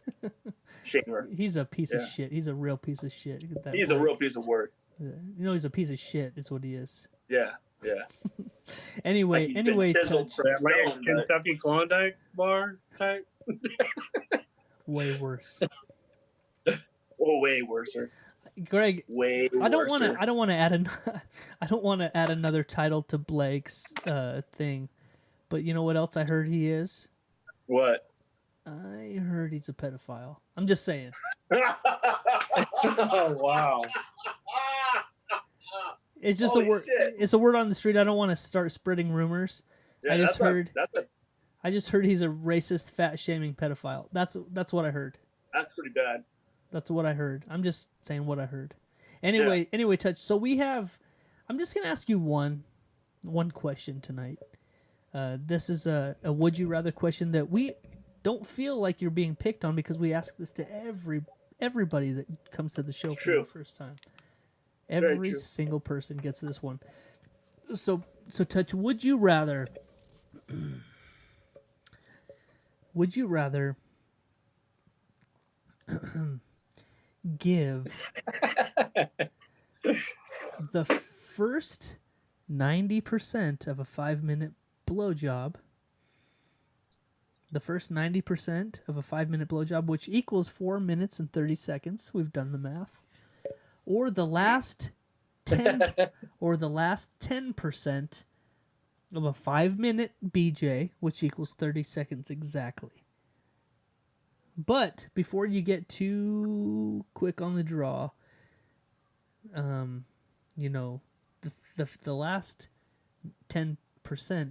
[SPEAKER 3] Shamer.
[SPEAKER 2] He's a piece of
[SPEAKER 3] Yeah.
[SPEAKER 2] shit. He's a real piece of shit. That
[SPEAKER 3] He's a
[SPEAKER 2] Blake.
[SPEAKER 3] real piece of work.
[SPEAKER 2] You know, he's a piece of shit. Is what he is.
[SPEAKER 3] Yeah. Yeah.
[SPEAKER 2] Anyway,
[SPEAKER 3] Like he's been chiseled
[SPEAKER 2] Touch.
[SPEAKER 3] from
[SPEAKER 4] Like a
[SPEAKER 3] stone, but-
[SPEAKER 4] Kentucky Klondike bar type.
[SPEAKER 2] Way worse.
[SPEAKER 3] Oh, way worser.
[SPEAKER 2] Greg,
[SPEAKER 3] Way
[SPEAKER 2] I don't want
[SPEAKER 3] worser.
[SPEAKER 2] to. I don't want to add I don't want to add another title to Blake's thing. But you know what else I heard he is?
[SPEAKER 3] What?
[SPEAKER 2] I heard he's a pedophile. I'm just saying.
[SPEAKER 4] Oh wow.
[SPEAKER 2] It's just
[SPEAKER 3] Holy
[SPEAKER 2] a word.
[SPEAKER 3] shit.
[SPEAKER 2] It's a word on the street. I don't want to start spreading rumors.
[SPEAKER 3] Yeah,
[SPEAKER 2] I just
[SPEAKER 3] that's
[SPEAKER 2] heard-
[SPEAKER 3] that's
[SPEAKER 2] I just heard he's a racist, fat shaming pedophile. That's what I heard.
[SPEAKER 3] that's pretty bad.
[SPEAKER 2] That's what I heard. I'm just saying what I heard. Anyway, Touch. So we have. I'm just gonna ask you one question tonight. This is a would you rather question that we don't feel like you're being picked on, because we ask this to everybody that comes to the show for
[SPEAKER 3] True.
[SPEAKER 2] the first time.
[SPEAKER 3] Very
[SPEAKER 2] Every
[SPEAKER 3] true.
[SPEAKER 2] single person gets this one. So Touch, would you rather? Would you rather give the first 90% of a 5-minute blowjob, the first 90% of a 5-minute blowjob, which equals 4 minutes and 30 seconds? We've done the math. Or the last 10 or the last 10% of a 5-minute BJ, which equals 30 seconds exactly. But before you get too quick on the draw, you know, the last 10%,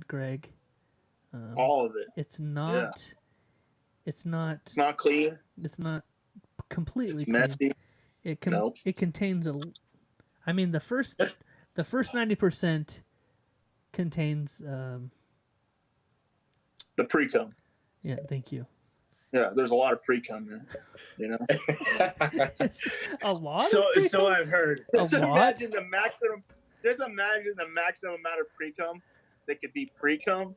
[SPEAKER 2] Greg,
[SPEAKER 3] All of it.
[SPEAKER 2] it's not
[SPEAKER 3] It's not clean.
[SPEAKER 2] it's not completely
[SPEAKER 3] It's
[SPEAKER 2] clean.
[SPEAKER 3] messy.
[SPEAKER 2] It contains I mean, the first 90% contains.
[SPEAKER 3] The pre-cum.
[SPEAKER 2] Yeah, thank you.
[SPEAKER 3] Yeah, there's a lot of pre-cum there. You know.
[SPEAKER 2] A lot.
[SPEAKER 4] So I've heard.
[SPEAKER 2] A
[SPEAKER 3] Just
[SPEAKER 2] lot.
[SPEAKER 3] imagine the maximum. Just imagine the maximum amount of pre-cum that could be pre-cum.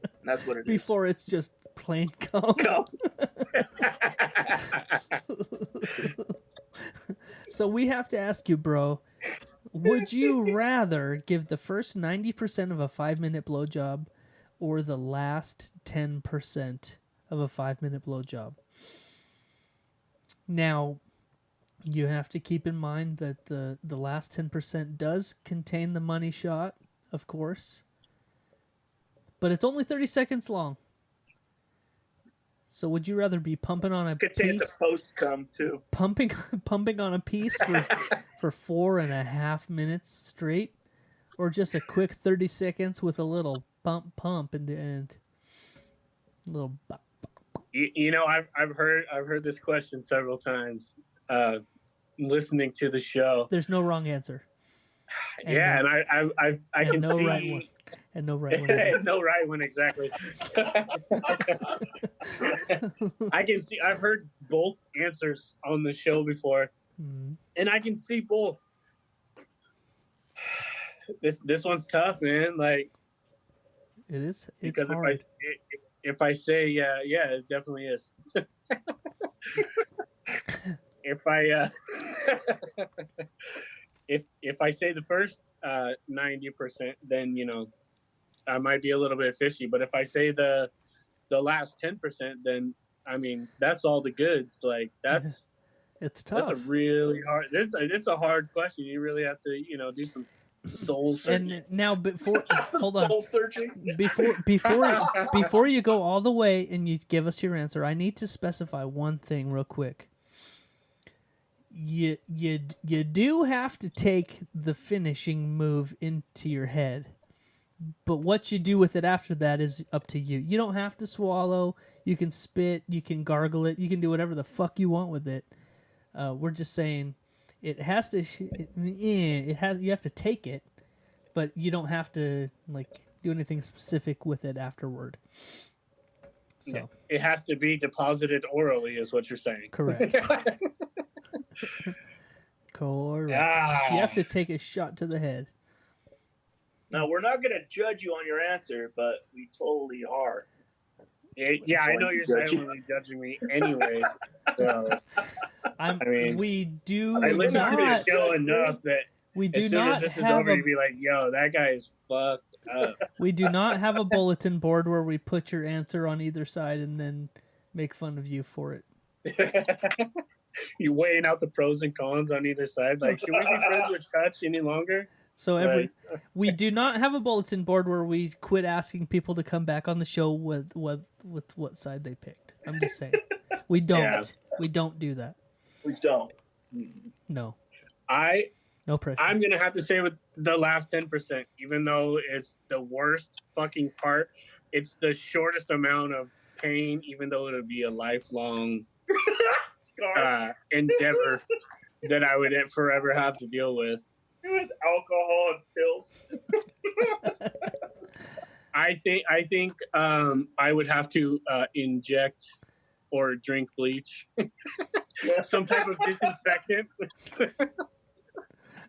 [SPEAKER 3] And that's what it is.
[SPEAKER 2] Before it's just plain cum.
[SPEAKER 3] Cum.
[SPEAKER 2] So we have to ask you, bro. Would you rather give the first 90% of a 5-minute blowjob, or the last 10% of a 5-minute blowjob? Now, you have to keep in mind that the last 10% does contain the money shot, of course, but it's only 30 seconds long. So would you rather be pumping on a
[SPEAKER 3] Contains
[SPEAKER 2] piece,
[SPEAKER 3] a post-cum too.
[SPEAKER 2] pumping on a piece for 4.5 minutes straight, or just a quick 30 seconds with a little pump in the end? A little bop.
[SPEAKER 4] You know, I've heard this question several times, listening to the show.
[SPEAKER 2] There's no wrong answer. And
[SPEAKER 4] Yeah,
[SPEAKER 2] no-
[SPEAKER 4] and I
[SPEAKER 2] and
[SPEAKER 4] can
[SPEAKER 2] no
[SPEAKER 4] see.
[SPEAKER 2] right one. And no right one.
[SPEAKER 4] No right one, exactly. I can see. I've heard both answers on the show before,
[SPEAKER 2] Mhm.
[SPEAKER 4] and I can see both. This one's tough, man. Like,
[SPEAKER 2] It is. It's
[SPEAKER 4] because
[SPEAKER 2] hard.
[SPEAKER 4] if I say yeah, it definitely is. If I if I say the first 90%, then I might be a little bit fishy. But if I say the last 10%, then I mean that's all the goods. Like that's
[SPEAKER 2] tough.
[SPEAKER 4] a really hard. It's a hard question. You really have to do some soul searching.
[SPEAKER 2] And now, before hold on,
[SPEAKER 3] Soul searching.
[SPEAKER 2] before you go all the way and you give us your answer, I need to specify one thing real quick. You do have to take the finishing move into your head, but what you do with it after that is up to you. You don't have to swallow. You can spit. You can gargle it. You can do whatever the fuck you want with it. We're just saying it has to. You have to take it, but you don't have to do anything specific with it afterward. So
[SPEAKER 4] It has to be deposited orally, is what you're saying.
[SPEAKER 2] correct. Correct. You have to take a shot to the head.
[SPEAKER 3] Now we're not gonna judge you on your answer, but we totally are.
[SPEAKER 4] Yeah, I know you're silently judging me anyway. So
[SPEAKER 2] We do
[SPEAKER 4] I listen to
[SPEAKER 2] not.
[SPEAKER 4] the show enough that
[SPEAKER 2] We do
[SPEAKER 4] as soon
[SPEAKER 2] not
[SPEAKER 4] as this is
[SPEAKER 2] have
[SPEAKER 4] over,
[SPEAKER 2] a.
[SPEAKER 4] you'd be like, "Yo, that guy is fucked up."
[SPEAKER 2] We do not have a bulletin board where we put your answer on either side and then make fun of you for it.
[SPEAKER 4] You weighing out the pros and cons on either side. Like, should we be friends with Touch any longer?
[SPEAKER 2] So we do not have a bulletin board where we quit asking people to come back on the show with what side they picked. I'm just saying. We don't.
[SPEAKER 4] Yeah.
[SPEAKER 2] We don't do that.
[SPEAKER 3] We don't.
[SPEAKER 2] No. No pressure.
[SPEAKER 4] I'm gonna have to say with the last 10%, even though it's the worst fucking part, it's the shortest amount of pain, even though it'll be a lifelong endeavor that I would forever have to deal with.
[SPEAKER 3] With alcohol and pills.
[SPEAKER 4] I think I would have to inject or drink bleach, some type of disinfectant.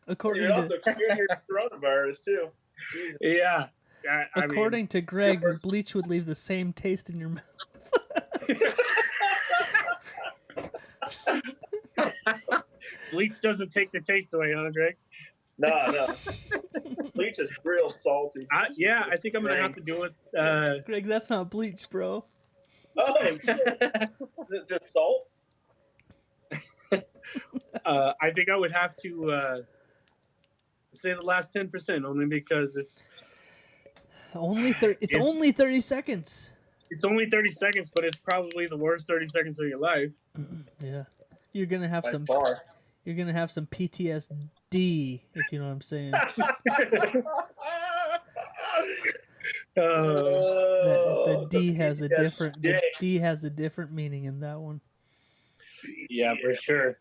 [SPEAKER 2] According
[SPEAKER 3] You're
[SPEAKER 2] to
[SPEAKER 3] also curing your coronavirus too. Jesus.
[SPEAKER 4] Yeah.
[SPEAKER 2] according to Greg, the bleach would leave the same taste in your mouth.
[SPEAKER 4] Bleach doesn't take the taste away, huh, Greg?
[SPEAKER 3] No. Bleach is real salty.
[SPEAKER 4] I think I'm gonna have to do it.
[SPEAKER 2] Greg, that's not bleach, bro.
[SPEAKER 3] Oh, is it just salt?
[SPEAKER 4] I think I would have to say the last 10%, only because it's
[SPEAKER 2] Only 30 seconds.
[SPEAKER 4] It's only 30 seconds, but it's probably the worst 30 seconds of your life.
[SPEAKER 2] Yeah, you're gonna have
[SPEAKER 3] By
[SPEAKER 2] some.
[SPEAKER 3] far.
[SPEAKER 2] You're gonna have some PTSD, if you know what I'm saying. The D has a different. The D has a different meaning in that one.
[SPEAKER 4] Yeah, for sure.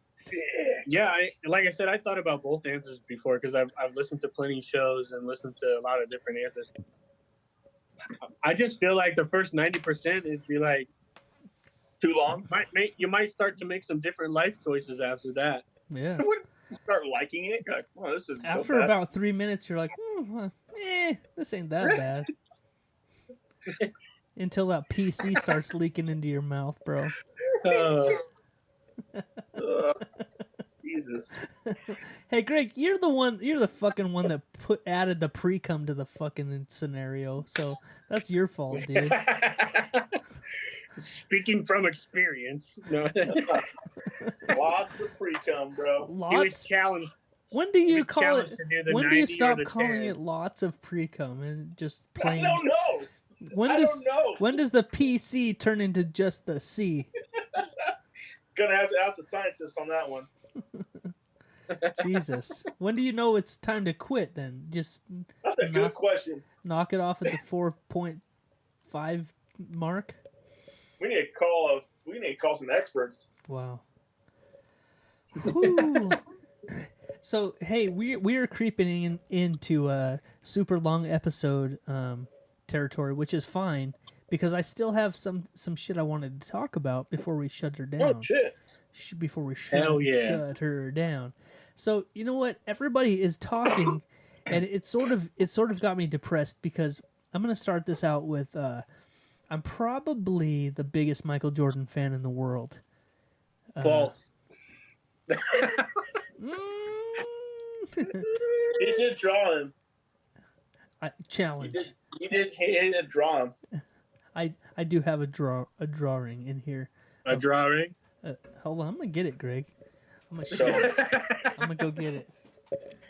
[SPEAKER 4] Yeah, like I said, I thought about both answers before because I've listened to plenty of shows and listened to a lot of different answers. I just feel like the first 90% it'd be like
[SPEAKER 3] Too long?
[SPEAKER 4] you might start to make some different life choices after that.
[SPEAKER 2] Yeah.
[SPEAKER 3] You wouldn't start liking it. You're like, oh, this is
[SPEAKER 2] After
[SPEAKER 3] so bad.
[SPEAKER 2] about 3 minutes, you're like, this ain't that bad. Until that PC starts leaking into your mouth, bro.
[SPEAKER 3] Ugh, Jesus.
[SPEAKER 2] Hey, Greg, you're the fucking one that added the pre-cum to the fucking scenario. So that's your fault, dude.
[SPEAKER 4] Speaking from experience, no.
[SPEAKER 3] Lots of pre-cum, bro.
[SPEAKER 4] He was
[SPEAKER 2] Lots.
[SPEAKER 4] challenged.
[SPEAKER 2] When do you call
[SPEAKER 4] challenged
[SPEAKER 2] it?
[SPEAKER 4] to do the
[SPEAKER 2] When do you
[SPEAKER 4] 90 or
[SPEAKER 2] stop
[SPEAKER 4] the
[SPEAKER 2] calling
[SPEAKER 4] 10.
[SPEAKER 2] it lots of pre-cum and just
[SPEAKER 3] I
[SPEAKER 2] plain?
[SPEAKER 3] don't know.
[SPEAKER 2] When
[SPEAKER 3] I
[SPEAKER 2] does
[SPEAKER 3] don't know.
[SPEAKER 2] when does the PC turn into just the C?
[SPEAKER 3] Gonna have to ask the scientists on that one.
[SPEAKER 2] Jesus. When do you know it's time to quit? Then just
[SPEAKER 3] That's a good question.
[SPEAKER 2] knock it off at the 4.5 mark.
[SPEAKER 3] We need to call some experts.
[SPEAKER 2] Wow. Whew. So hey, we are creeping into a super long episode territory, which is fine because I still have some shit I wanted to talk about before we shut her down.
[SPEAKER 3] Oh shit!
[SPEAKER 2] Before we
[SPEAKER 4] Hell yeah.
[SPEAKER 2] shut her down. So you know what? Everybody is talking, and it sort of got me depressed because I'm gonna start this out with I'm probably the biggest Michael Jordan fan in the world.
[SPEAKER 4] False.
[SPEAKER 3] He did draw him.
[SPEAKER 2] Challenge.
[SPEAKER 3] He did draw him.
[SPEAKER 2] I do have a drawing in here.
[SPEAKER 4] A drawing.
[SPEAKER 2] Hold on, I'm gonna get it, Greg. I'm gonna
[SPEAKER 3] So,
[SPEAKER 2] I'm gonna go get it.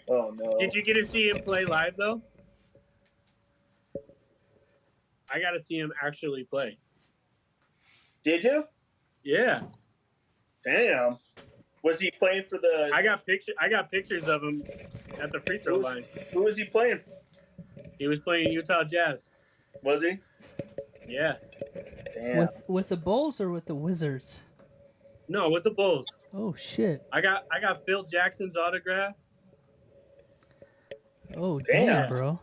[SPEAKER 3] oh no!
[SPEAKER 4] Did you get to see him play live though? I got to see him actually play.
[SPEAKER 3] Did you?
[SPEAKER 4] Yeah,
[SPEAKER 3] Damn. Was he playing for the?
[SPEAKER 4] I got pictures of him at the free throw line.
[SPEAKER 3] Who was he playing for?
[SPEAKER 4] He was playing Utah Jazz.
[SPEAKER 3] Was he?
[SPEAKER 4] Yeah.
[SPEAKER 3] Damn.
[SPEAKER 2] With the Bulls or with the Wizards?
[SPEAKER 4] No, with the Bulls.
[SPEAKER 2] Oh shit!
[SPEAKER 4] I got Phil Jackson's autograph.
[SPEAKER 2] Oh
[SPEAKER 3] Damn.
[SPEAKER 2] damn, bro.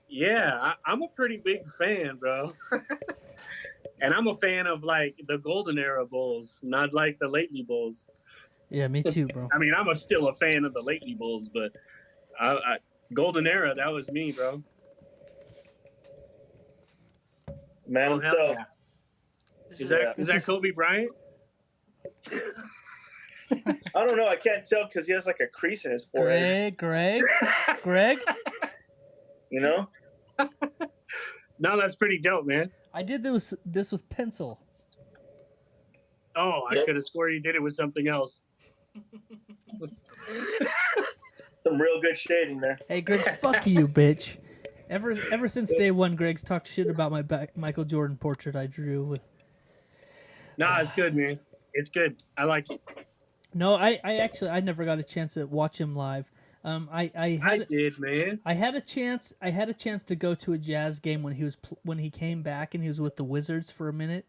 [SPEAKER 4] Yeah, I'm a pretty big fan, bro. And I'm a fan of like the golden era Bulls, not like the lately Bulls.
[SPEAKER 2] Yeah, me too, bro.
[SPEAKER 4] I mean, still a fan of the lately Bulls, but golden era, that was me, bro.
[SPEAKER 3] Man,
[SPEAKER 4] Oh, hell
[SPEAKER 3] so
[SPEAKER 4] yeah. Is that
[SPEAKER 2] This is-
[SPEAKER 4] Kobe Bryant?
[SPEAKER 3] I don't know. I can't tell because he has like a crease in his forehead.
[SPEAKER 2] Greg.
[SPEAKER 3] You know?
[SPEAKER 4] No, that's pretty dope, man.
[SPEAKER 2] I did this with pencil.
[SPEAKER 4] Oh, I
[SPEAKER 3] Yep.
[SPEAKER 4] could have swore you did it with something else.
[SPEAKER 3] Some real good shading there.
[SPEAKER 2] Hey, Greg, fuck you, bitch. Ever since day one, Greg's talked shit about my Michael Jordan portrait I drew with.
[SPEAKER 4] Nah, it's good, man. It's good. I like it.
[SPEAKER 2] No, I actually never got a chance to watch him live. I
[SPEAKER 4] did, man.
[SPEAKER 2] I had a chance to go to a Jazz game when he came back and he was with the Wizards for a minute,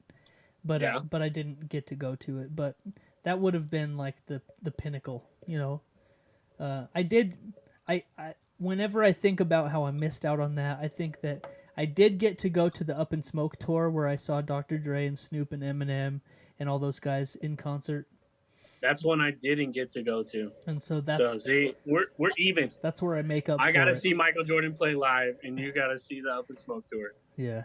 [SPEAKER 2] but
[SPEAKER 4] Yeah.
[SPEAKER 2] but I didn't get to go to it. But that would have been like the pinnacle, you know. I whenever I think about how I missed out on that, I think that I did get to go to the Up in Smoke tour where I saw Dr. Dre and Snoop and Eminem and all those guys in concert,
[SPEAKER 4] That's one I didn't get to go to.
[SPEAKER 2] and so
[SPEAKER 4] So see, we're even.
[SPEAKER 2] that's where I make up.
[SPEAKER 4] I
[SPEAKER 2] for
[SPEAKER 4] gotta
[SPEAKER 2] it.
[SPEAKER 4] see Michael Jordan play live, and you gotta see the Up in Smoke tour.
[SPEAKER 2] Yeah.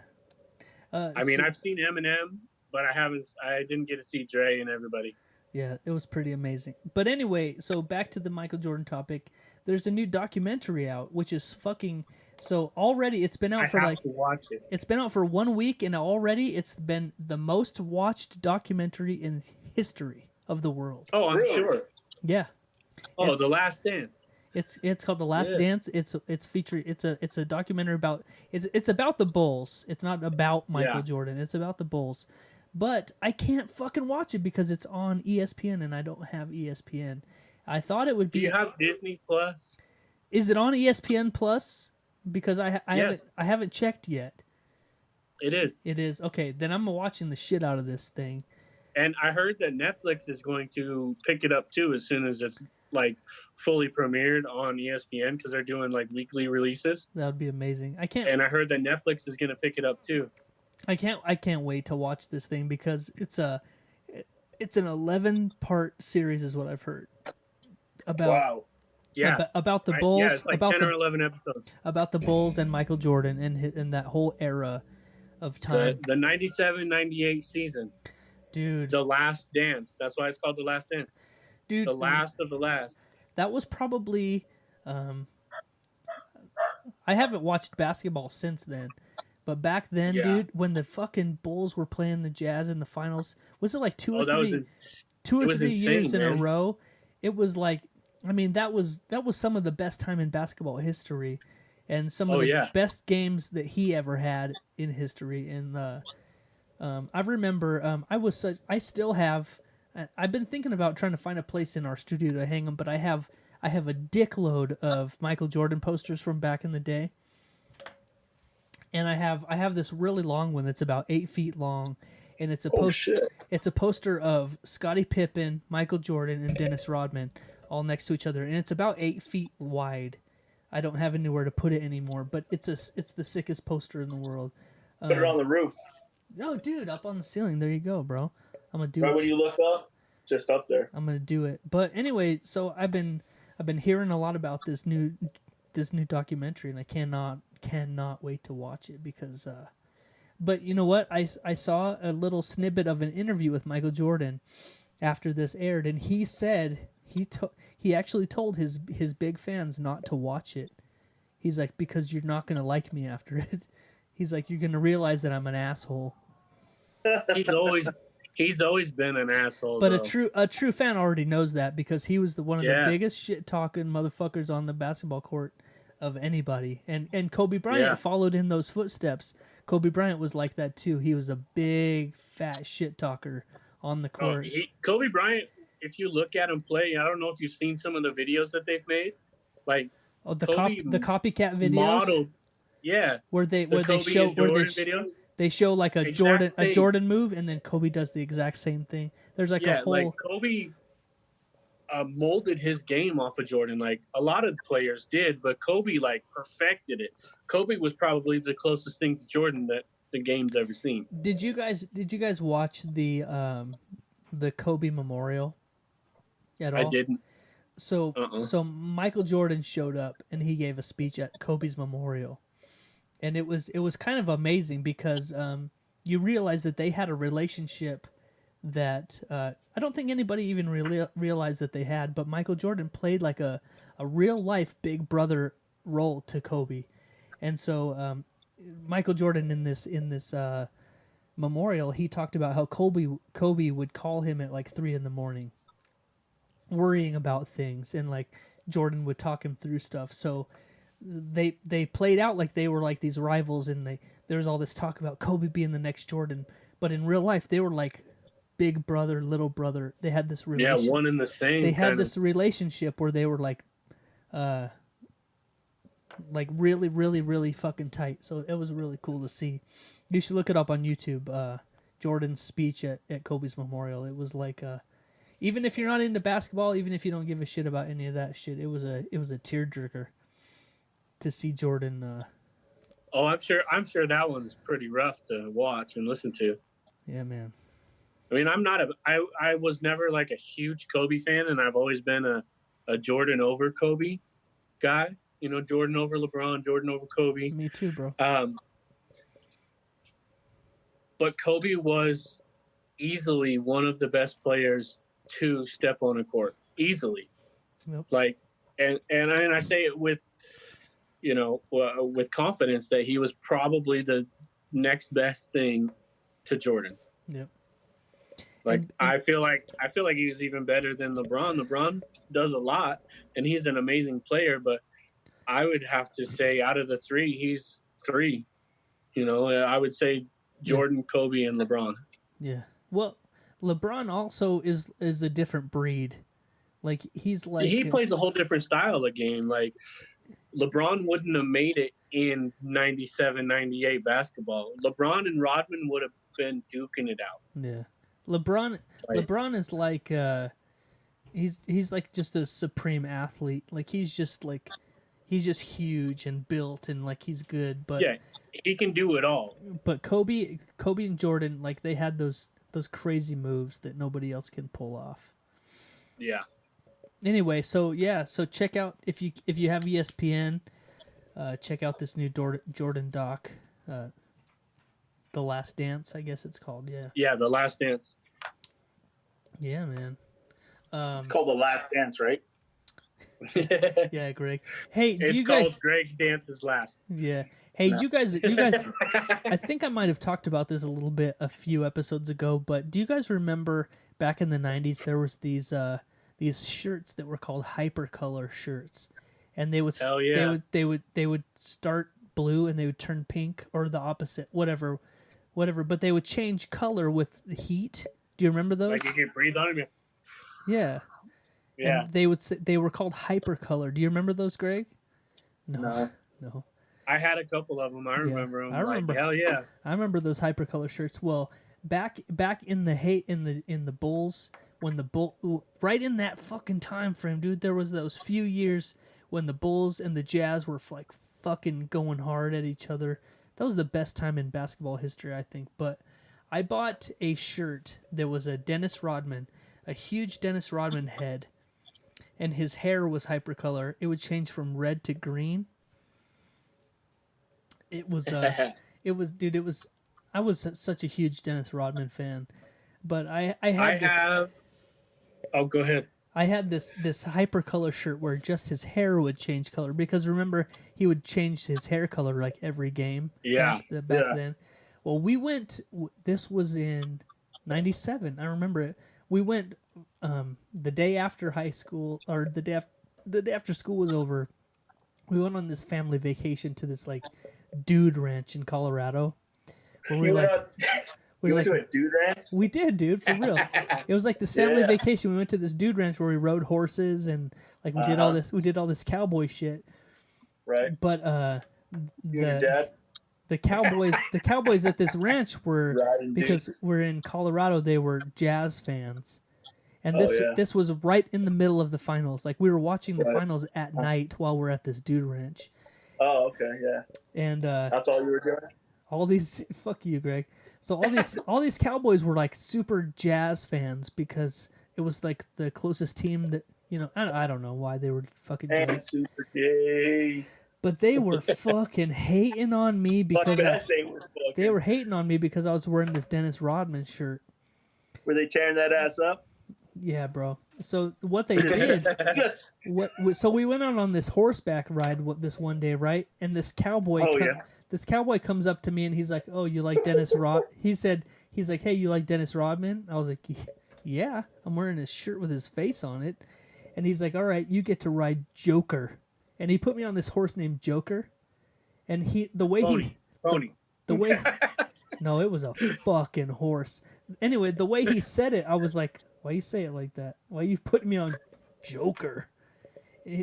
[SPEAKER 4] I mean, I've seen Eminem, but I didn't get to see Dre and everybody.
[SPEAKER 2] Yeah, it was pretty amazing. But anyway, so back to the Michael Jordan topic. There's a new documentary out, which is fucking. So already it's been out
[SPEAKER 4] I
[SPEAKER 2] for
[SPEAKER 4] have
[SPEAKER 2] like
[SPEAKER 4] to watch it.
[SPEAKER 2] it's been out for 1 week, and already it's been the most watched documentary in history of the world.
[SPEAKER 4] Oh, I'm
[SPEAKER 3] Really?
[SPEAKER 4] sure.
[SPEAKER 2] Yeah,
[SPEAKER 4] Oh,
[SPEAKER 2] It's-
[SPEAKER 4] The Last Stand.
[SPEAKER 2] it's called The Last
[SPEAKER 4] Yeah.
[SPEAKER 2] Dance. It's featured. It's a documentary about it's about the Bulls. It's not about Michael
[SPEAKER 4] Yeah.
[SPEAKER 2] Jordan. It's about the Bulls. But I can't fucking watch it because it's on ESPN and I don't have ESPN. I thought it would
[SPEAKER 4] Do
[SPEAKER 2] be.
[SPEAKER 4] you have Disney Plus?
[SPEAKER 2] Is it on ESPN Plus? Because I
[SPEAKER 4] Yes.
[SPEAKER 2] haven't checked yet.
[SPEAKER 4] It is.
[SPEAKER 2] It is okay. Then I'm watching the shit out of this thing.
[SPEAKER 4] And I heard that Netflix is going to pick it up too as soon as it's like fully premiered on ESPN because they're doing like weekly releases.
[SPEAKER 2] That would be amazing. I
[SPEAKER 4] And I heard that Netflix is going to pick it up too.
[SPEAKER 2] I can't wait to watch this thing because it's an 11-part series is what I've heard about.
[SPEAKER 3] Wow.
[SPEAKER 4] Yeah.
[SPEAKER 2] About the Bulls,
[SPEAKER 4] yeah, it's like
[SPEAKER 2] about
[SPEAKER 4] 10
[SPEAKER 2] the
[SPEAKER 4] or 11 episodes.
[SPEAKER 2] about the Bulls and Michael Jordan and that whole era of time.
[SPEAKER 4] The 97-98 season.
[SPEAKER 2] Dude.
[SPEAKER 4] The Last Dance. That's why it's called The Last Dance.
[SPEAKER 2] Dude,
[SPEAKER 4] The last of the last.
[SPEAKER 2] That was probably I haven't watched basketball since then. But back then,
[SPEAKER 4] Yeah.
[SPEAKER 2] dude, when the fucking Bulls were playing the Jazz in the finals, was it like two or three
[SPEAKER 4] insane,
[SPEAKER 2] years in a
[SPEAKER 4] man.
[SPEAKER 2] row? It was like, I mean, that was some of the best time in basketball history, and some of the best games that he ever had in history. And I remember I still have. I've been thinking about trying to find a place in our studio to hang them, but I have a dickload of Michael Jordan posters from back in the day. And I have this really long one that's about 8 feet long, and it's a It's a poster of Scottie Pippen, Michael Jordan, and Dennis Rodman all next to each other, and it's about 8 feet wide. I don't have anywhere to put it anymore, but it's the sickest poster in the world.
[SPEAKER 3] Put it on the roof.
[SPEAKER 2] No, dude, up on the ceiling. There you go, bro. I'm gonna do
[SPEAKER 3] Right
[SPEAKER 2] it.
[SPEAKER 3] when you look up, it's just up there.
[SPEAKER 2] I'm gonna do it. But anyway, so I've been hearing a lot about this new documentary, and I cannot wait to watch it because but you know what, I saw a little snippet of an interview with Michael Jordan after this aired, and he said he actually told his big fans not to watch it. He's like, because you're not gonna like me after it. He's like, you're gonna realize that I'm an asshole.
[SPEAKER 4] He's always been an asshole.
[SPEAKER 2] But
[SPEAKER 4] though.
[SPEAKER 2] a true fan already knows that because he was one of the biggest shit talking motherfuckers on the basketball court of anybody. And Kobe Bryant followed in those footsteps. Kobe Bryant was like that too. He was a big fat shit talker on the court.
[SPEAKER 4] Kobe Bryant, if you look at him play, I don't know if you've seen some of the videos that they've made, like
[SPEAKER 2] the copycat videos.
[SPEAKER 4] Modeled,
[SPEAKER 2] where they show like a Jordan move, and then Kobe does the exact same thing. There's like a whole.
[SPEAKER 4] Like Kobe molded his game off of Jordan, like a lot of players did, but Kobe like perfected it. Kobe was probably the closest thing to Jordan that the game's ever seen.
[SPEAKER 2] Did you guys watch the Kobe Memorial at all?
[SPEAKER 4] I didn't.
[SPEAKER 2] So Michael Jordan showed up and he gave a speech at Kobe's memorial, and it was kind of amazing because you realize that they had a relationship that I don't think anybody even really realized that they had. But Michael Jordan played like a real life big brother role to Kobe, and so Michael Jordan in this memorial, he talked about how Kobe would call him at like 3 a.m. worrying about things, and like Jordan would talk him through stuff. So they played out like they were like these rivals, and there was all this talk about Kobe being the next Jordan, but in real life they were like big brother, little brother. They had this relationship.
[SPEAKER 4] Yeah, one and the same.
[SPEAKER 2] They had this relationship where they were like really, really, really fucking tight. So it was really cool to see. You should look it up on YouTube. Jordan's speech at Kobe's memorial. It was like even if you're not into basketball, even if you don't give a shit about any of that shit, it was a tearjerker to see Jordan.
[SPEAKER 4] Oh, I'm sure that one's pretty rough to watch and listen to.
[SPEAKER 2] Yeah, man.
[SPEAKER 4] I mean, I was never like a huge Kobe fan, and I've always been a Jordan over Kobe guy. You know, Jordan over LeBron, Jordan over Kobe.
[SPEAKER 2] Me too, bro.
[SPEAKER 4] But Kobe was easily one of the best players to step on a court, easily.
[SPEAKER 2] Yep.
[SPEAKER 4] Like, and I say it with, with confidence that he was probably the next best thing to Jordan.
[SPEAKER 2] Yep.
[SPEAKER 4] Like, I feel like he was even better than LeBron. LeBron does a lot, and he's an amazing player. But I would have to say, out of the three, he's 3. I would say Jordan, Kobe, and LeBron.
[SPEAKER 2] Yeah. Well, LeBron also is a different breed. Like, he's like
[SPEAKER 4] he plays a whole different style of game. Like, LeBron wouldn't have made it in 97, 98 basketball. LeBron and Rodman would have been duking it out.
[SPEAKER 2] Yeah. LeBron
[SPEAKER 4] Like-
[SPEAKER 2] LeBron is like he's like just a supreme athlete. Like he's just huge and built and like he's good. But
[SPEAKER 4] Yeah, he can do it all.
[SPEAKER 2] but Kobe and Jordan, like they had those crazy moves that nobody else can pull off.
[SPEAKER 4] Yeah.
[SPEAKER 2] Anyway, so check out if you have ESPN, check out this new Jordan doc, The Last Dance, I guess it's called. Yeah.
[SPEAKER 4] Yeah, The Last Dance.
[SPEAKER 2] Yeah, man.
[SPEAKER 3] It's called The Last Dance, right?
[SPEAKER 2] Yeah, Greg. Hey, do
[SPEAKER 4] It's
[SPEAKER 2] you
[SPEAKER 4] called
[SPEAKER 2] guys?
[SPEAKER 4] Greg Dance's Last.
[SPEAKER 2] Yeah. Hey, you guys. I think I might have talked about this a little bit a few episodes ago, but do you guys remember back in the '90s there was these shirts that were called hypercolor shirts, and they would
[SPEAKER 4] Hell yeah.
[SPEAKER 2] they would start blue and they would turn pink or the opposite, whatever, but they would change color with the heat. Do you remember those?
[SPEAKER 4] Like you can breathe on him.
[SPEAKER 2] Yeah.
[SPEAKER 4] Yeah.
[SPEAKER 2] And they were called hypercolor. Do you remember those, Greg? No.
[SPEAKER 4] I had a couple of them. I remember them.
[SPEAKER 2] I remember.
[SPEAKER 4] Like, hell yeah.
[SPEAKER 2] I remember those hypercolor shirts. Well, back in the Bulls, when the right in that fucking time frame, dude, there was those few years when the Bulls and the Jazz were like fucking going hard at each other. That was the best time in basketball history, I think. But I bought a shirt that was a Dennis Rodman, a huge Dennis Rodman head, and his hair was hypercolor. It would change from red to green. It was I was such a huge Dennis Rodman fan, but I had
[SPEAKER 4] Oh, go ahead.
[SPEAKER 2] I had this hypercolor shirt where just his hair would change color, because remember he would change his hair color like every game.
[SPEAKER 4] Yeah.
[SPEAKER 2] Back then. Well, we went. This was in '97. I remember it. We went the day after high school, or the day after school was over. We went on this family vacation to this like dude ranch in Colorado. Where we
[SPEAKER 3] went to a dude ranch?
[SPEAKER 2] We did, dude, for real. It was like this family
[SPEAKER 3] Yeah.
[SPEAKER 2] vacation. We went to this dude ranch where we rode horses and like we did all this. We did all this cowboy shit.
[SPEAKER 3] Right.
[SPEAKER 2] But
[SPEAKER 3] You and your dad?
[SPEAKER 2] the Cowboys at this ranch were,
[SPEAKER 3] Riding
[SPEAKER 2] because
[SPEAKER 3] dudes.
[SPEAKER 2] we're in Colorado, they were Jazz fans. And
[SPEAKER 3] Oh, yeah.
[SPEAKER 2] this was right in the middle of the finals. Like we were watching the
[SPEAKER 3] Right.
[SPEAKER 2] finals at night while we're at this dude ranch.
[SPEAKER 3] Oh, okay, yeah.
[SPEAKER 2] And
[SPEAKER 3] That's all you were doing?
[SPEAKER 2] all these fuck you, Greg. So all these Cowboys were like super Jazz fans because it was like the closest team that, you know, I don't know why they were fucking
[SPEAKER 3] And
[SPEAKER 2] Jazz,
[SPEAKER 3] super gay.
[SPEAKER 2] but they were fucking hating on me
[SPEAKER 3] Fuck
[SPEAKER 2] because
[SPEAKER 3] that,
[SPEAKER 2] they were hating on me because I was wearing this Dennis Rodman shirt.
[SPEAKER 3] Were they tearing that ass up?
[SPEAKER 2] Yeah, bro. So what they did, so we went out on this horseback ride this one day, right? And this cowboy, this cowboy comes up to me and he's like, "Oh, you like Dennis Rod?" He's like, "Hey, you like Dennis Rodman?" I was like, "Yeah." I'm wearing his shirt with his face on it, and he's like, "All right, you get to ride Joker," and he put me on this horse named Joker, and
[SPEAKER 4] Pony.
[SPEAKER 2] No, it was a fucking horse. Anyway, the way he said it, I was like, why you say it like that? Why you putting me on Joker?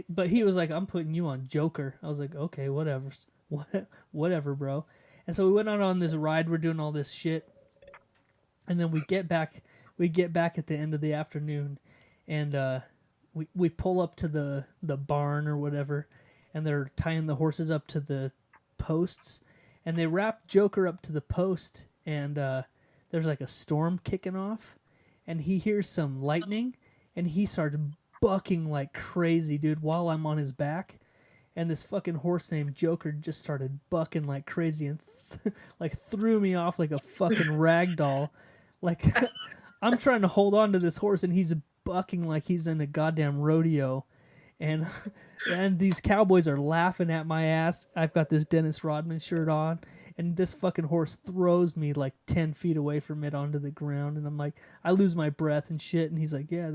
[SPEAKER 2] But he was like, I'm putting you on Joker. I was like, okay, whatever, bro. And so we went out on this ride. We're doing all this shit. And then we get back at the end of the afternoon, and we pull up to the barn or whatever, and they're tying the horses up to the posts. And they wrap Joker up to the post, and there's like a storm kicking off, and he hears some lightning, and he starts bucking like crazy, dude, while I'm on his back. And this fucking horse named Joker just started bucking like crazy and like threw me off like a fucking rag doll. Like I'm trying to hold on to this horse, and he's bucking like he's in a goddamn rodeo. And these Cowboys are laughing at my ass. I've got this Dennis Rodman shirt on, and this fucking horse throws me like 10 feet away from it onto the ground, and I'm like, I lose my breath and shit. And he's like, yeah,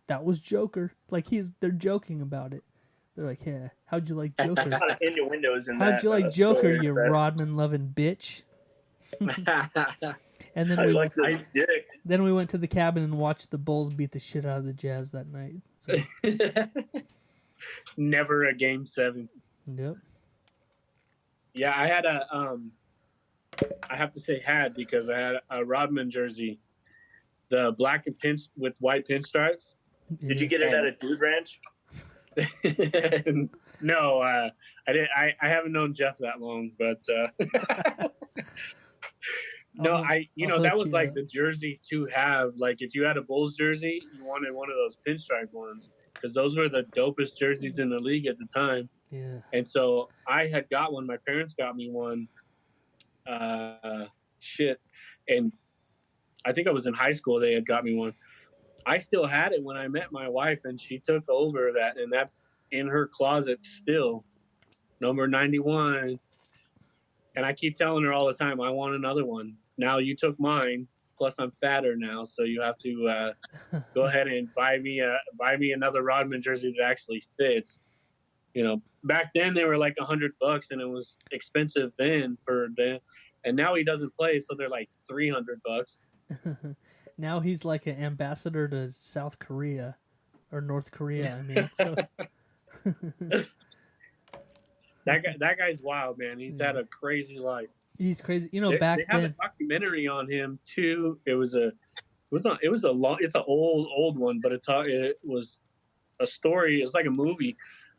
[SPEAKER 2] that was Joker. Like they're joking about it. They're like, yeah, how'd you like Joker?
[SPEAKER 3] A lot of innuendos in that.
[SPEAKER 2] How'd you like Joker,
[SPEAKER 3] story,
[SPEAKER 2] you
[SPEAKER 3] right?
[SPEAKER 2] Rodman loving bitch? And then
[SPEAKER 3] I like this dick.
[SPEAKER 2] then we went to the cabin and watched the Bulls beat the shit out of the Jazz that night. So,
[SPEAKER 4] Never a game 7.
[SPEAKER 2] yep.
[SPEAKER 4] Yeah, I had I have to say had, because I had a Rodman jersey the black and pin with white pinstripes.
[SPEAKER 3] Did you get it at a dude ranch?
[SPEAKER 4] No, I didn't. I haven't known Jeff that long, but no, that was like the jersey to have. Like if you had a Bulls jersey, you wanted one of those pinstripe ones because those were the dopest jerseys in the league at the time.
[SPEAKER 2] Yeah.
[SPEAKER 4] And so I had got one. My parents got me one. And I think I was in high school. They had got me one. I still had it when I met my wife, and she took over that, and that's in her closet still, number 91. And I keep telling her all the time, I want another one. Now you took mine, plus I'm fatter now, so you have to go ahead and buy me another Rodman jersey that actually fits. You know, back then they were like $100, and it was expensive then and now he doesn't play, so they're like $300.
[SPEAKER 2] Now he's like an ambassador to South Korea or North Korea. I mean, so
[SPEAKER 4] that guy's wild, man. He's had a crazy life.
[SPEAKER 2] He's crazy. You know, back
[SPEAKER 4] they have
[SPEAKER 2] then
[SPEAKER 4] a documentary on him too. It's an old one, but it was a story. It's like a movie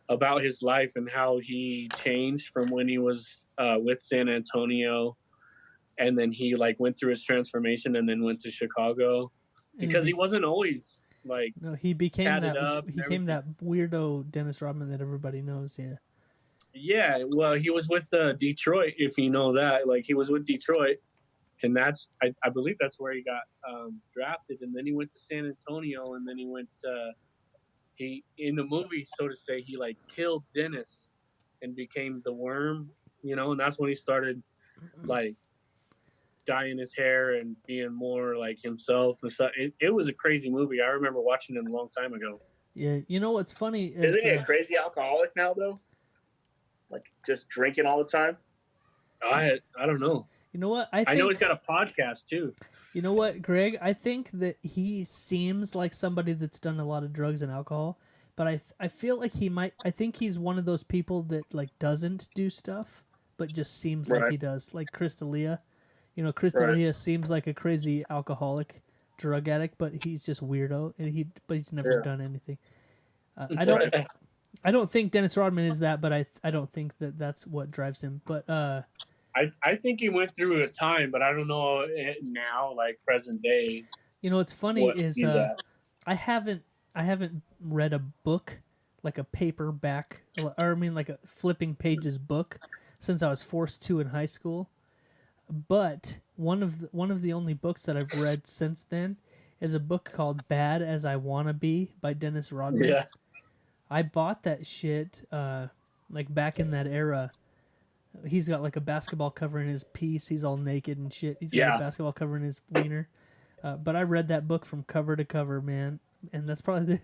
[SPEAKER 4] about his life and how he changed from when he was with San Antonio. And then he like went through his transformation and then went to Chicago because he wasn't always like.
[SPEAKER 2] No, he became that. He became
[SPEAKER 4] everything.
[SPEAKER 2] that weirdo Dennis Rodman that everybody knows. Yeah.
[SPEAKER 4] Yeah, well, he was with Detroit, if you know that. Like he was with Detroit, and I believe that's where he got drafted. And then he went to San Antonio, and then he went. He in the movie, so to say, he like killed Dennis and became the Worm, you know, and that's when he started like dyeing his hair and being more like himself and stuff. It was a crazy movie. I remember watching it a long time ago.
[SPEAKER 2] Yeah, you know what's funny is
[SPEAKER 3] Isn't he a crazy alcoholic now though? Like just drinking all the time?
[SPEAKER 4] I don't know.
[SPEAKER 2] You know what?
[SPEAKER 4] I know he's got a podcast too.
[SPEAKER 2] You know what, Greg? I think that he seems like somebody that's done a lot of drugs and alcohol, but I feel like he might. I think he's one of those people that like doesn't do stuff, but just seems like he does. Like Chris D'Elia. You know, Chris D'Elia seems like a crazy alcoholic, drug addict, but he's just weirdo, and he's never done anything. I don't think Dennis Rodman is that, but I don't think that that's what drives him. But
[SPEAKER 4] I think he went through a time, but I don't know now, like present day.
[SPEAKER 2] You know, what's funny is I haven't read a book, like a paperback, or I mean like a flipping pages book, since I was forced to in high school. But one of the only books that I've read since then is a book called Bad as I Wanna Be by Dennis Rodman.
[SPEAKER 4] Yeah.
[SPEAKER 2] I bought that shit like back in that era. He's got like a basketball covering his piece. He's all naked and shit. He's got a basketball covering his wiener. But I read that book from cover to cover, man. And that's probably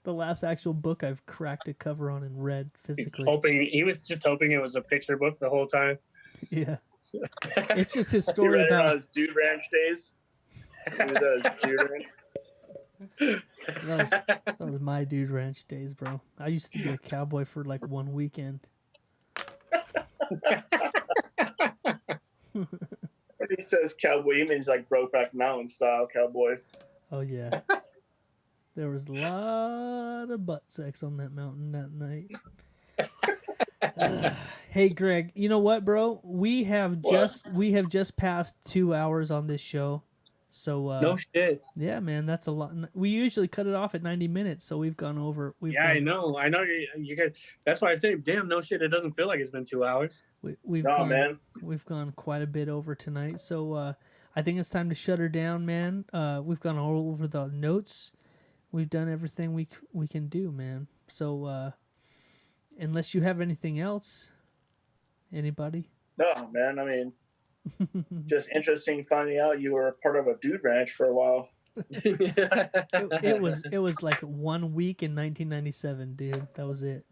[SPEAKER 2] the last actual book I've cracked a cover on and read physically.
[SPEAKER 4] He was just hoping it was a picture book the whole time.
[SPEAKER 2] Yeah. It's just his story about
[SPEAKER 3] his Dude Ranch days.
[SPEAKER 2] That was my Dude Ranch days, bro. I used to be a cowboy for like one weekend.
[SPEAKER 3] When he says cowboy, he means like Brokeback Mountain style cowboy.
[SPEAKER 2] Oh yeah. There was a lot of butt sex on that mountain that night. Hey Greg, you know what, bro? We have just passed 2 hours on this show. So
[SPEAKER 4] no shit.
[SPEAKER 2] Yeah, man, that's a lot. We usually cut it off at 90 minutes, so we've gone over.
[SPEAKER 4] I know. You guys. That's why I say, damn, no shit. It doesn't feel like it's been 2 hours.
[SPEAKER 2] We've gone quite a bit over tonight, so I think it's time to shut her down, man. We've gone all over the notes. We've done everything we can do, man. So unless you have anything else, anybody?
[SPEAKER 3] No, man. I mean, just interesting finding out you were a part of a Dude Ranch for a while.
[SPEAKER 2] It was like 1 week in 1997, dude. That was it.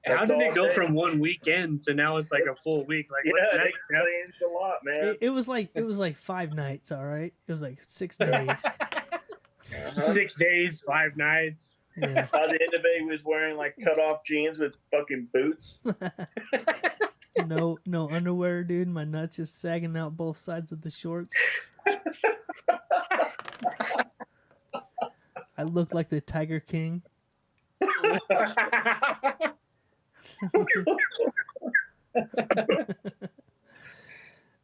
[SPEAKER 4] How did it go from 1 weekend to now it's like a full week? Like,
[SPEAKER 3] yeah, it changed a lot, man.
[SPEAKER 2] It was like 5 nights, all right? It was like 6 days.
[SPEAKER 4] 6 days, 5 nights.
[SPEAKER 2] Yeah.
[SPEAKER 3] By the end of it, he was wearing like cut off jeans with fucking boots.
[SPEAKER 2] No underwear, dude. My nuts just sagging out both sides of the shorts. look like the Tiger King.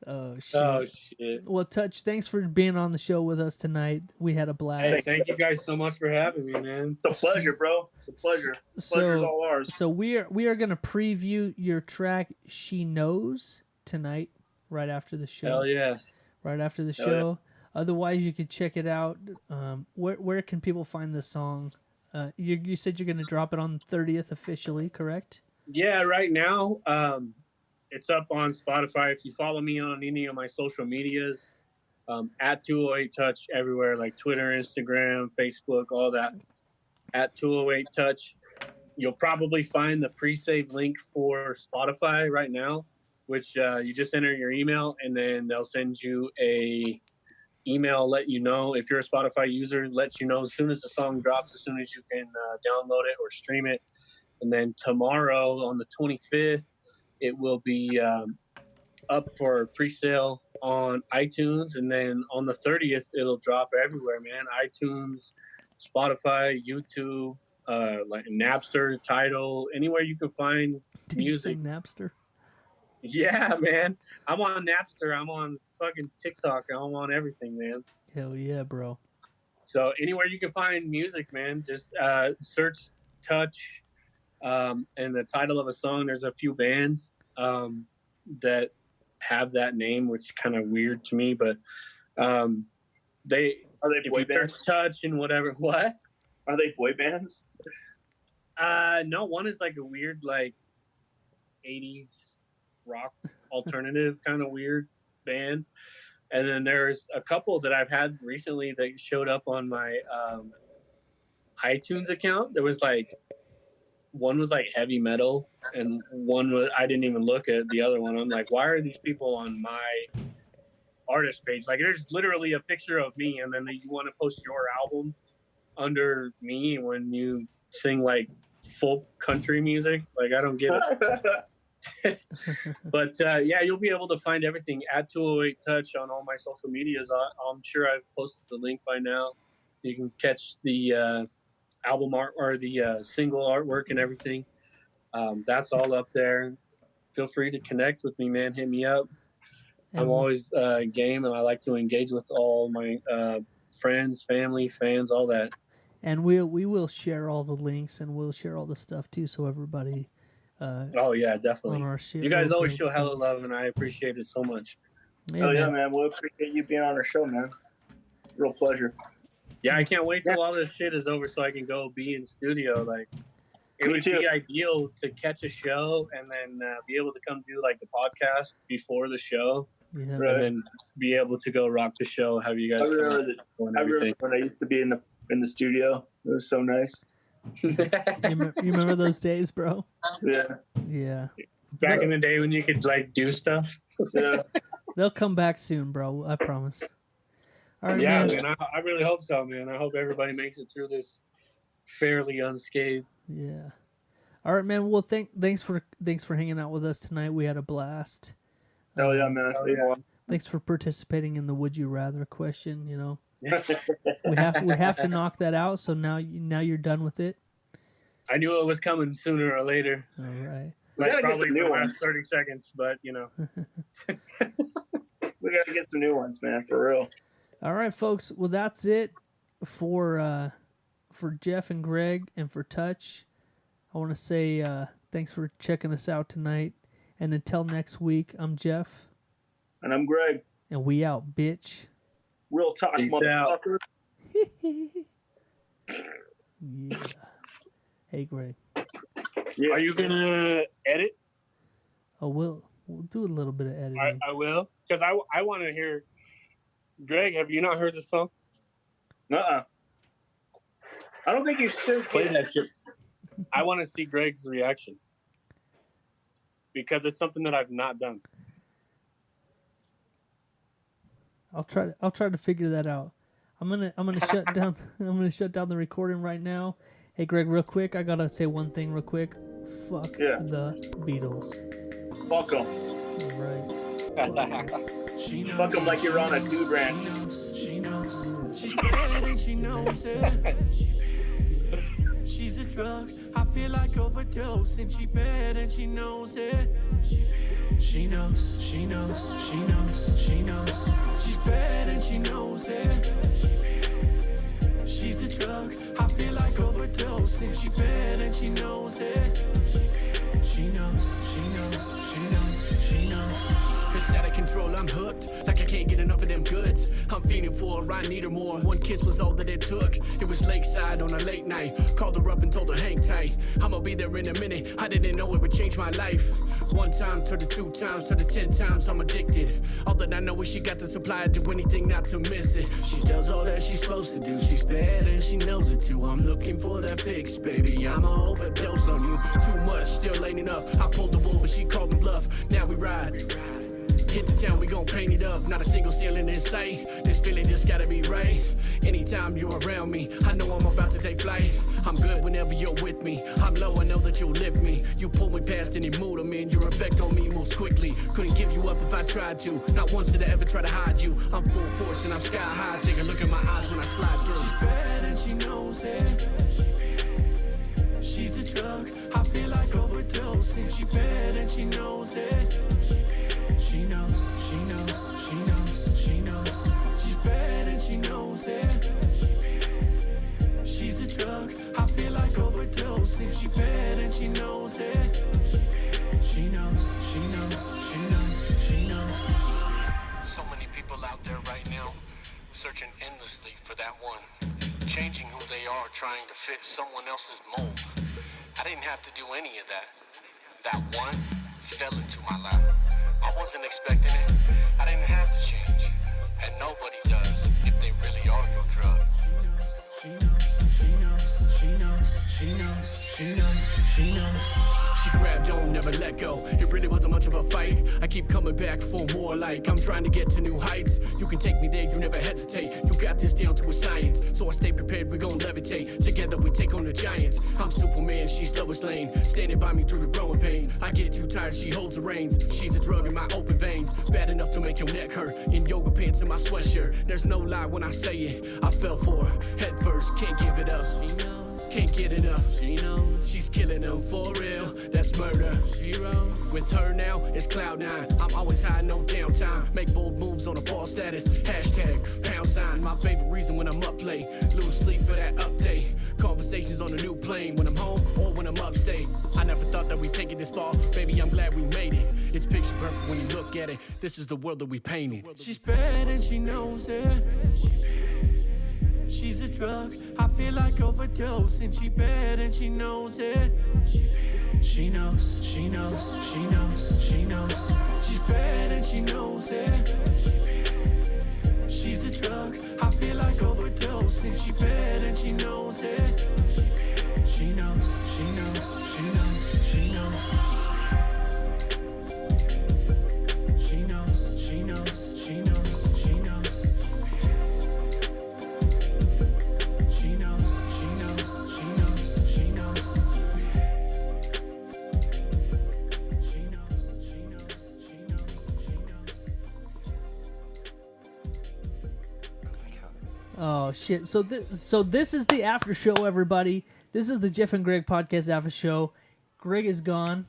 [SPEAKER 2] Oh shit.
[SPEAKER 4] Oh shit.
[SPEAKER 2] Well, Touch, thanks for being on the show with us tonight. We had a
[SPEAKER 4] Hey,
[SPEAKER 2] blast.
[SPEAKER 4] thank you guys so much for having me, man.
[SPEAKER 3] It's a pleasure, bro. It's a pleasure. Pleasure's all ours.
[SPEAKER 2] So we are gonna preview your track "She Knows" tonight, right after the show.
[SPEAKER 4] Hell yeah.
[SPEAKER 2] Right after the
[SPEAKER 3] Hell
[SPEAKER 2] show. Otherwise, you can check it out. Where can people find the song? You said you're gonna drop it on the 30th officially, correct?
[SPEAKER 4] Yeah, right now, it's up on Spotify. If you follow me on any of my social medias, at 208 Touch everywhere, like Twitter, Instagram, Facebook, all that. At 208 Touch, you'll probably find the pre-save link for Spotify right now, which you just enter your email, and then they'll send you a email, let you know if you're a Spotify user, let you know as soon as the song drops, as soon as you can download it or stream it. And then tomorrow on the 25th, it will be up for pre-sale on iTunes, and then on the 30th, it'll drop everywhere, man. iTunes, Spotify, YouTube, like Napster, Tidal, anywhere you can find
[SPEAKER 2] Did
[SPEAKER 4] music.
[SPEAKER 2] you say Napster?
[SPEAKER 4] Yeah, man. I'm on Napster. I'm on fucking TikTok. I'm on everything, man.
[SPEAKER 2] Hell yeah, bro.
[SPEAKER 4] So anywhere you can find music, man, just search Touch and the title of a song. There's a few bands that have that name, which is kind of weird to me, but
[SPEAKER 3] Are they
[SPEAKER 4] if
[SPEAKER 3] boy
[SPEAKER 4] you
[SPEAKER 3] bands?
[SPEAKER 4] search Touch and whatever, what?
[SPEAKER 3] Are they boy bands?
[SPEAKER 4] No, one is like a weird like 80s rock alternative kind of weird band, and then there's a couple that I've had recently that showed up on my iTunes account. There was like one was like heavy metal, and one was I didn't even look at the other one. I'm like, why are these people on my artist page? Like, there's literally a picture of me, and then you want to post your album under me when you sing like folk country music. Like, I don't get it. But yeah, you'll be able to find everything at 208 Touch on all my social medias. I'm sure I've posted the link by now. You can catch the album art or the single artwork and everything. That's all up there. Feel free to connect with me, man. Hit me up. I'm always game, and I like to engage with all my friends, family, fans, all that.
[SPEAKER 2] And we will share all the links, and we'll share all the stuff too, so everybody.
[SPEAKER 4] Oh yeah, definitely.
[SPEAKER 2] On our shit.
[SPEAKER 4] You guys
[SPEAKER 2] will
[SPEAKER 4] always
[SPEAKER 2] link
[SPEAKER 4] show
[SPEAKER 2] them.
[SPEAKER 4] hella love, and I appreciate it so much.
[SPEAKER 2] Yeah,
[SPEAKER 3] Oh yeah,
[SPEAKER 2] man.
[SPEAKER 3] man. We appreciate you being on our show, man. Real pleasure.
[SPEAKER 4] Yeah, I can't wait till all this shit is over so I can go be in studio. Like, it
[SPEAKER 3] Me
[SPEAKER 4] would
[SPEAKER 3] too.
[SPEAKER 4] be ideal to catch a show and then be able to come do like the podcast before the show,
[SPEAKER 2] Yeah.
[SPEAKER 3] Right.
[SPEAKER 4] and then be able to go rock the show. Have you
[SPEAKER 3] I
[SPEAKER 4] guys
[SPEAKER 3] remember,
[SPEAKER 4] come and
[SPEAKER 3] I remember
[SPEAKER 4] everything?
[SPEAKER 3] when I used to be in the studio. It was so nice.
[SPEAKER 2] You remember those days, bro?
[SPEAKER 3] Yeah,
[SPEAKER 2] Yeah.
[SPEAKER 4] Back in the day when you could like do stuff.
[SPEAKER 3] yeah.
[SPEAKER 2] They'll come back soon, bro. I promise. All right,
[SPEAKER 4] Yeah,
[SPEAKER 2] man.
[SPEAKER 4] man. I really hope so, man. I hope everybody makes it through this fairly unscathed.
[SPEAKER 2] Yeah. All right, man. Well, thanks for hanging out with us tonight. We had a blast.
[SPEAKER 3] Hell yeah, man.
[SPEAKER 4] Oh, yeah.
[SPEAKER 2] Thanks for participating in the "Would you rather" question. You know, we have to knock that out. So now you're done with it.
[SPEAKER 4] I knew it was coming sooner or later.
[SPEAKER 2] All right.
[SPEAKER 3] We
[SPEAKER 4] Like
[SPEAKER 3] gotta get
[SPEAKER 4] probably
[SPEAKER 3] some new
[SPEAKER 4] the
[SPEAKER 3] ones.
[SPEAKER 4] last 30 seconds, but you know.
[SPEAKER 3] We gotta get some new ones, man. For real.
[SPEAKER 2] All right, folks. Well, that's it for Jeff and Greg and for Touch. I want to say thanks for checking us out tonight. And until next week, I'm Jeff,
[SPEAKER 3] And I'm Greg.
[SPEAKER 2] and we out, bitch.
[SPEAKER 3] Real talk,
[SPEAKER 4] Peace out.
[SPEAKER 3] motherfucker.
[SPEAKER 2] Yeah. Hey, Greg.
[SPEAKER 3] Yeah.
[SPEAKER 4] Are you gonna edit?
[SPEAKER 2] Oh, we'll do a little bit of editing.
[SPEAKER 4] I will, because I want to hear. Greg, have you not heard the song?
[SPEAKER 3] I don't think you should
[SPEAKER 4] Play that shit. I want to see Greg's reaction because it's something that I've not done.
[SPEAKER 2] I'll try to figure that out. I'm gonna shut down. I'm gonna shut down the recording right now. Hey, Greg, real quick. I gotta say one thing real quick. Fuck
[SPEAKER 3] Yeah.
[SPEAKER 2] the Beatles.
[SPEAKER 3] Fuck them.
[SPEAKER 2] All right.
[SPEAKER 3] Fuck them like you're on a dude ranch.
[SPEAKER 1] She knows.
[SPEAKER 5] She's bad and she knows it. She's a drug, I feel like overdose. And she bad and she knows it. She knows, she knows, she knows, she knows. She's bad and she knows it. She's a drug, I feel like overdose. And she bad and she knows it. She knows, she knows, she knows, she knows. It's out of control, I'm hooked, like I can't get enough of them goods. I'm fiending for her, I need her more. One kiss was all that it took. It was lakeside on a late night. Called her up and told her hang tight. I'ma be there in a minute. I didn't know it would change my life. One time, to the 2 times, to the 10 times, I'm addicted. All that I know is she got the supply, do anything not to miss it. She does all that she's supposed to do. She's bad and she knows it too. I'm looking for that fix, baby. I'ma overdose on you. Too much, still ain't enough. I pulled the wool, but she called me bluff. Now we ride. Hit the town, we gon' paint it up. Not a single ceiling in sight. This feeling just gotta be right. Anytime you're around me, I know I'm about to take flight. I'm good whenever you're with me. I'm low, I know that you'll lift me. You pull me past any mood I'm in. Your effect on me moves quickly. Couldn't give you up if I tried to. Not once did I ever try to hide you. I'm full force and I'm sky high. Take a look at my eyes when I slide through. She's bad and she knows it. She's a drug, I feel like overdose. And she bad and she knows it. She knows, she knows, she knows, she knows. She's bad and she knows it. She's a drug, I feel like overdose. And she bad and she knows it. She knows, she knows, she knows, she knows.
[SPEAKER 6] So many people out there right now searching endlessly for that one, changing who they are, trying to fit someone else's mold. I didn't have to do any of that. That one fell into my lap. I wasn't expecting it. I didn't have to change. And nobody does if they really are your drug.
[SPEAKER 5] She knows, she knows, she knows, she knows, she knows, she knows. She grabbed on, never let go. It really wasn't much of a fight. I keep coming back for more, like I'm trying to get to new heights. You can take me there, you never hesitate. You got this down to a science. So I stay prepared, we gon' levitate. Together we take on the giants. I'm Superman, she's Lois Lane. Standing by me through the growing pains. I get too tired, she holds the reins. She's a drug in my open veins. Bad enough to make your neck hurt. In yoga pants and my sweatshirt. There's no lie when I say it. I fell for her, head first, can't give it up. Can't get enough. She knows she's killing them for real. That's murder. She wrote. With her now, it's Cloud9. I'm always high, no downtime. Make bold moves on a ball status. Hashtag pound sign. My favorite reason when I'm up late. Lose sleep for that update. Conversations on a new plane when I'm home or when I'm upstate. I never thought that we'd take it this far. Baby, I'm glad we made it. It's picture perfect when you look at it. This is the world that we painted. She's bad and she knows it. She's a drug, I feel like overdose. And she bad and she knows it. She knows, she knows, she knows, she knows. She's bad and she knows it. She's a drug, I feel like overdose. And she bad and she knows it. She knows, she knows, she knows, she knows. She knows, she knows, she knows, she knows. She knows, she knows, she knows, she knows. She knows, she knows, she knows, she knows.
[SPEAKER 2] Oh shit! So this is the after show, everybody. This is the Jeff and Greg podcast after show. Greg is gone.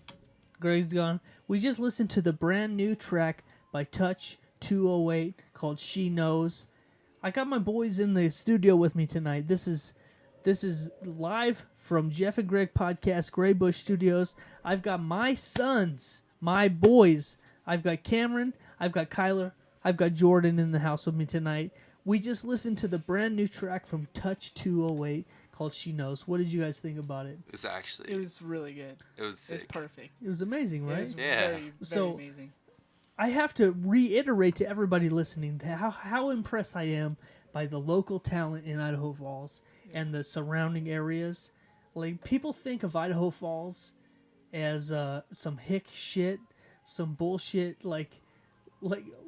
[SPEAKER 2] Greg's gone. We just listened to the brand new track by Touch 208 called "She Knows." I got my boys in the studio with me tonight. This is live from Jeff and Greg podcast, Gray Bush Studios. I've got my sons, my boys. I've got Cameron. I've got Kyler. I've got Jordan in the house with me tonight. We just listened to the brand new track from Touch 208 called "She Knows." What did you guys think about it?
[SPEAKER 7] It's actually.
[SPEAKER 8] It was really good.
[SPEAKER 7] It was sick.
[SPEAKER 8] It's perfect.
[SPEAKER 2] It was amazing, right?
[SPEAKER 8] It was
[SPEAKER 7] Yeah.
[SPEAKER 8] very, very
[SPEAKER 2] So-
[SPEAKER 8] amazing.
[SPEAKER 2] I have to reiterate to everybody listening how impressed I am by the local talent in Idaho Falls and the surrounding areas. Like, people think of Idaho Falls as some hick shit, some bullshit, like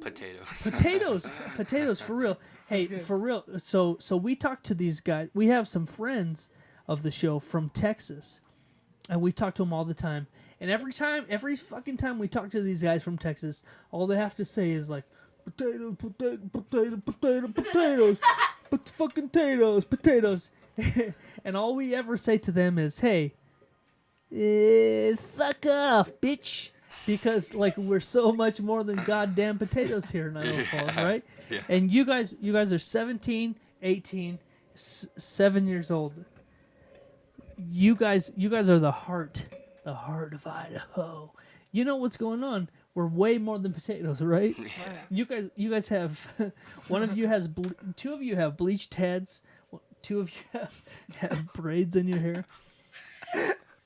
[SPEAKER 7] Potatoes.
[SPEAKER 2] potatoes for real. Hey, for real. So we talked to these guys. We have some friends of the show from Texas, and we talk to them all the time. And every fucking time we talk to these guys from Texas, all they have to say is like, potatoes, potatoes, potatoes, potatoes, fucking potatoes. And all we ever say to them is, hey, fuck off, bitch. Because, like, we're so much more than goddamn potatoes here in Idaho Falls, right?
[SPEAKER 7] Yeah.
[SPEAKER 2] And you guys are 17, 18, 7 years old. You guys are the heart of Idaho. You know what's going on. We're way more than potatoes, right? You guys have, one of you has, two of you have bleached heads. Two of you have braids in your hair.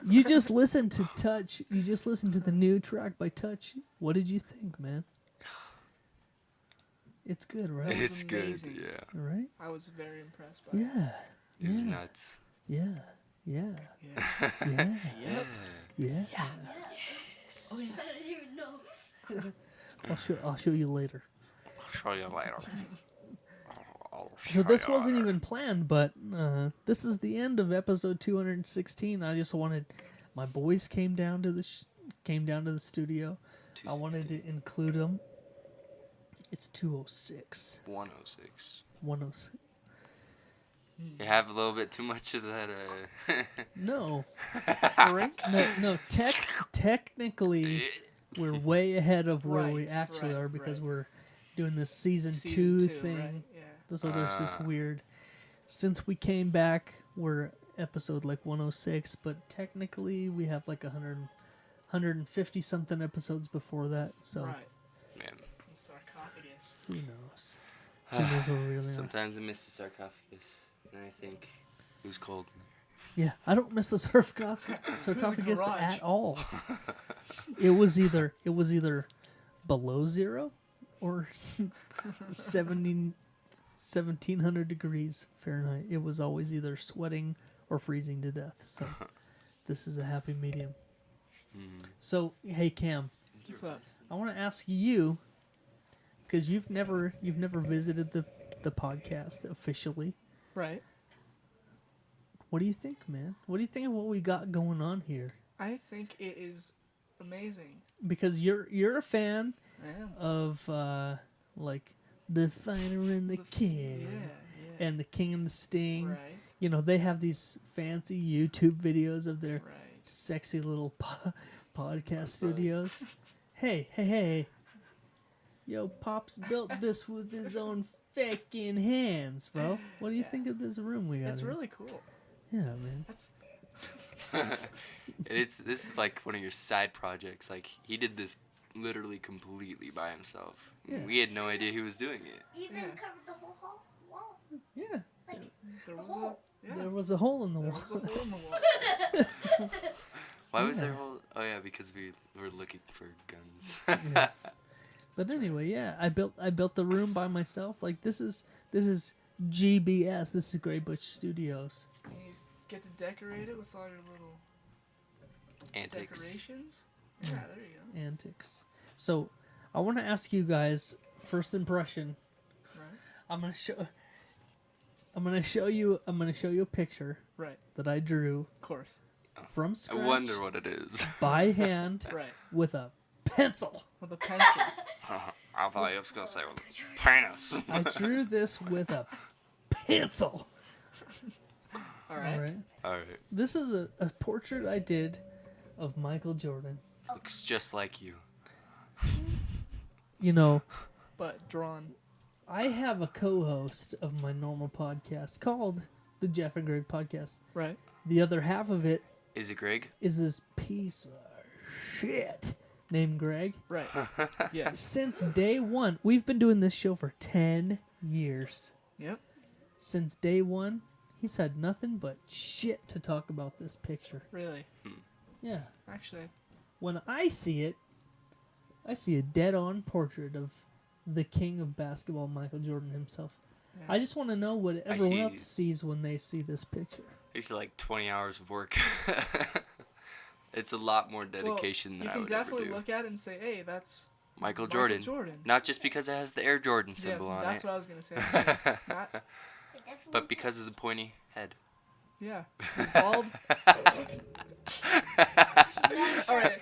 [SPEAKER 2] You just listened to Touch. You just listened to the new track by Touch. What did you think, man? It's good, right?
[SPEAKER 7] It's good,
[SPEAKER 8] amazing.
[SPEAKER 7] yeah.
[SPEAKER 2] Right?
[SPEAKER 8] I was very impressed by it.
[SPEAKER 2] Yeah.
[SPEAKER 7] It was
[SPEAKER 2] Yeah.
[SPEAKER 7] nuts.
[SPEAKER 2] Yeah. Yeah.
[SPEAKER 8] Yeah.
[SPEAKER 2] Yeah.
[SPEAKER 8] Yep.
[SPEAKER 2] Yeah.
[SPEAKER 9] I don't even know.
[SPEAKER 2] I'll show you later.
[SPEAKER 7] I'll show you later.
[SPEAKER 2] So this wasn't even planned, but this is the end of episode 216. I just wanted, my boys came down to the studio. I wanted to include them. It's 206.
[SPEAKER 7] 106.
[SPEAKER 2] 106.
[SPEAKER 7] You have a little bit too much of that.
[SPEAKER 2] No. No. Technically, we're way ahead of where we
[SPEAKER 8] Right,
[SPEAKER 2] actually
[SPEAKER 8] right,
[SPEAKER 2] are because
[SPEAKER 8] right.
[SPEAKER 2] we're doing this season
[SPEAKER 8] Season
[SPEAKER 2] 2
[SPEAKER 8] two,
[SPEAKER 2] thing.
[SPEAKER 8] right? Yeah.
[SPEAKER 2] So there's this weird. Since we came back, we're episode like 106, but technically we have like 150 something episodes before that. So
[SPEAKER 8] Right.
[SPEAKER 7] Man.
[SPEAKER 8] The sarcophagus.
[SPEAKER 2] who knows? Who knows where we really are?
[SPEAKER 7] Sometimes I miss the sarcophagus, and I think it was cold.
[SPEAKER 2] Yeah, I don't miss the sarcophagus
[SPEAKER 8] garage.
[SPEAKER 2] at all. It was either below zero or 1700 degrees Fahrenheit. It was always either sweating or freezing to death. So this is a happy medium. So hey Cam,
[SPEAKER 8] What's up?
[SPEAKER 2] I want to ask you, because you've never visited the podcast officially.
[SPEAKER 8] Right.
[SPEAKER 2] What do you think, man? What do you think of what we got going on here?
[SPEAKER 8] I think it is amazing.
[SPEAKER 2] Because you're a fan
[SPEAKER 8] I am.
[SPEAKER 2] of like the Fighter and the King
[SPEAKER 8] Yeah.
[SPEAKER 2] and the King and the Sting.
[SPEAKER 8] Right.
[SPEAKER 2] You know, they have these fancy YouTube videos of their
[SPEAKER 8] Right.
[SPEAKER 2] sexy little podcast studios. Hey. Yo, Pop's built this with his own fucking hands, bro. What do you think of this room we got?
[SPEAKER 8] It's
[SPEAKER 2] here?
[SPEAKER 8] really cool.
[SPEAKER 2] Yeah, man.
[SPEAKER 8] That's
[SPEAKER 7] This is like one of your side projects. Like he did this literally completely by himself.
[SPEAKER 2] Yeah.
[SPEAKER 7] We had no idea he was doing it.
[SPEAKER 9] Even
[SPEAKER 8] Yeah.
[SPEAKER 9] covered the whole wall.
[SPEAKER 2] Yeah.
[SPEAKER 9] Like,
[SPEAKER 8] there
[SPEAKER 9] the
[SPEAKER 8] was
[SPEAKER 9] whole.
[SPEAKER 2] There was a hole in the
[SPEAKER 8] there
[SPEAKER 2] wall.
[SPEAKER 8] was a hole in the wall.
[SPEAKER 7] Why was there
[SPEAKER 2] Yeah.
[SPEAKER 7] whole? Oh yeah, because we were looking for guns.
[SPEAKER 2] Yeah. But anyway, yeah, I built the room by myself. Like this is GBS. This is Grey Bush Studios.
[SPEAKER 8] And you get to decorate it with all your little
[SPEAKER 7] Antics.
[SPEAKER 8] decorations. Yeah, there you go.
[SPEAKER 2] Antics. So, I want to ask you guys first impression.
[SPEAKER 8] Right.
[SPEAKER 2] I'm gonna show you a picture
[SPEAKER 8] Right.
[SPEAKER 2] that I drew
[SPEAKER 8] Of course.
[SPEAKER 2] from
[SPEAKER 7] I
[SPEAKER 2] scratch
[SPEAKER 7] wonder what it is.
[SPEAKER 2] by hand
[SPEAKER 8] Right.
[SPEAKER 2] with a pencil.
[SPEAKER 8] With a pencil.
[SPEAKER 7] I thought you was gonna say penis.
[SPEAKER 2] I drew this with a pencil.
[SPEAKER 8] All right.
[SPEAKER 2] All right.
[SPEAKER 7] All right.
[SPEAKER 2] This is a portrait I did of Michael Jordan.
[SPEAKER 7] Looks just like you.
[SPEAKER 2] You know,
[SPEAKER 8] But drawn.
[SPEAKER 2] I have a co-host of my normal podcast called the Jeff and Greg Podcast.
[SPEAKER 8] Right.
[SPEAKER 2] The other half of it
[SPEAKER 7] Is it Greg?
[SPEAKER 2] is this piece of shit named Greg.
[SPEAKER 8] Right. Yes.
[SPEAKER 2] Since day one, we've been doing this show for 10 years.
[SPEAKER 8] Yep.
[SPEAKER 2] Since day one, he's had nothing but shit to talk about this picture.
[SPEAKER 8] Really.
[SPEAKER 2] Yeah.
[SPEAKER 8] Actually.
[SPEAKER 2] When I see it, I see a dead-on portrait of the king of basketball, Michael Jordan himself.
[SPEAKER 8] Yeah.
[SPEAKER 2] I just want to know what everyone
[SPEAKER 7] see-
[SPEAKER 2] else sees when they see this picture.
[SPEAKER 7] These are like 20 hours of work. It's a lot more dedication
[SPEAKER 8] well,
[SPEAKER 7] than I
[SPEAKER 8] you
[SPEAKER 7] would
[SPEAKER 8] can definitely
[SPEAKER 7] ever do.
[SPEAKER 8] look at it and say, hey, that's
[SPEAKER 7] Michael
[SPEAKER 8] Michael
[SPEAKER 7] Jordan.
[SPEAKER 8] Jordan.
[SPEAKER 7] Not just because it has the Air Jordan
[SPEAKER 8] yeah,
[SPEAKER 7] symbol on
[SPEAKER 8] that's
[SPEAKER 7] it,
[SPEAKER 8] what I was going to say. actually. Not,
[SPEAKER 9] It definitely
[SPEAKER 7] but because of the pointy head.
[SPEAKER 8] yeah. He's bald. All right.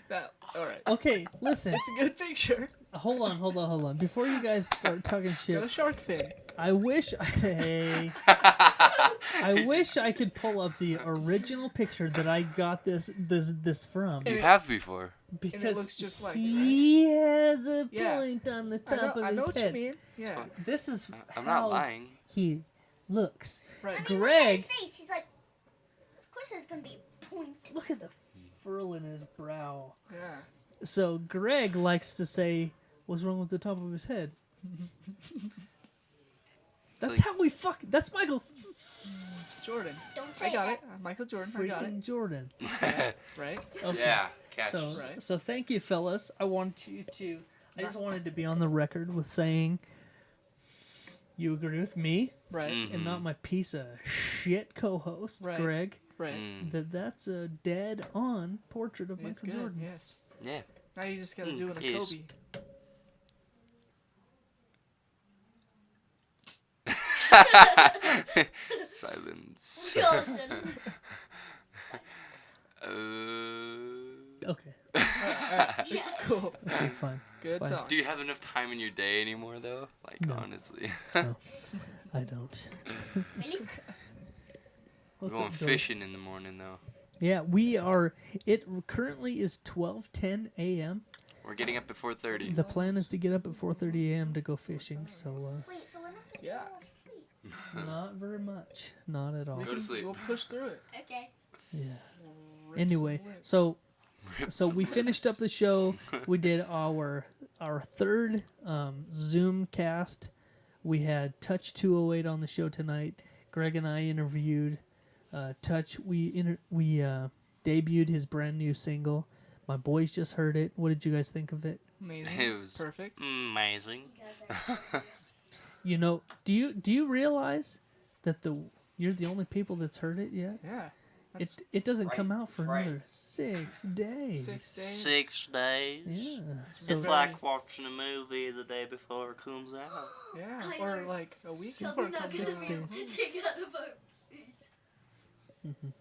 [SPEAKER 8] That, all right.
[SPEAKER 2] Okay, listen.
[SPEAKER 8] It's a good picture.
[SPEAKER 2] Hold on. Before you guys start talking
[SPEAKER 8] Got a
[SPEAKER 2] shit,
[SPEAKER 8] shark fin.
[SPEAKER 2] I wish I could pull up the original picture that I got this from.
[SPEAKER 7] You have before.
[SPEAKER 2] Because
[SPEAKER 8] And it looks just like it, right?
[SPEAKER 2] he has a
[SPEAKER 8] Yeah.
[SPEAKER 2] point on the
[SPEAKER 8] I
[SPEAKER 2] top
[SPEAKER 8] know,
[SPEAKER 2] of
[SPEAKER 8] I know
[SPEAKER 2] his
[SPEAKER 8] what
[SPEAKER 2] head.
[SPEAKER 8] you mean. Yeah.
[SPEAKER 2] This is
[SPEAKER 7] I'm
[SPEAKER 2] how
[SPEAKER 7] not lying.
[SPEAKER 2] he looks.
[SPEAKER 8] Right.
[SPEAKER 9] I mean,
[SPEAKER 2] Greg,
[SPEAKER 9] look at his face. He's like, of course there's gonna be a point.
[SPEAKER 2] look at the furl in his brow.
[SPEAKER 8] Yeah.
[SPEAKER 2] So Greg likes to say, "What's wrong with the top of his head?" That's
[SPEAKER 7] Like-
[SPEAKER 2] how we fuck. That's Michael
[SPEAKER 8] Jordan.
[SPEAKER 9] Don't say
[SPEAKER 8] I got
[SPEAKER 9] that.
[SPEAKER 8] it. Michael Jordan. I got it.
[SPEAKER 2] freaking Jordan.
[SPEAKER 8] Right.
[SPEAKER 2] Okay.
[SPEAKER 7] Yeah, catch.
[SPEAKER 2] So,
[SPEAKER 8] Right.
[SPEAKER 2] so thank you, fellas. I want you to. I just wanted to be on the record with saying you agree with me
[SPEAKER 8] Right.
[SPEAKER 2] and not my piece of shit co-host,
[SPEAKER 8] Right.
[SPEAKER 2] Greg.
[SPEAKER 8] Right.
[SPEAKER 2] That's a dead-on portrait of
[SPEAKER 8] It's
[SPEAKER 2] Michael
[SPEAKER 8] good.
[SPEAKER 2] Jordan.
[SPEAKER 8] Yes.
[SPEAKER 7] Yeah.
[SPEAKER 8] Now you just gotta do it a
[SPEAKER 7] Yes.
[SPEAKER 8] Kobe.
[SPEAKER 7] Silence.
[SPEAKER 9] Wilson.
[SPEAKER 2] Okay.
[SPEAKER 9] Yeah.
[SPEAKER 8] Cool.
[SPEAKER 2] Okay, fine.
[SPEAKER 8] Good
[SPEAKER 2] Fine.
[SPEAKER 8] talk.
[SPEAKER 7] Do you have enough time in your day anymore, though? Like,
[SPEAKER 2] No.
[SPEAKER 7] honestly.
[SPEAKER 2] No, I don't.
[SPEAKER 9] Really?
[SPEAKER 7] We're
[SPEAKER 2] What's
[SPEAKER 7] going
[SPEAKER 2] up, Joe?
[SPEAKER 7] fishing in the morning, though.
[SPEAKER 2] Yeah, we are. It currently is 12:10 a.m.
[SPEAKER 7] We're getting up at 4:30.
[SPEAKER 2] The plan is to get up at 4:30 a.m. to go fishing. So
[SPEAKER 9] Wait, so we're not gonna
[SPEAKER 8] Yeah.
[SPEAKER 9] go to sleep?
[SPEAKER 2] not very much, not at all.
[SPEAKER 8] We
[SPEAKER 7] Go to
[SPEAKER 8] can,
[SPEAKER 7] sleep.
[SPEAKER 8] We'll push through it.
[SPEAKER 9] Okay.
[SPEAKER 2] Yeah.
[SPEAKER 8] Rip
[SPEAKER 2] Anyway,
[SPEAKER 8] some lips.
[SPEAKER 2] so
[SPEAKER 7] Rip
[SPEAKER 2] so
[SPEAKER 7] some
[SPEAKER 2] we finished up
[SPEAKER 7] lips.
[SPEAKER 2] the show. We did our third Zoom cast. We had Touch 208 on the show tonight. Greg and I interviewed Touch. We debuted his brand new single. My boys just heard it. What did you guys think of it?
[SPEAKER 8] amazing.
[SPEAKER 7] It was
[SPEAKER 8] Perfect.
[SPEAKER 7] amazing.
[SPEAKER 9] You guys are serious.
[SPEAKER 2] You know, do you realize that you're the only people that's heard it yet?
[SPEAKER 8] Yeah. That's
[SPEAKER 2] It doesn't come
[SPEAKER 7] right,
[SPEAKER 2] out for
[SPEAKER 7] right.
[SPEAKER 2] another 6 days.
[SPEAKER 8] 6 days.
[SPEAKER 10] 6 days.
[SPEAKER 2] Yeah.
[SPEAKER 8] It's
[SPEAKER 2] So
[SPEAKER 10] It's
[SPEAKER 8] very-
[SPEAKER 10] like watching a movie the day before it comes out.
[SPEAKER 8] Yeah.
[SPEAKER 9] Kyler.
[SPEAKER 8] Or like a week
[SPEAKER 9] Tell
[SPEAKER 8] before
[SPEAKER 9] me
[SPEAKER 8] it
[SPEAKER 9] not
[SPEAKER 8] comes
[SPEAKER 9] gonna
[SPEAKER 8] out.
[SPEAKER 9] be able to take it out of our food.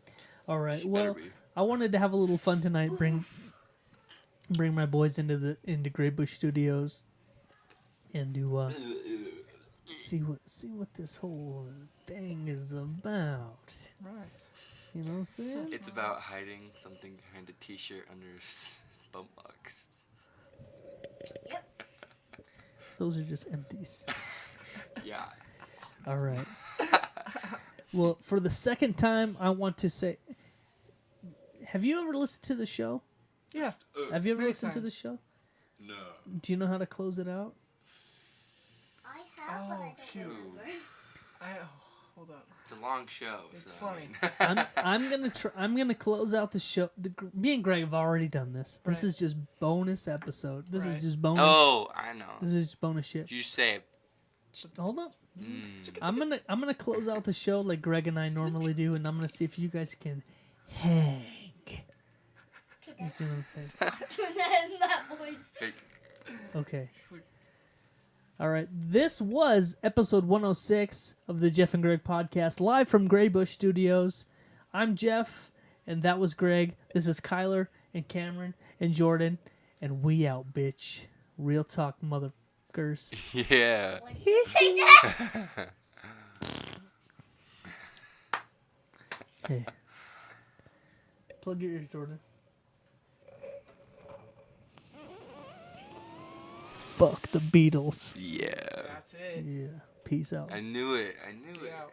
[SPEAKER 2] all right.
[SPEAKER 7] She
[SPEAKER 2] Well,
[SPEAKER 7] better be.
[SPEAKER 2] I wanted to have a little fun tonight. Bring my boys into Grey Bush Studios and do see what this whole thing is about.
[SPEAKER 8] Right.
[SPEAKER 2] You know what I'm saying?
[SPEAKER 7] It's about hiding something behind a t-shirt under his bum box.
[SPEAKER 9] Yep.
[SPEAKER 2] Those are just empties.
[SPEAKER 7] Yeah.
[SPEAKER 2] All right. Well, for the second time, I want to say, have you ever listened to the show?
[SPEAKER 8] Yeah.
[SPEAKER 2] Have you ever
[SPEAKER 8] Many
[SPEAKER 2] listened to the
[SPEAKER 8] times.
[SPEAKER 2] show?
[SPEAKER 7] No.
[SPEAKER 2] Do you know how to close it out?
[SPEAKER 9] I have, but I
[SPEAKER 8] Oh,
[SPEAKER 9] don't
[SPEAKER 8] shoot.
[SPEAKER 9] remember.
[SPEAKER 8] Hold up.
[SPEAKER 7] It's a long show.
[SPEAKER 8] It's
[SPEAKER 7] so,
[SPEAKER 8] funny.
[SPEAKER 7] I mean-
[SPEAKER 2] I'm gonna close out the show. Me and Greg have already done this. This
[SPEAKER 8] Right.
[SPEAKER 2] is just bonus episode. This
[SPEAKER 8] Right.
[SPEAKER 2] is just bonus.
[SPEAKER 7] Oh, I know.
[SPEAKER 2] This is just bonus shit.
[SPEAKER 7] You say.
[SPEAKER 2] Hold up.
[SPEAKER 7] Mm.
[SPEAKER 2] I'm gonna close out the show like Greg and I normally do, and I'm gonna see if you guys can hang. You feel what I'm saying?
[SPEAKER 9] Doing that in that voice.
[SPEAKER 7] Like,
[SPEAKER 2] Okay. All right. This was episode 106 of the Jeff and Greg podcast, live from Grey Bush Studios. I'm Jeff, and that was Greg. This is Kyler and Cameron and Jordan, and we out, bitch. Real talk, motherfuckers.
[SPEAKER 7] yeah.
[SPEAKER 9] When you say that,
[SPEAKER 2] Hey. Plug your ears, Jordan. Fuck the Beatles.
[SPEAKER 7] Yeah.
[SPEAKER 8] That's it.
[SPEAKER 2] Yeah. Peace out.
[SPEAKER 7] I knew it. I knew
[SPEAKER 8] We
[SPEAKER 7] it.
[SPEAKER 8] out.